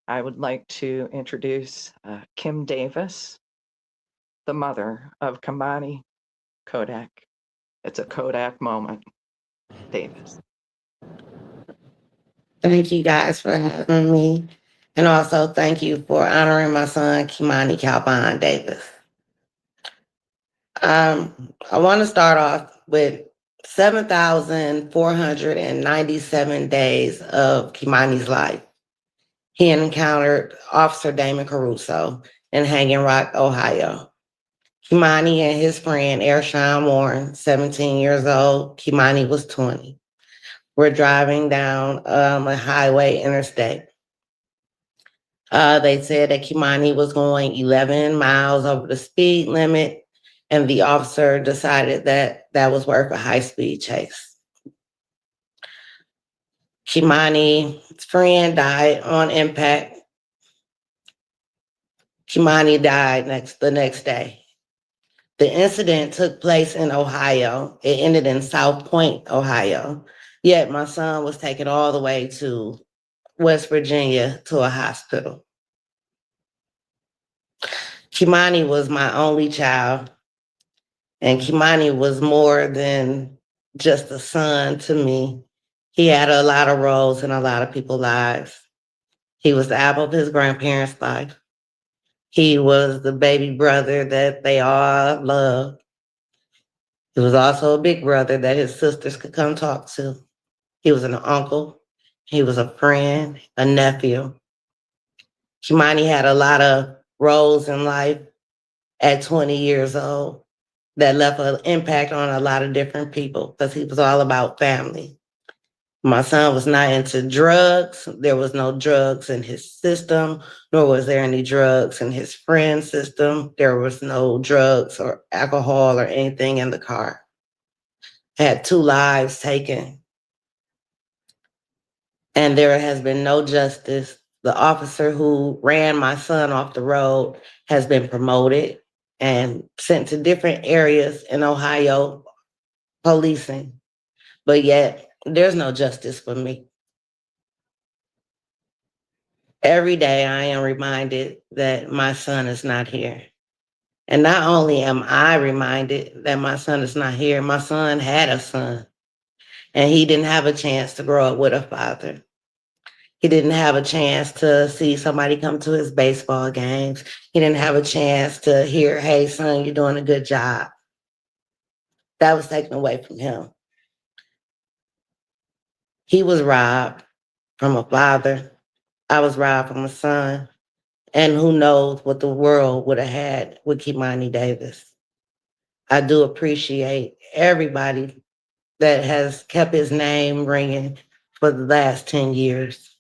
I would like to introduce Kim Davis, the mother of Kimoni Kodak. It's a Kodak moment. Davis. Thank you guys for having me. And also thank you for honoring my son, Kimoni Calvin Davis. I want to start off with 7,497 days of Kimoni's life. He encountered Officer Damon Caruso in Hanging Rock, Ohio. Kimoni and his friend, Ershawn Warren, 17 years old. Kimoni was 20. We're driving down a highway interstate. They said that Kimoni was going 11 miles over the speed limit, and the officer decided that that was worth a high-speed chase. Kimoni's friend died on impact. Kimoni died the next day. The incident took place in Ohio. It ended in South Point, Ohio. Yet my son was taken all the way to West Virginia to a hospital. Kimoni was my only child, and Kimoni was more than just a son to me. He had a lot of roles in a lot of people's lives. He was the apple of his grandparents' life. He was the baby brother that they all loved. He was also a big brother that his sisters could come talk to. He was an uncle. He was a friend, a nephew. Kimoni had a lot of roles in life at 20 years old that left an impact on a lot of different people because he was all about family. My son was not into drugs. There was no drugs in his system, nor was there any drugs in his friend's system. There was no drugs or alcohol or anything in the car. Had 2 lives taken. And there has been no justice. The officer who ran my son off the road has been promoted and sent to different areas in Ohio policing. But yet, there's no justice for me. Every day I am reminded that my son is not here. And not only am I reminded that my son is not here, my son had a son, and he didn't have a chance to grow up with a father. He didn't have a chance to see somebody come to his baseball games. He didn't have a chance to hear, hey, son, you're doing a good job. That was taken away from him. He was robbed from a father. I was robbed from a son. And who knows what the world would have had with Kimoni Davis. I do appreciate everybody that has kept his name ringing for the last 10 years.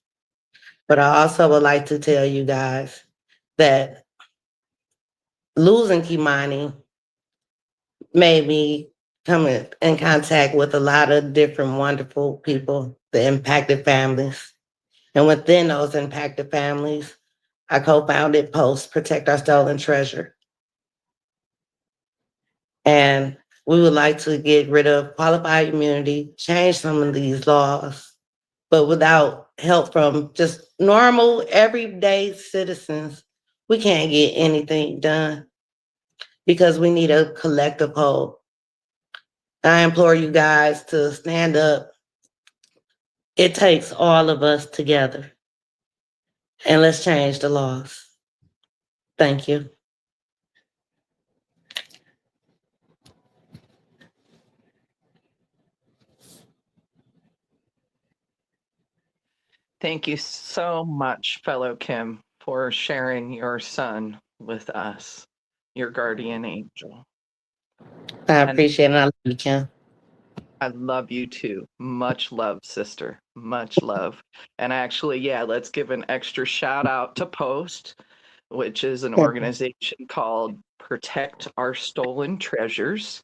But I also would like to tell you guys that losing Kimoni made me come in contact with a lot of different wonderful people, the impacted families. And within those impacted families, I co-founded Post, Protect Our Stolen Treasure. And we would like to get rid of qualified immunity, change some of these laws, but without help from just normal, everyday citizens, we can't get anything done because we need a collective whole. I implore you guys to stand up. It takes all of us together. And let's change the laws. Thank you. Thank you so much, fellow Kim, for sharing your son with us, your guardian angel. I appreciate it. I love you, Kim. I love you too. Much love, sister. Much love. And actually, yeah, let's give an extra shout out to Post, which is an organization called Protect Our Stolen Treasures.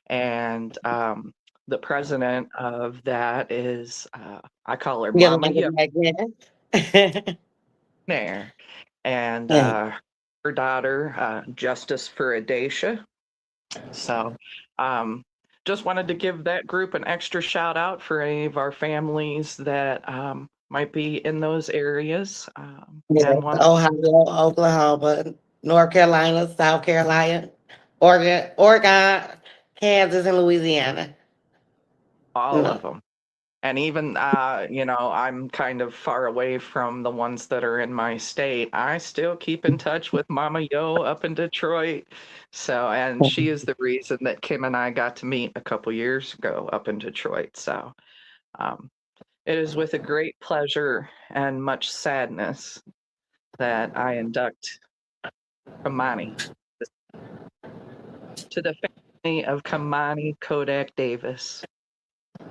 And the president of that is, I call her Mama there. And her daughter, Justice for Adacia. So just wanted to give that group an extra shout out for any of our families that might be in those areas. And want Ohio, Oklahoma, North Carolina, South Carolina, Oregon, Kansas, and Louisiana. all of them. And even, I'm kind of far away from the ones that are in my state. I still keep in touch with Mama Yo up in Detroit. So, and she is the reason that Kim and I got to meet a couple years ago up in Detroit. So, it is with a great pleasure and much sadness that I induct Kimoni to the family of Kimoni Kodak Davis.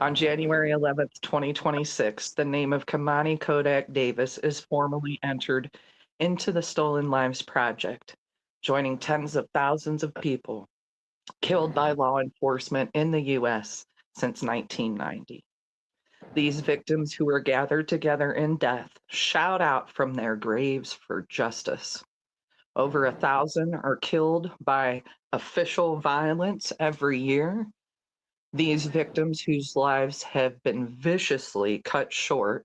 On January 11th, 2026, the name of Kimoni Kodak Davis is formally entered into the Stolen Lives Project, joining tens of thousands of people killed by law enforcement in the U.S. since 1990. These victims who were gathered together in death shout out from their graves for justice. Over 1,000 are killed by official violence every year. These victims whose lives have been viciously cut short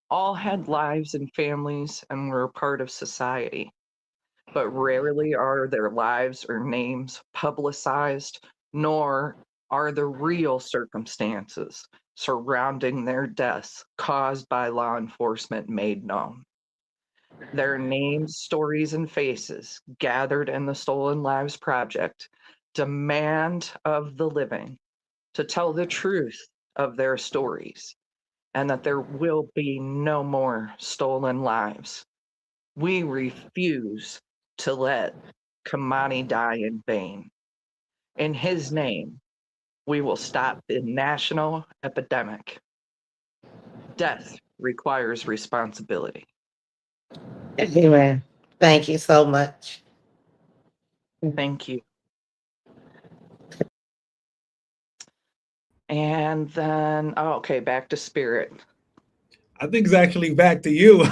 all had lives and families and were a part of society. But rarely are their lives or names publicized, nor are the real circumstances surrounding their deaths caused by law enforcement made known. Their names, stories, and faces gathered in the Stolen Lives Project demand of the living to tell the truth of their stories and that there will be no more stolen lives. We refuse to let Kimoni die in vain. In his name, we will stop the national epidemic. Death requires responsibility. Amen. Thank you so much. Thank you. And then, okay, back to Spirit. I think it's actually back to you,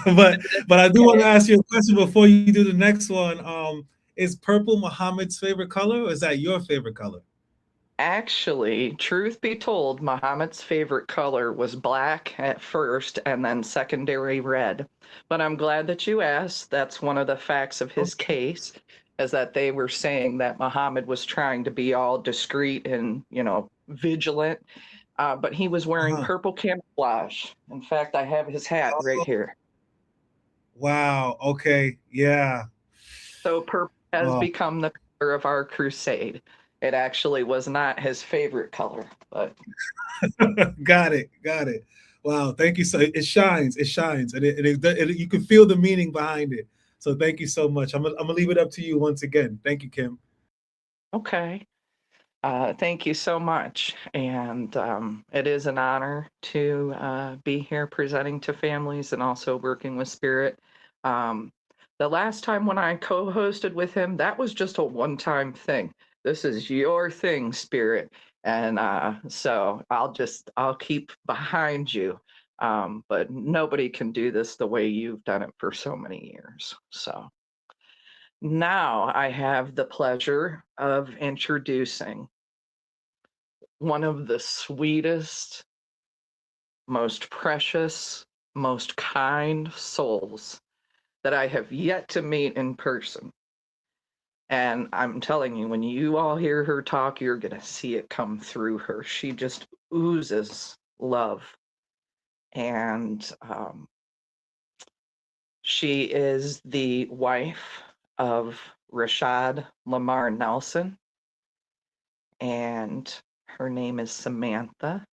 but I do want to ask you a question before you do the next one. Is purple Muhammad's favorite color, or is that your favorite color? Actually, truth be told, Muhammad's favorite color was black at first and then secondary red. But I'm glad that you asked. That's one of the facts of his case, is that they were saying that Muhammad was trying to be all discreet and, vigilant. But he was wearing purple camouflage. In fact, I have his hat right here. Wow. Okay. Yeah. So purple has become the color of our crusade. It actually was not his favorite color, but got it. Wow, thank you. So it shines, and you can feel the meaning behind it. So thank you so much. I'm gonna leave it up to you once again. Thank you, Kim. Okay. Thank you so much. And it is an honor to be here presenting to families and also working with Spirit. The last time when I co-hosted with him, that was just a one-time thing. This is your thing, Spirit. And so I'll keep behind you. But nobody can do this the way you've done it for so many years. So now I have the pleasure of introducing one of the sweetest, most precious, most kind souls that I have yet to meet in person. And I'm telling you, when you all hear her talk, you're going to see it come through her. She just oozes love. And she is the wife of Rashad Lamar Nelson. And her name is Samantha.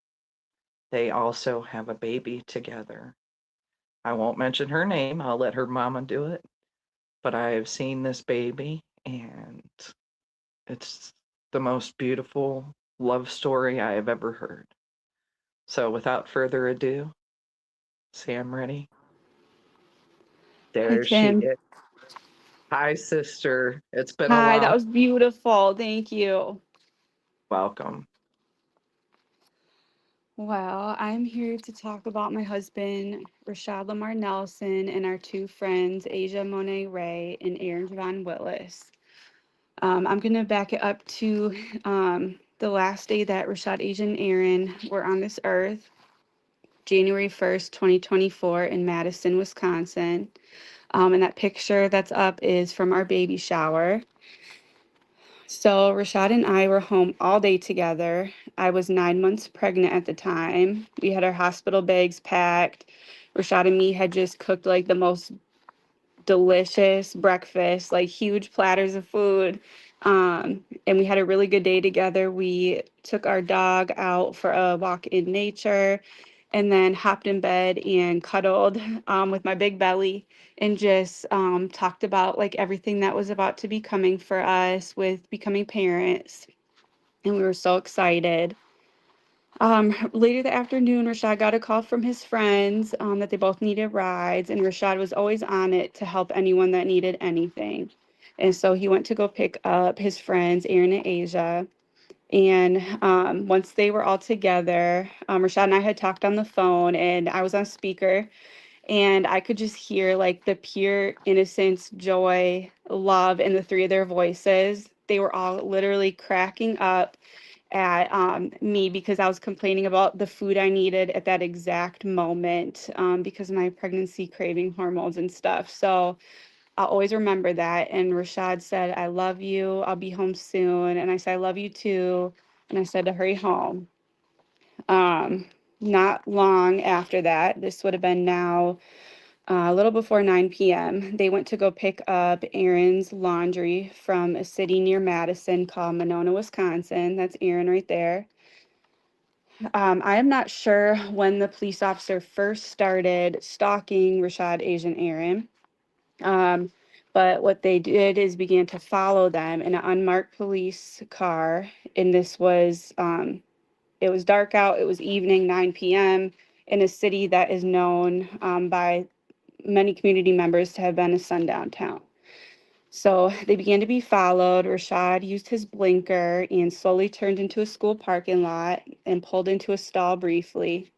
They also have a baby together. I won't mention her name. I'll let her mama do it. But I have seen this baby, and it's the most beautiful love story I have ever heard. So without further ado, Sam, ready? There she is. Hi, sister. It's been a while. Hi, that was beautiful. Thank you. Welcome. Well, I'm here to talk about my husband, Rashad Lamar Nelson, and our two friends, Asia Monet Ray and Aaron Javon Willis. I'm going to back it up to the last day that Rashad, Asia, and Aaron were on this earth, January 1st, 2024 in Madison, Wisconsin. And that picture that's up is from our baby shower. So Rashad and I were home all day together. I was 9 months pregnant at the time. We had our hospital bags packed. Rashad and me had just cooked like the most delicious breakfast, like huge platters of food. And we had a really good day together. We took our dog out for a walk in nature and then hopped in bed and cuddled with my big belly and just talked about like everything that was about to be coming for us with becoming parents. And we were so excited. Later that afternoon, Rashad got a call from his friends that they both needed rides, and Rashad was always on it to help anyone that needed anything. And so he went to go pick up his friends, Aaron and Asia. And once they were all together, Rashad and I had talked on the phone, and I was on speaker, and I could just hear like the pure innocence, joy, love in the three of their voices. They were all literally cracking up at me because I was complaining about the food I needed at that exact moment because of my pregnancy craving hormones and stuff. So I'll always remember that. And Rashad said, I love you. I'll be home soon. And I said, I love you too. And I said to hurry home. Not long after that, this would have been now a little before 9 p.m., they went to go pick up Aaron's laundry from a city near Madison called Monona, Wisconsin. That's Aaron right there. I am not sure when the police officer first started stalking Rashad, Asia, and Aaron. But what they did is began to follow them in an unmarked police car. And this was, it was dark out. It was evening, 9 p.m. in a city that is known by many community members to have been a sundown town. So they began to be followed. Rashad used his blinker and slowly turned into a school parking lot and pulled into a stall briefly.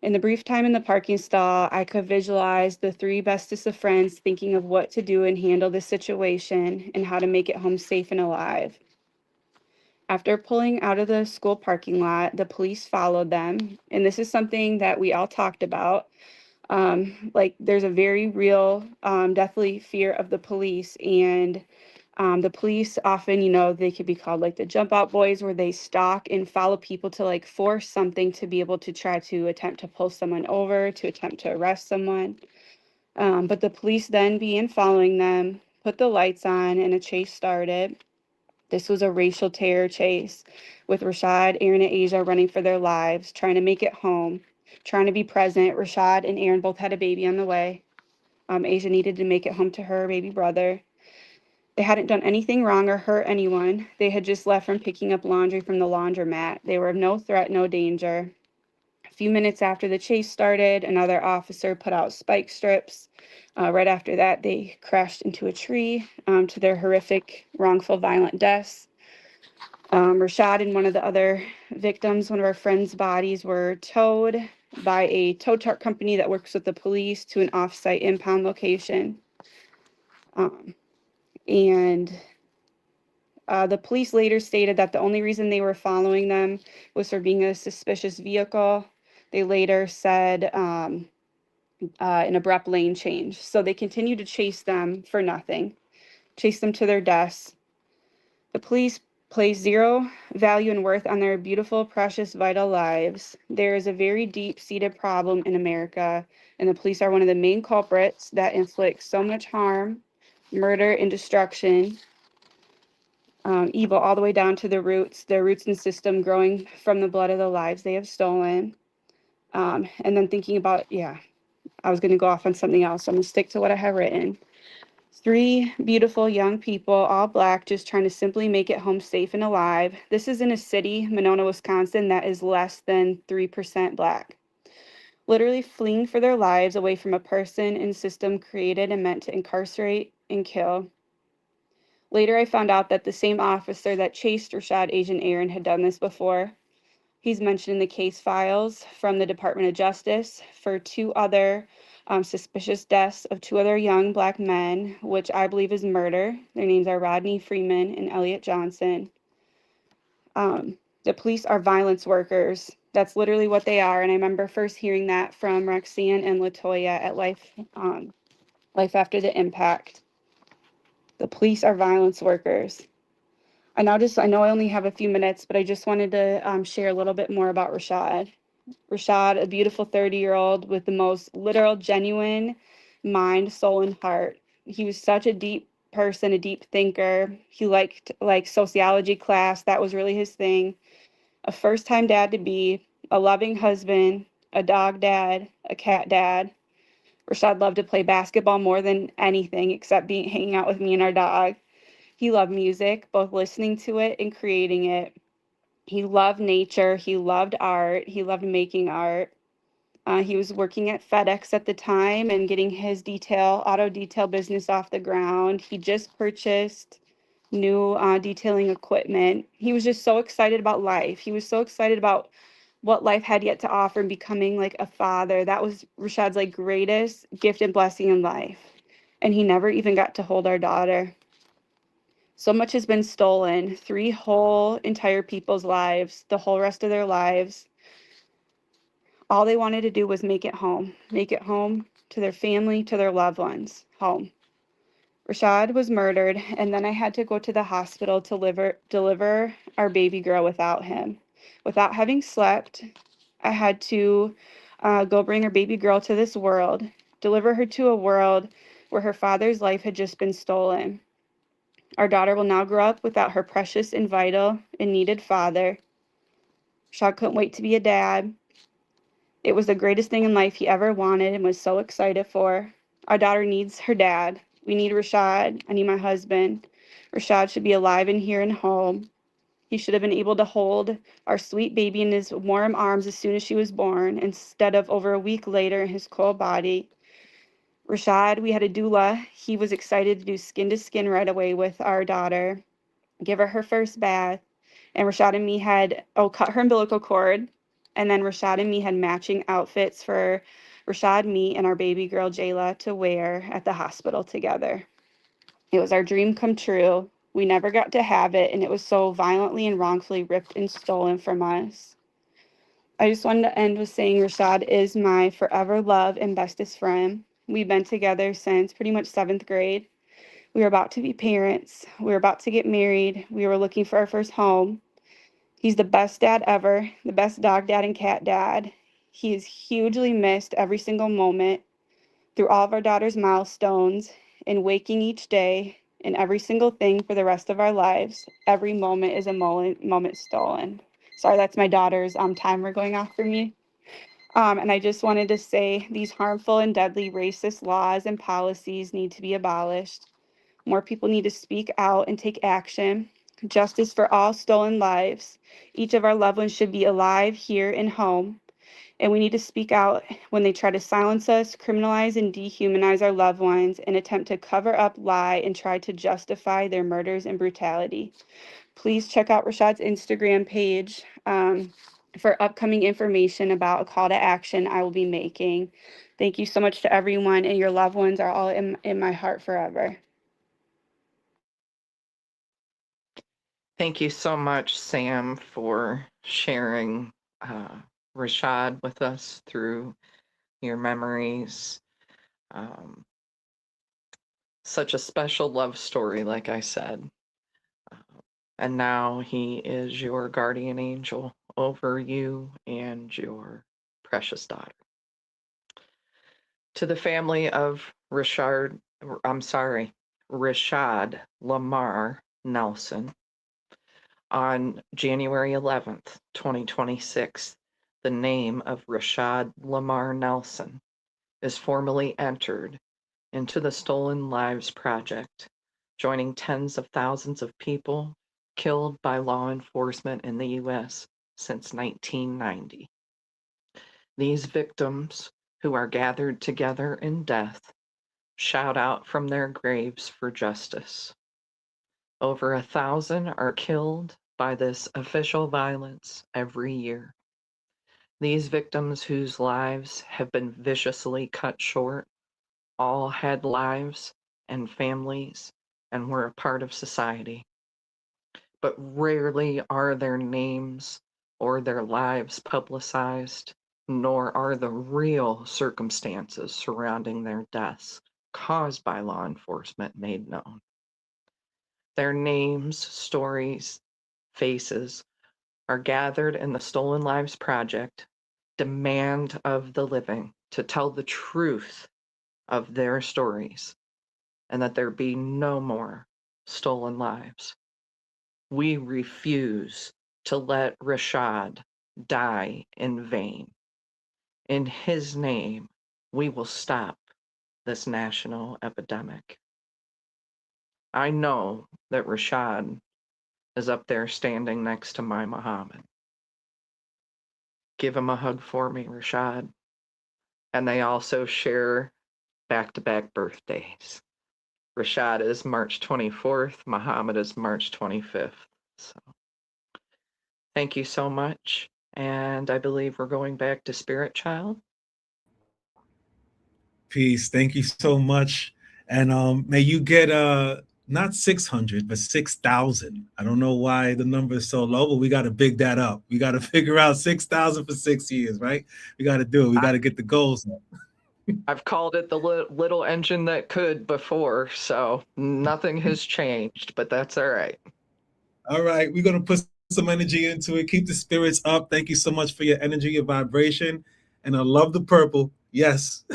In the brief time in the parking stall, I could visualize the three bestest of friends thinking of what to do and handle the situation and how to make it home safe and alive. After pulling out of the school parking lot, the police followed them. And this is something that we all talked about. Like there's a very real, deathly fear of the police, and the police often, you know, they could be called like the jump out boys, where they stalk and follow people to like force something to be able to try to attempt to pull someone over, to attempt to arrest someone. But the police then began following them, put the lights on, and a chase started. This was a racial terror chase with Rashad, Aaron, and Asia running for their lives, trying to make it home, trying to be present. Rashad and Aaron both had a baby on the way. Asia needed to make it home to her baby brother. They hadn't done anything wrong or hurt anyone. They had just left from picking up laundry from the laundromat. They were of no threat, no danger. A few minutes after the chase started, another officer put out spike strips. Right after that, they crashed into a tree to their horrific, wrongful, violent deaths. Rashad and one of the other victims, one of our friends' bodies, were towed by a tow truck company that works with the police to an off-site impound location. And the police later stated that the only reason they were following them was for being a suspicious vehicle. They later said an abrupt lane change. So they continued to chase them for nothing, chase them to their deaths. The police place zero value and worth on their beautiful, precious, vital lives. There is a very deep-seated problem in America, and the police are one of the main culprits that inflict so much harm, murder, and destruction, evil all the way down to their roots and system growing from the blood of the lives they have stolen. And then thinking about, I was going to go off on something else. So I'm going to stick to what I have written. 3 beautiful young people, all Black, just trying to simply make it home safe and alive. This is in a city, Monona, Wisconsin, that is less than 3% Black. Literally fleeing for their lives away from a person and system created and meant to incarcerate and kill. Later, I found out that the same officer that chased Rashad, Asia, and Aaron had done this before. He's mentioned in the case files from the Department of Justice for 2 other suspicious deaths of 2 other young Black men, which I believe is murder. Their names are Rodney Freeman and Elliot Johnson. The police are violence workers. That's literally what they are. And I remember first hearing that from Roxanne and Latoya at Life After the Impact. The police are violence workers. I know I only have a few minutes, but I just wanted to share a little bit more about Rashad. Rashad, a beautiful 30-year-old with the most literal, genuine mind, soul, and heart. He was such a deep person, a deep thinker. He liked sociology class. That was really his thing. A first-time dad to be, a loving husband, a dog dad, a cat dad. Rashad loved to play basketball more than anything except hanging out with me and our dog. He loved music, both listening to it and creating it. He loved nature. He loved art. He loved making art. He was working at FedEx at the time and getting his auto detail business off the ground. He just purchased new detailing equipment. He was just so excited about life. He was so excited about what life had yet to offer and becoming like a father. That was Rashad's greatest gift and blessing in life. And he never even got to hold our daughter. So much has been stolen. 3 whole entire people's lives, the whole rest of their lives. All they wanted to do was make it home to their family, to their loved ones, home. Rashad was murdered, and then I had to go to the hospital to deliver our baby girl without him. Without having slept, I had to go bring our baby girl to this world, deliver her to a world where her father's life had just been stolen. Our daughter will now grow up without her precious and vital and needed father. Rashad couldn't wait to be a dad. It was the greatest thing in life he ever wanted and was so excited for. Our daughter needs her dad. We need Rashad. I need my husband. Rashad should be alive and here and home. He should have been able to hold our sweet baby in his warm arms as soon as she was born, instead of over a week later in his cold body. Rashad, we had a doula. He was excited to do skin to skin right away with our daughter, give her first bath. And Rashad and me had cut her umbilical cord. And then Rashad and me had matching outfits for Rashad, me, and our baby girl, Jayla, to wear at the hospital together. It was our dream come true. We never got to have it, and it was so violently and wrongfully ripped and stolen from us. I just wanted to end with saying Rashad is my forever love and bestest friend. We've been together since pretty much 7th grade. We were about to be parents. We were about to get married. We were looking for our first home. He's the best dad ever, the best dog dad and cat dad. He is hugely missed every single moment through all of our daughter's milestones and waking each day and every single thing for the rest of our lives. Every moment is a moment stolen. Sorry, that's my daughter's timer going off for me. And I just wanted to say these harmful and deadly racist laws and policies need to be abolished. More people need to speak out and take action. Justice for all stolen lives. Each of our loved ones should be alive, here, and home. And we need to speak out when they try to silence us, criminalize, and dehumanize our loved ones, and attempt to cover up, lie, and try to justify their murders and brutality. Please check out Rashad's Instagram page for upcoming information about a call to action I will be making. Thank you so much to everyone, and your loved ones are all in my heart forever. Thank you so much, Sam, for sharing Rashad with us through your memories. Such a special love story, like I said. And now he is your guardian angel over you and your precious daughter. To the family of Rashad Lamar Nelson, on January 11th, 2026, the name of Rashad Lamar Nelson is formally entered into the Stolen Lives Project, joining tens of thousands of people killed by law enforcement in the U.S. since 1990. These victims, who are gathered together in death, shout out from their graves for justice. Over 1,000 are killed by this official violence every year. These victims, whose lives have been viciously cut short, all had lives and families and were a part of society. but rarely are their names or their lives publicized, nor are the real circumstances surrounding their deaths caused by law enforcement made known. Their names, stories, faces are gathered in the Stolen Lives Project, demand of the living to tell the truth of their stories and that there be no more stolen lives. We refuse to let Rashad die in vain. In his name, we will stop this national epidemic. I know that Rashad is up there standing next to my Muhammad. Give him a hug for me, Rashad. And they also share back-to-back birthdays. Rashad is March 24th, Muhammad is March 25th. So thank you so much. And I believe we're going back to Spirit Child. Peace. Thank you so much. And may you get not 600, but 6,000. I don't know why the number is so low, but we got to big that up. We got to figure out 6,000 for 6 years, right? We got to do it. We got to get the goals up. I've called it the little engine that could before, so nothing has changed, but that's all right. All right. We're going to put some energy into it. Keep the spirits up. Thank you so much for your energy, your vibration. And I love the purple. Yes.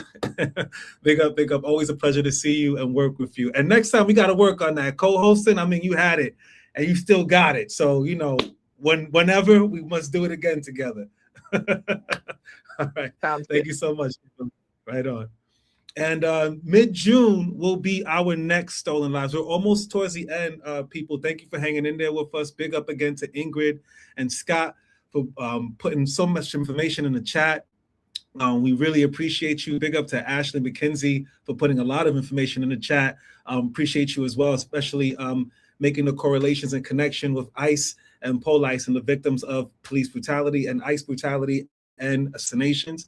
Big up, big up. Always a pleasure to see you and work with you. And next time we got to work on that co-hosting. I mean, you had it and you still got it. So, you know, whenever we must do it again together. All right. Thank you so much. Right on. And mid-June will be our next Stolen Lives. We're almost towards the end, people. Thank you for hanging in there with us. Big up again to Ingrid and Scott for putting so much information in the chat. We really appreciate you. Big up to Ashley McKenzie for putting a lot of information in the chat. Appreciate you as well, especially making the correlations and connection with ICE and police and the victims of police brutality and ICE brutality and assassinations.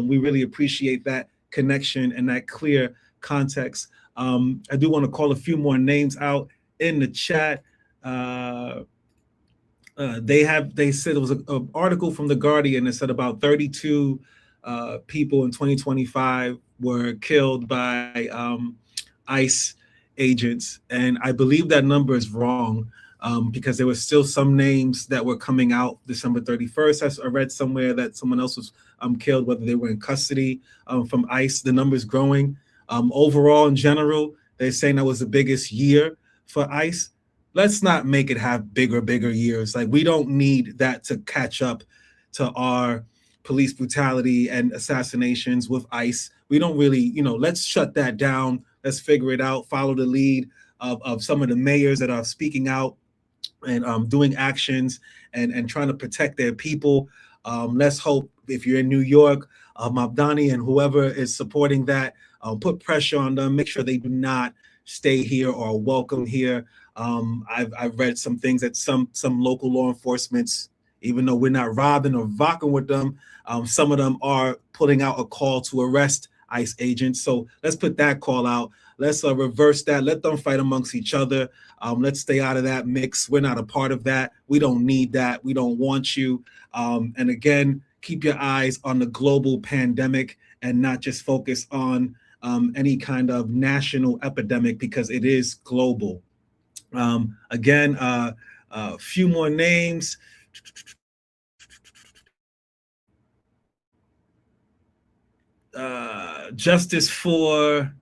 We really appreciate that connection and that clear context. I do want to call a few more names out in the chat. They said it was an article from The Guardian that said about 32 people in 2025 were killed by ICE agents. And I believe that number is wrong because there were still some names that were coming out December 31st. I read somewhere that someone else was killed, whether they were in custody from ICE. The number is growing. Overall, in general, they're saying that was the biggest year for ICE. Let's not make it have bigger years. Like, we don't need that to catch up to our police brutality and assassinations with ICE. We don't really, let's shut that down. Let's figure it out. Follow the lead of some of the mayors that are speaking out and doing actions and trying to protect their people. Let's hope, if you're in New York, Mabdani and whoever is supporting that, put pressure on them, make sure they do not stay here or welcome here. I've read some things that some local law enforcements, even though we're not robbing or rocking with them, some of them are putting out a call to arrest ICE agents. So let's put that call out. Let's reverse that. Let them fight amongst each other. Let's stay out of that mix. We're not a part of that. We don't need that. We don't want you. And again, keep your eyes on the global pandemic and not just focus on any kind of national epidemic, because it is global. Again, a few more names. Justice for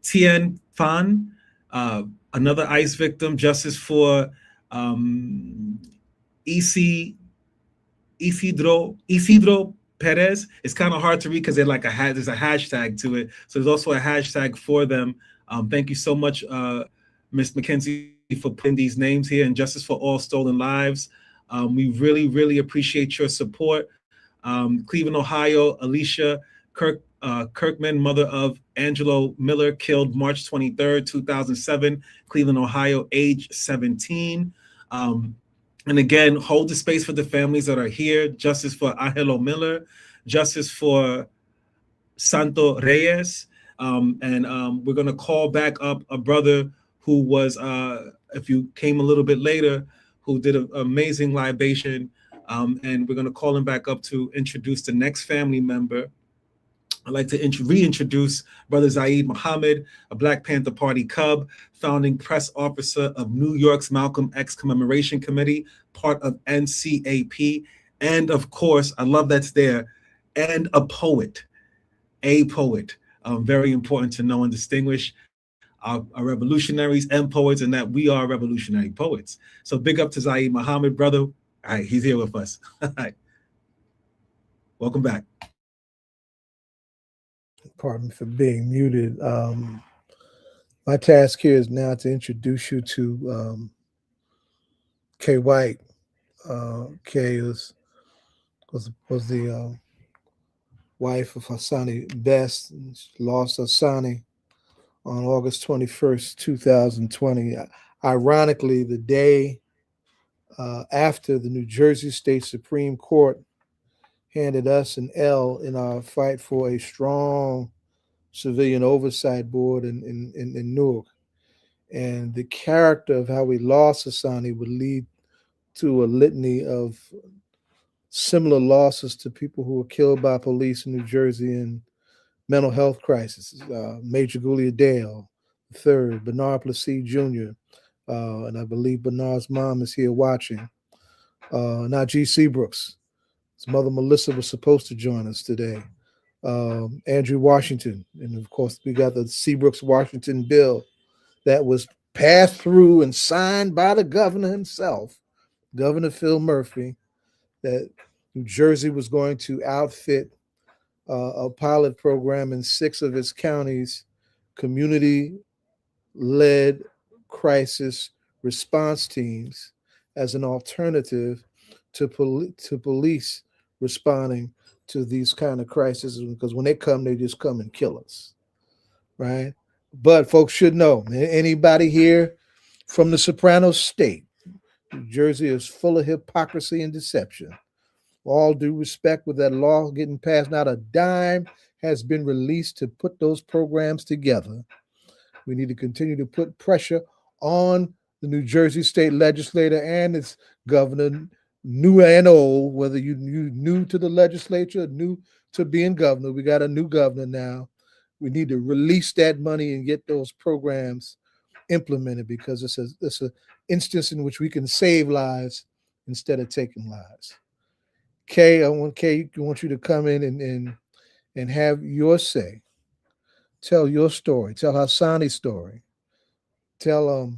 Tien Phan, another ICE victim. Justice for Isidro Perez. It's kind of hard to read because there's a hashtag to it. So there's also a hashtag for them. Thank you so much, Ms. McKenzie, for putting these names here. And Justice for All Stolen Lives. We really, really appreciate your support. Cleveland, Ohio, Alicia Kirkman, mother of Angelo Miller, killed March 23rd, 2007. Cleveland, Ohio, age 17. And again, hold the space for the families that are here. Justice for Angelo Miller. Justice for Santo Reyes. And we're going to call back up a brother who was if you came a little bit later, who did an amazing libation. And we're going to call him back up to introduce the next family member. I'd like to reintroduce Brother Zaid Muhammad, a Black Panther Party Cub, founding press officer of New York's Malcolm X Commemoration Committee, part of NCAP, and of course, I love that's there, and a poet. Very important to know and distinguish our revolutionaries and poets, and that we are revolutionary poets. So big up to Zaid Muhammad, brother. All right, he's here with us. All right. Welcome back. Pardon me for being muted. My task here is now to introduce you to Kay White. Kay was the wife of Hasani Best. She lost Hasani on August 21st, 2020. Ironically, the day after the New Jersey State Supreme Court handed us an L in our fight for a strong civilian oversight board in Newark. And the character of how we lost Hasani would lead to a litany of similar losses to people who were killed by police in New Jersey in mental health crises. Major Gulia Dale III, Bernard Plessy Jr., and I believe Bernard's mom is here watching. Najee Seabrooks. His mother Melissa was supposed to join us today. Andrew Washington, and of course we got the Seabrooks-Washington bill that was passed through and signed by the governor himself, Governor Phil Murphy, that New Jersey was going to outfit a pilot program in 6 of its counties, community-led crisis response teams as an alternative to police responding to these kind of crises, because when they come, they just come and kill us, right? But folks should know, anybody here from the Soprano State, New Jersey is full of hypocrisy and deception. All due respect, with that law getting passed, not a dime has been released to put those programs together. We need to continue to put pressure on the New Jersey State Legislature and its governor, new and old, whether you new to the legislature, new to being governor. We got a new governor now. We need to release that money and get those programs implemented, because it's an instance in which we can save lives instead of taking lives. Kay, I want you to come in and have your say. Tell your story. Tell Hasani's story. Tell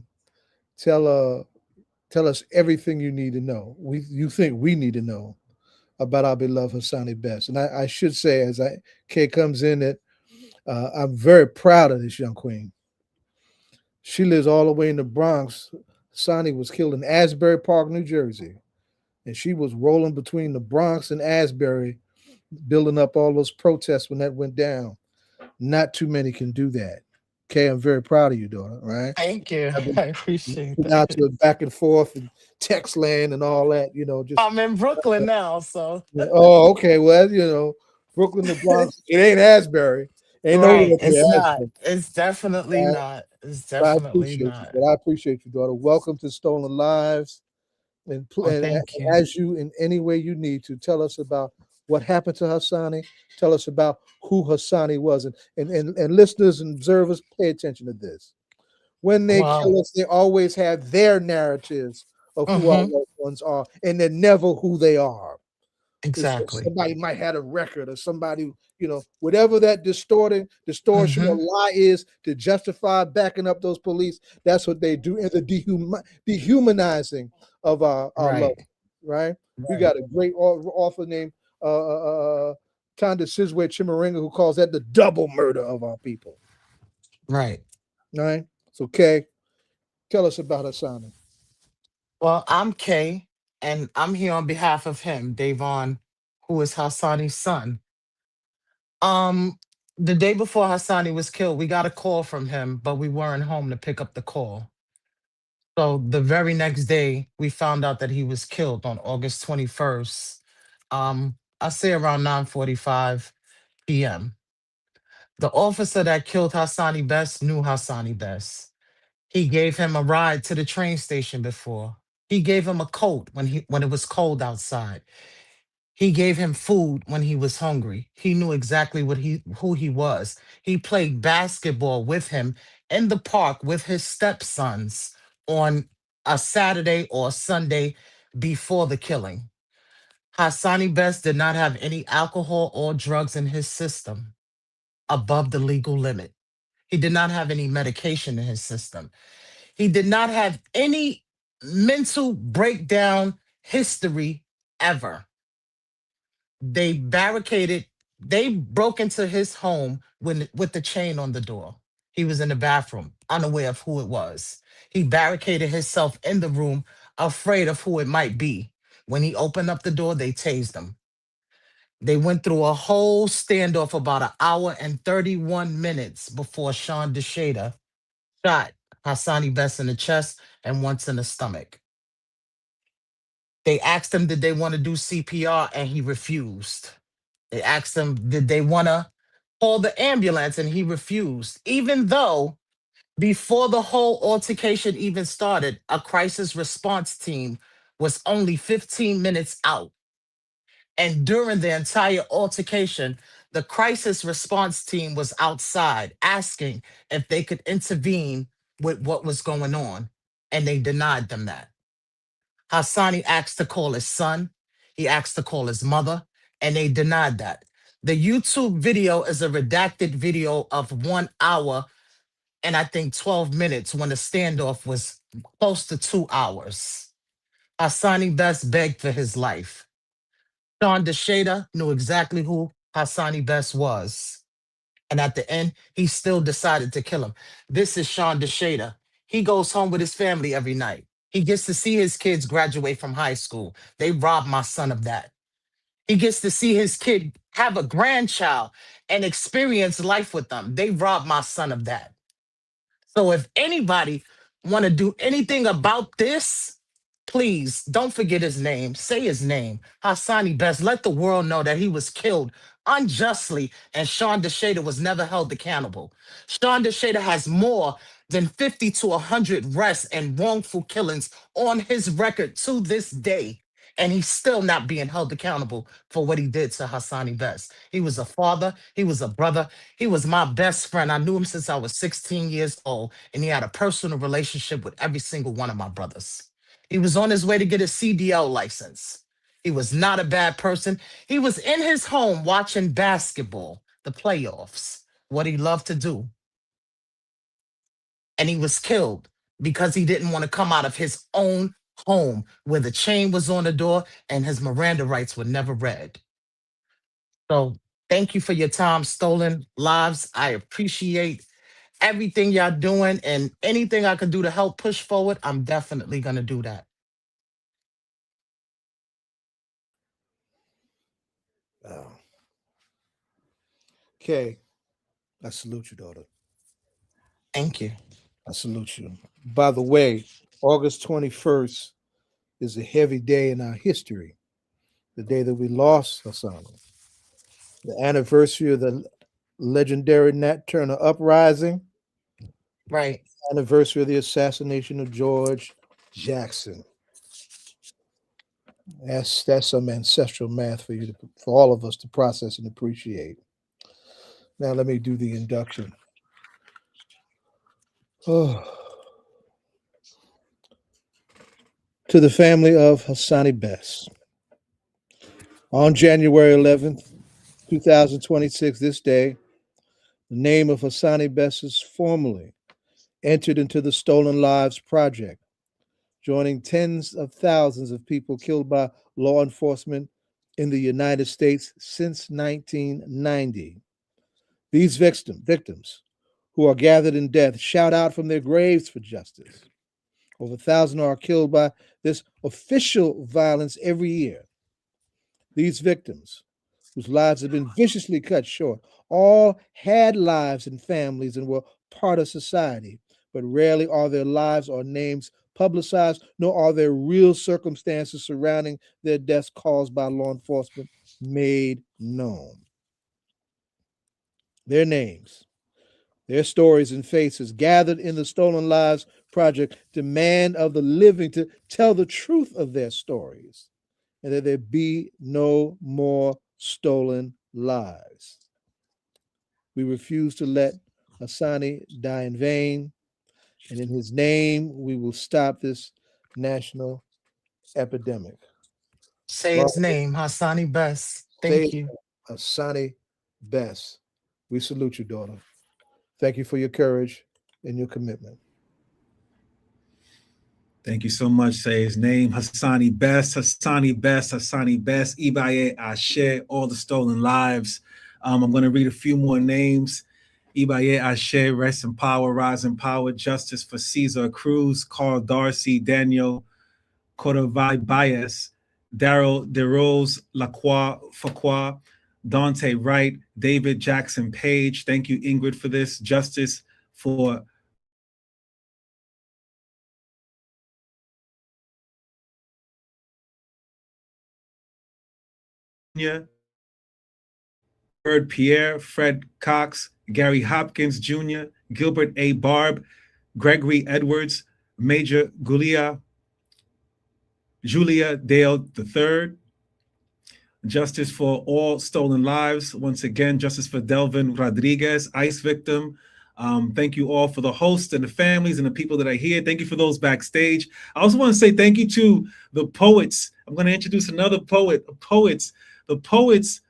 us everything you need to know. You think we need to know about our beloved Hasani Best. And I should say, as Kay comes in, that I'm very proud of this young queen. She lives all the way in the Bronx. Hasani was killed in Asbury Park, New Jersey. And she was rolling between the Bronx and Asbury, building up all those protests when that went down. Not too many can do that. Kay, I'm very proud of you, daughter, right? Thank you. I appreciate Out that. to back and forth and text land and all that, just. I'm in Brooklyn now, so. Oh, okay. Well, Brooklyn, the Bronx, it ain't Asbury. Ain't nowhere Right. near It's not. Asbury. It's definitely Right? not. It's But I definitely appreciate you. not. But I appreciate you, daughter. Welcome to Stolen Lives. And Oh, thank you. as you, in any way you need to, tell us about what happened to Hasani. Tell us about who Hasani was. And listeners and observers, pay attention to this. When they Wow. kill us, they always have their narratives of who our loved ones are, and they're never who they are. Exactly. Somebody might have a record, or somebody, whatever that distortion or lie is to justify backing up those police. That's what they do in the dehumanizing of our loved ones, right? We got a great author named Tanda Sizwe Chimaringa who calls that the double murder of our people. Right. Right. So, Kay, tell us about Hasani. Well, I'm Kay, and I'm here on behalf of him, Davon, who is Hassani's son. The day before Hassani was killed, we got a call from him, but we weren't home to pick up the call. So the very next day, we found out that he was killed on August 21st. I say around 9:45 p.m. The officer that killed Hassani Best knew Hassani Best. He gave him a ride to the train station before. He gave him a coat when it was cold outside. He gave him food when he was hungry. He knew exactly who he was. He played basketball with him in the park with his stepsons on a Saturday or Sunday before the killing. Hassani Best did not have any alcohol or drugs in his system above the legal limit. He did not have any medication in his system. He did not have any mental breakdown history ever. They barricaded, they broke into his home with the chain on the door. He was in the bathroom, unaware of who it was. He barricaded himself in the room, afraid of who it might be. When he opened up the door, they tased him. They went through a whole standoff about an hour and 31 minutes before Sean DeShada shot Hassani Best in the chest and once in the stomach. They asked him, did they want to do CPR? And he refused. They asked him, did they want to call the ambulance? And he refused. Even though before the whole altercation even started, a crisis response team was only 15 minutes out. And during the entire altercation, the crisis response team was outside asking if they could intervene with what was going on. And they denied them that. Hassani asked to call his son. He asked to call his mother, and they denied that. The YouTube video is a redacted video of 1 hour and I think 12 minutes when the standoff was close to 2 hours. Hassani Best begged for his life. Sean DeShada knew exactly who Hassani Best was. And at the end, he still decided to kill him. This is Sean DeShada. He goes home with his family every night. He gets to see his kids graduate from high school. They robbed my son of that. He gets to see his kid have a grandchild and experience life with them. They robbed my son of that. So if anybody want to do anything about this, please don't forget his name. Say his name. Hassani Best. Let the world know that he was killed unjustly and Sean DeShada was never held accountable. Sean DeShada has more than 50 to 100 arrests and wrongful killings on his record to this day. And he's still not being held accountable for what he did to Hassani Best. He was a father. He was a brother. He was my best friend. I knew him since I was 16 years old, and he had a personal relationship with every single one of my brothers. He was on his way to get a CDL license. He was not a bad person. He was in his home watching basketball, the playoffs, what he loved to do. And he was killed because he didn't want to come out of his own home where the chain was on the door and his Miranda rights were never read. So thank you for your time, Stolen Lives. I appreciate everything y'all doing, and anything I can do to help push forward, I'm definitely going to do that. Wow. Okay. I salute you, daughter. Thank you. I salute you. By the way, August 21st is a heavy day in our history, the day that we lost Hasani, the anniversary of the legendary Nat Turner uprising, right? Anniversary of the assassination of George Jackson. That's some ancestral math for you, for all of us to process and appreciate. Now let me do the induction. Oh. To the family of Hassani Best. On January 11th, 2026, this day, the name of Hassani Best is formally entered into the Stolen Lives Project, joining tens of thousands of people killed by law enforcement in the United States since 1990. These victims who are gathered in death shout out from their graves for justice. Over 1,000 are killed by this official violence every year. These victims, whose lives have been viciously cut short, all had lives and families and were part of society, but rarely are their lives or names publicized, nor are their real circumstances surrounding their deaths caused by law enforcement made known. Their names, their stories and faces gathered in the Stolen Lives project demand of the living to tell the truth of their stories and that there be no more stolen lives. We refuse to let Hasani die in vain, and in his name, we will stop this national epidemic. Say Father, his name, Hasani Best. say Thank you. Hasani Best. We salute you, daughter. Thank you for your courage and your commitment. Thank you so much. Say his name, Hasani Best, Hasani Best, Hasani Best, Ibaye Ashe, all the stolen lives. I'm going to read a few more names. Ibaye Ashe, rest in power, rise in power, justice for Cesar Cruz, Carl Darcy, Daniel Cordovai Baez, Daryl DeRose, Lacroix Facroix, Dante Wright, David Jackson Page. Thank you, Ingrid, for this. Justice for Bird Pierre, Fred Cox, Gary Hopkins Jr., Gilbert A. Barb, Gregory Edwards, Major Julia Dale III. Justice for all stolen lives. Once again, justice for Delvin Rodriguez, ICE victim. Thank you all for the hosts and the families and the people that are here. Thank you for those backstage. I also want to say thank you to the poets. I'm going to introduce another poet. The poets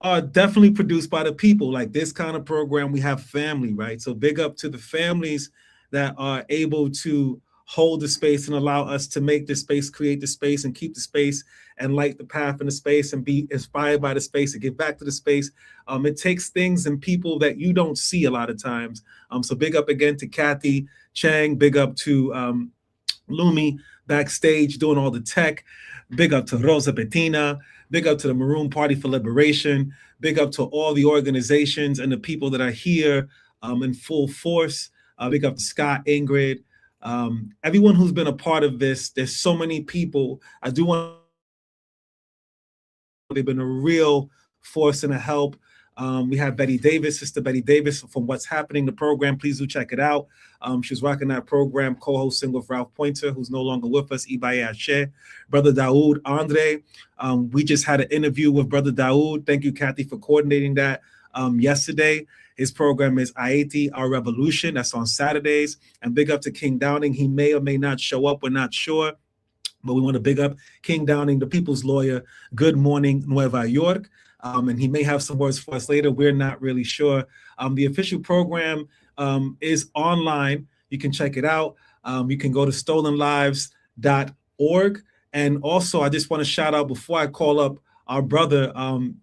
are definitely produced by the people. Like this kind of program, we have family, right? So big up to the families that are able to hold the space and allow us to make the space, create the space, and keep the space and light the path in the space and be inspired by the space and give back to the space. It takes things and people that you don't see a lot of times. So big up again to Kathy Chang, big up to Lumi backstage doing all the tech, big up to Rosa Bettina, big up to the Maroon Party for Liberation, big up to all the organizations and the people that are here in full force. Big up to Scott, Ingrid, everyone who's been a part of this. There's so many people. I do want. They've been a real force and a help. We have Betty Davis, Sister Betty Davis from What's Happening, the program. Please do check it out. She's rocking that program, co-hosting with Ralph Pointer, who's no longer with us, Ibaye Ashe. Brother Daoud Andre. We just had an interview with Brother Daoud. Thank you, Kathy, for coordinating that yesterday. His program is Aeti, Our Revolution. That's on Saturdays. And big up to King Downing. He may or may not show up. We're not sure. But we want to big up King Downing, the people's lawyer. Good morning, Nueva York. And he may have some words for us later. We're not really sure. The official program is online. You can check it out. You can go to stolenlives.org. And also, I just want to shout out before I call up our brother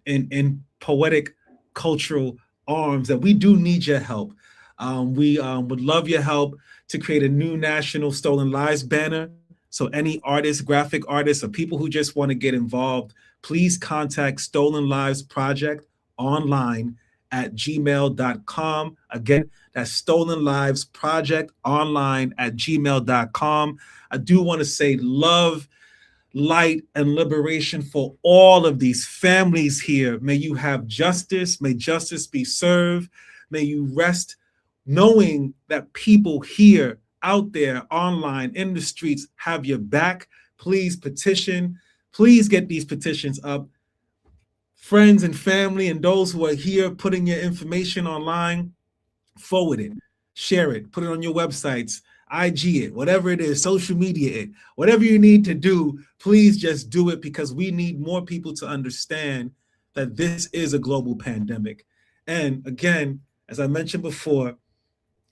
in poetic cultural arms that we do need your help. We would love your help to create a new national Stolen Lives banner. So any artists, graphic artists, or people who just want to get involved, please contact Stolen Lives Project online at gmail.com. Again, that's Stolen Lives Project online at gmail.com. I do want to say love, light, and liberation for all of these families here. May you have justice. May justice be served. May you rest knowing that people here out there online in the streets have your back. Please petition. Please get these petitions up. Friends and family and those who are here putting your information online, forward it, share it, put it on your websites, IG it, whatever it is, social media it, whatever you need to do, please just do it because we need more people to understand that this is a global pandemic. And again, as I mentioned before,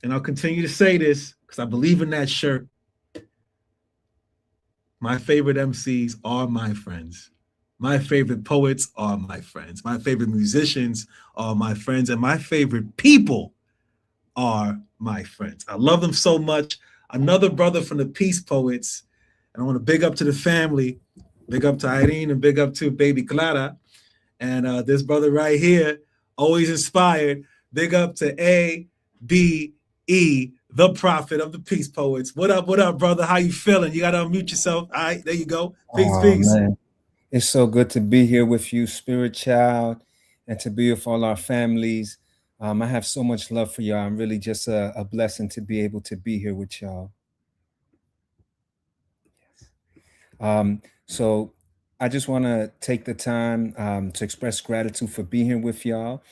and I'll continue to say this because I believe in that shirt, my favorite MCs are my friends. My favorite poets are my friends. My favorite musicians are my friends. And my favorite people are my friends. I love them so much. Another brother from the Peace Poets. And I want to big up to the family. Big up to Irene and big up to baby Clara. And this brother right here, always inspired. Big up to A.B.E., the prophet of the Peace Poets. What up, brother? How you feeling? You got to unmute yourself. All right, there you go. Peace, peace. Man. It's so good to be here with you, Spirit Child, and to be with all our families. I have so much love for y'all. I'm really just a blessing to be able to be here with y'all. So I just want to take the time to express gratitude for being here with y'all,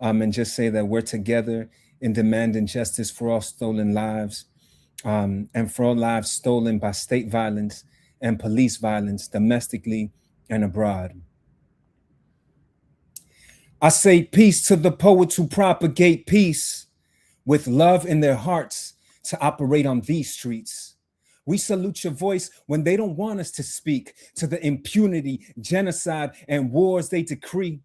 and just say that we're together in demanding justice for all stolen lives, and for all lives stolen by state violence and police violence domestically and abroad. I say peace to the poets who propagate peace with love in their hearts to operate on these streets. We salute your voice when they don't want us to speak to the impunity, genocide, and wars they decree.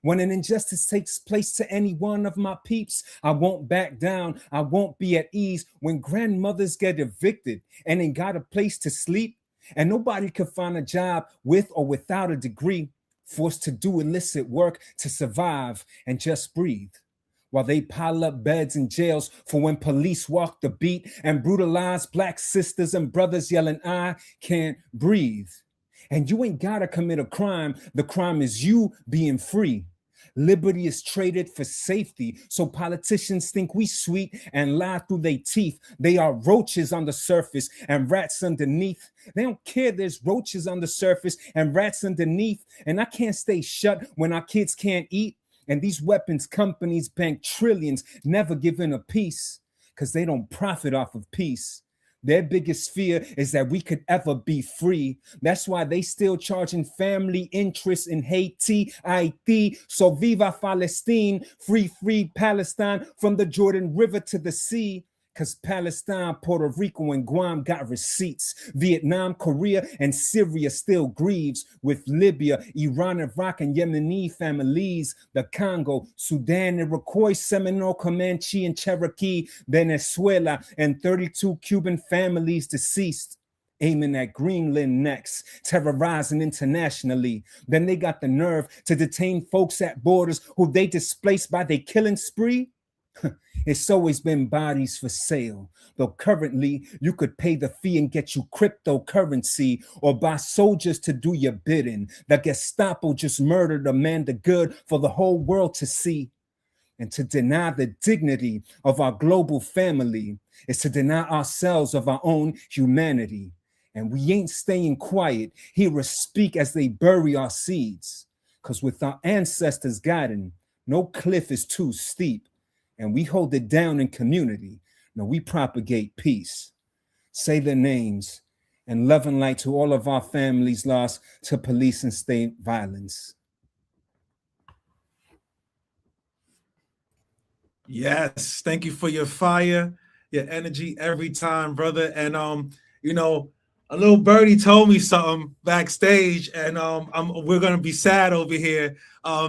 When an injustice takes place to any one of my peeps, I won't back down, I won't be at ease. When grandmothers get evicted and ain't got a place to sleep, and nobody can find a job with or without a degree, forced to do illicit work to survive and just breathe. While they pile up beds in jails for when police walk the beat and brutalize Black sisters and brothers yelling, I can't breathe. And you ain't gotta commit a crime. The crime is you being free. Liberty is traded for safety, so politicians think we sweet and lie through their teeth. They are roaches on the surface and rats underneath. They don't care there's roaches on the surface and rats underneath. And I can't stay shut when our kids can't eat. And these weapons companies bank trillions, never giving a piece, because they don't profit off of peace. Their biggest fear is that we could ever be free. That's why they still charging family interest in Haiti, Haiti. So viva Palestine, free Palestine from the Jordan River to the sea. Because Palestine, Puerto Rico, and Guam got receipts. Vietnam, Korea, and Syria still grieves. With Libya, Iran, Iraq, and Yemeni families. The Congo, Sudan, Iroquois, Seminole, Comanche, and Cherokee. Venezuela, and 32 Cuban families deceased. Aiming at Greenland next, terrorizing internationally. Then they got the nerve to detain folks at borders who they displaced by their killing spree. It's always been bodies for sale, though currently you could pay the fee and get you cryptocurrency or buy soldiers to do your bidding. The Gestapo just murdered Amanda Good for the whole world to see. And to deny the dignity of our global family is to deny ourselves of our own humanity. And we ain't staying quiet. Hear us speak as they bury our seeds. Because with our ancestors guiding, no cliff is too steep. And we hold it down in community. No, we propagate peace. Say their names and love and light to all of our families lost to police and state violence. Yes, thank you for your fire, your energy every time, brother. And you know, a little birdie told me something backstage, and we're gonna be sad over here,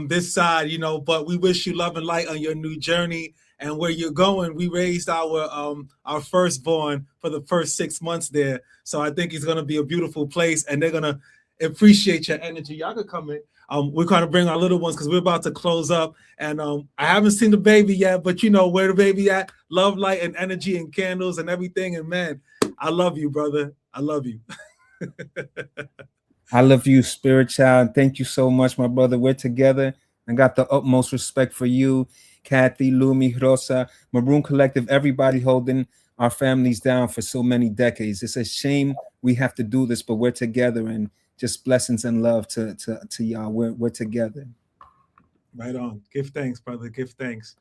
this side, you know. But we wish you love and light on your new journey and where you're going. We raised our firstborn for the first 6 months there, so I think it's gonna be a beautiful place, and they're gonna appreciate your energy. Y'all could come in. We're going to bring our little ones because we're about to close up. And I haven't seen the baby yet, but you know where the baby at. Love, light, and energy and candles and everything. And man, I love you, brother. I love you. I love you, spirit child. Thank you so much, my brother. We're together. I got the utmost respect for you, Kathy, Lumi, Rosa, Maroon Collective, everybody holding our families down for so many decades. It's a shame we have to do this, but we're together, and just blessings and love to y'all. We're together. Right on. Give thanks, brother. Give thanks.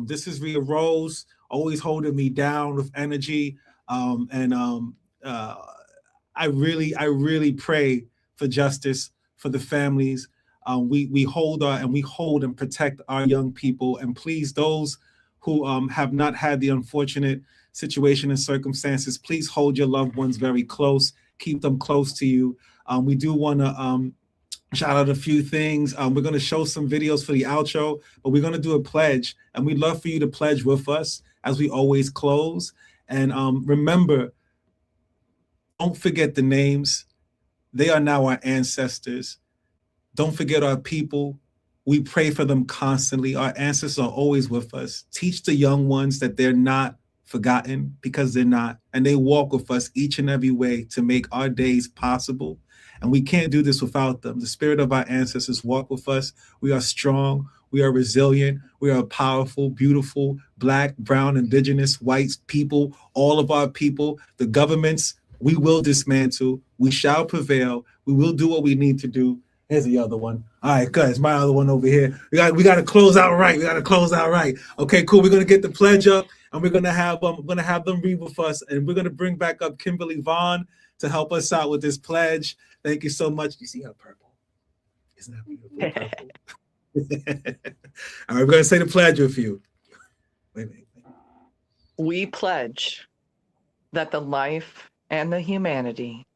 This is Rhea Rose, always holding me down with energy. I really pray for justice for the families. We hold and protect our young people. And please, those who have not had the unfortunate situation and circumstances, please hold your loved ones very close. Keep them close to you. We do want to shout out a few things. We're going to show some videos for the outro, but we're going to do a pledge, and we'd love for you to pledge with us as we always close. And remember, don't forget the names. They are now our ancestors. Don't forget our people. We pray for them constantly. Our ancestors are always with us. Teach the young ones that they're not forgotten, because they're not, and they walk with us each and every way to make our days possible. And we can't do this without them. The spirit of our ancestors walk with us. We are strong. We are resilient. We are powerful, beautiful, Black, brown, indigenous, white people, all of our people. The governments We will dismantle. We shall prevail. We will do what we need to do. Here's the other one. All right, guys, my other one over here. We got to close out right. Okay, cool. We're gonna get the pledge up, and we're gonna have them read with us, and we're gonna bring back up Kimberly Vaughn to help us out with this pledge. Thank you so much. You see her purple? Isn't that beautiful? Purple. All right, we're gonna say the pledge with you. Wait. We pledge that the life and the humanity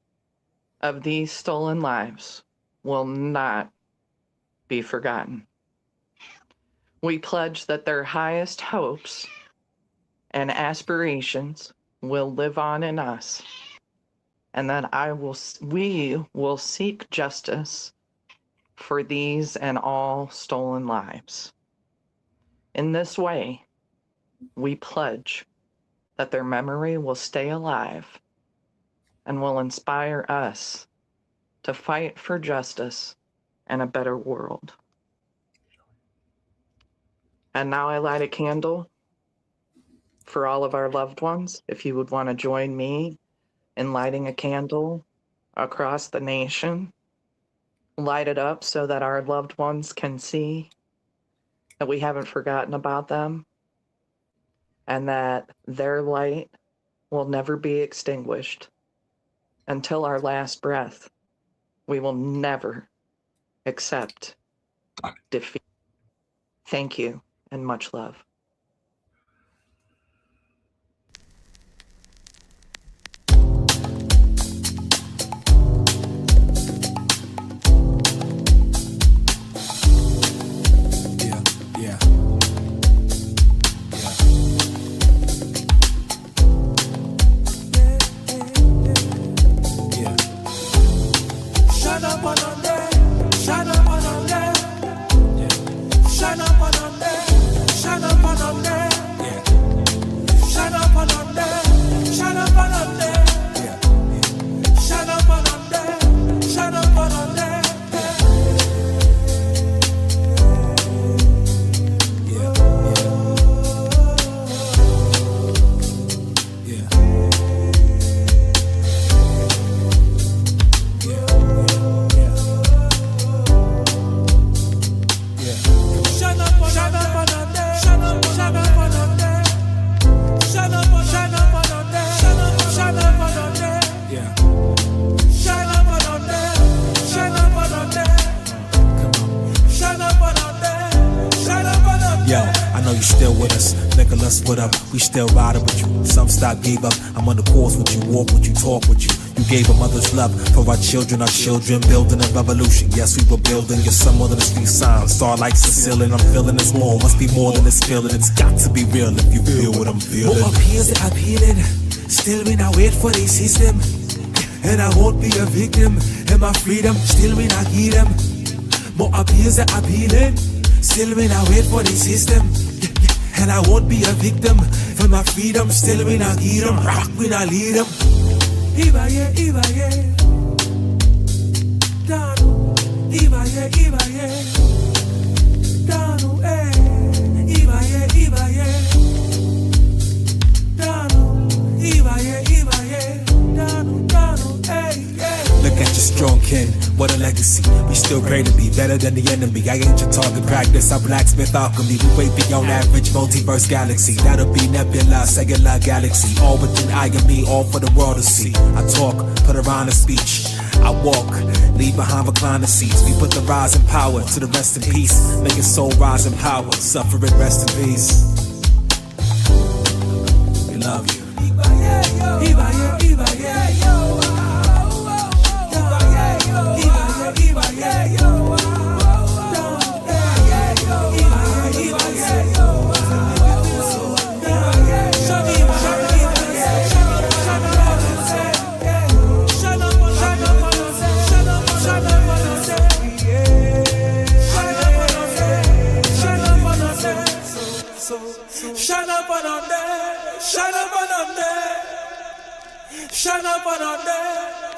of these stolen lives will not be forgotten. We pledge that their highest hopes and aspirations will live on in us, and that we will seek justice for these and all stolen lives. In this way, we pledge that their memory will stay alive and will inspire us to fight for justice and a better world. And now I light a candle for all of our loved ones. If you would want to join me in lighting a candle across the nation, light it up so that our loved ones can see that we haven't forgotten about them and that their light will never be extinguished until our last breath. We will never accept defeat. Thank you and much love. What up? We still riding with you. Some stop, gave up. I'm on the course with you, walk with you, talk with you. You gave a mother's love for our children, building a revolution. Yes, we were building. You're some more than a street sign. Starlight's a ceiling. I'm feeling this more. Must be more than this feeling. It's got to be real if you feel what I'm feeling. More appears that I'm healing. Still when I wait for the system. And I won't be a victim. And my freedom, still when I get them. More appears that I'm healing. Still when I wait for the system. And I won't be a victim for my freedom. Still when I get them, rock when I lead them. Ibaye, Ibaye, Danu, Ibaye, Ibaye, Danu, Ibaye, Ibaye, Danu, Ibaye, Ibaye, Danu, Look at your strong kin, what a legacy. We still great to be better than the enemy. I ain't your target practice, I'm blacksmith alchemy. We way beyond average multiverse galaxy. That'll be nebula, cellular galaxy. All within I and me, all for the world to see. I talk, put around a speech. I walk, leave behind recliner seats. We put the rise in power to the rest in peace. Make your soul rise in power, suffering rest in peace. We love you. Ibaye, Ibaye, yo. Shut up on them.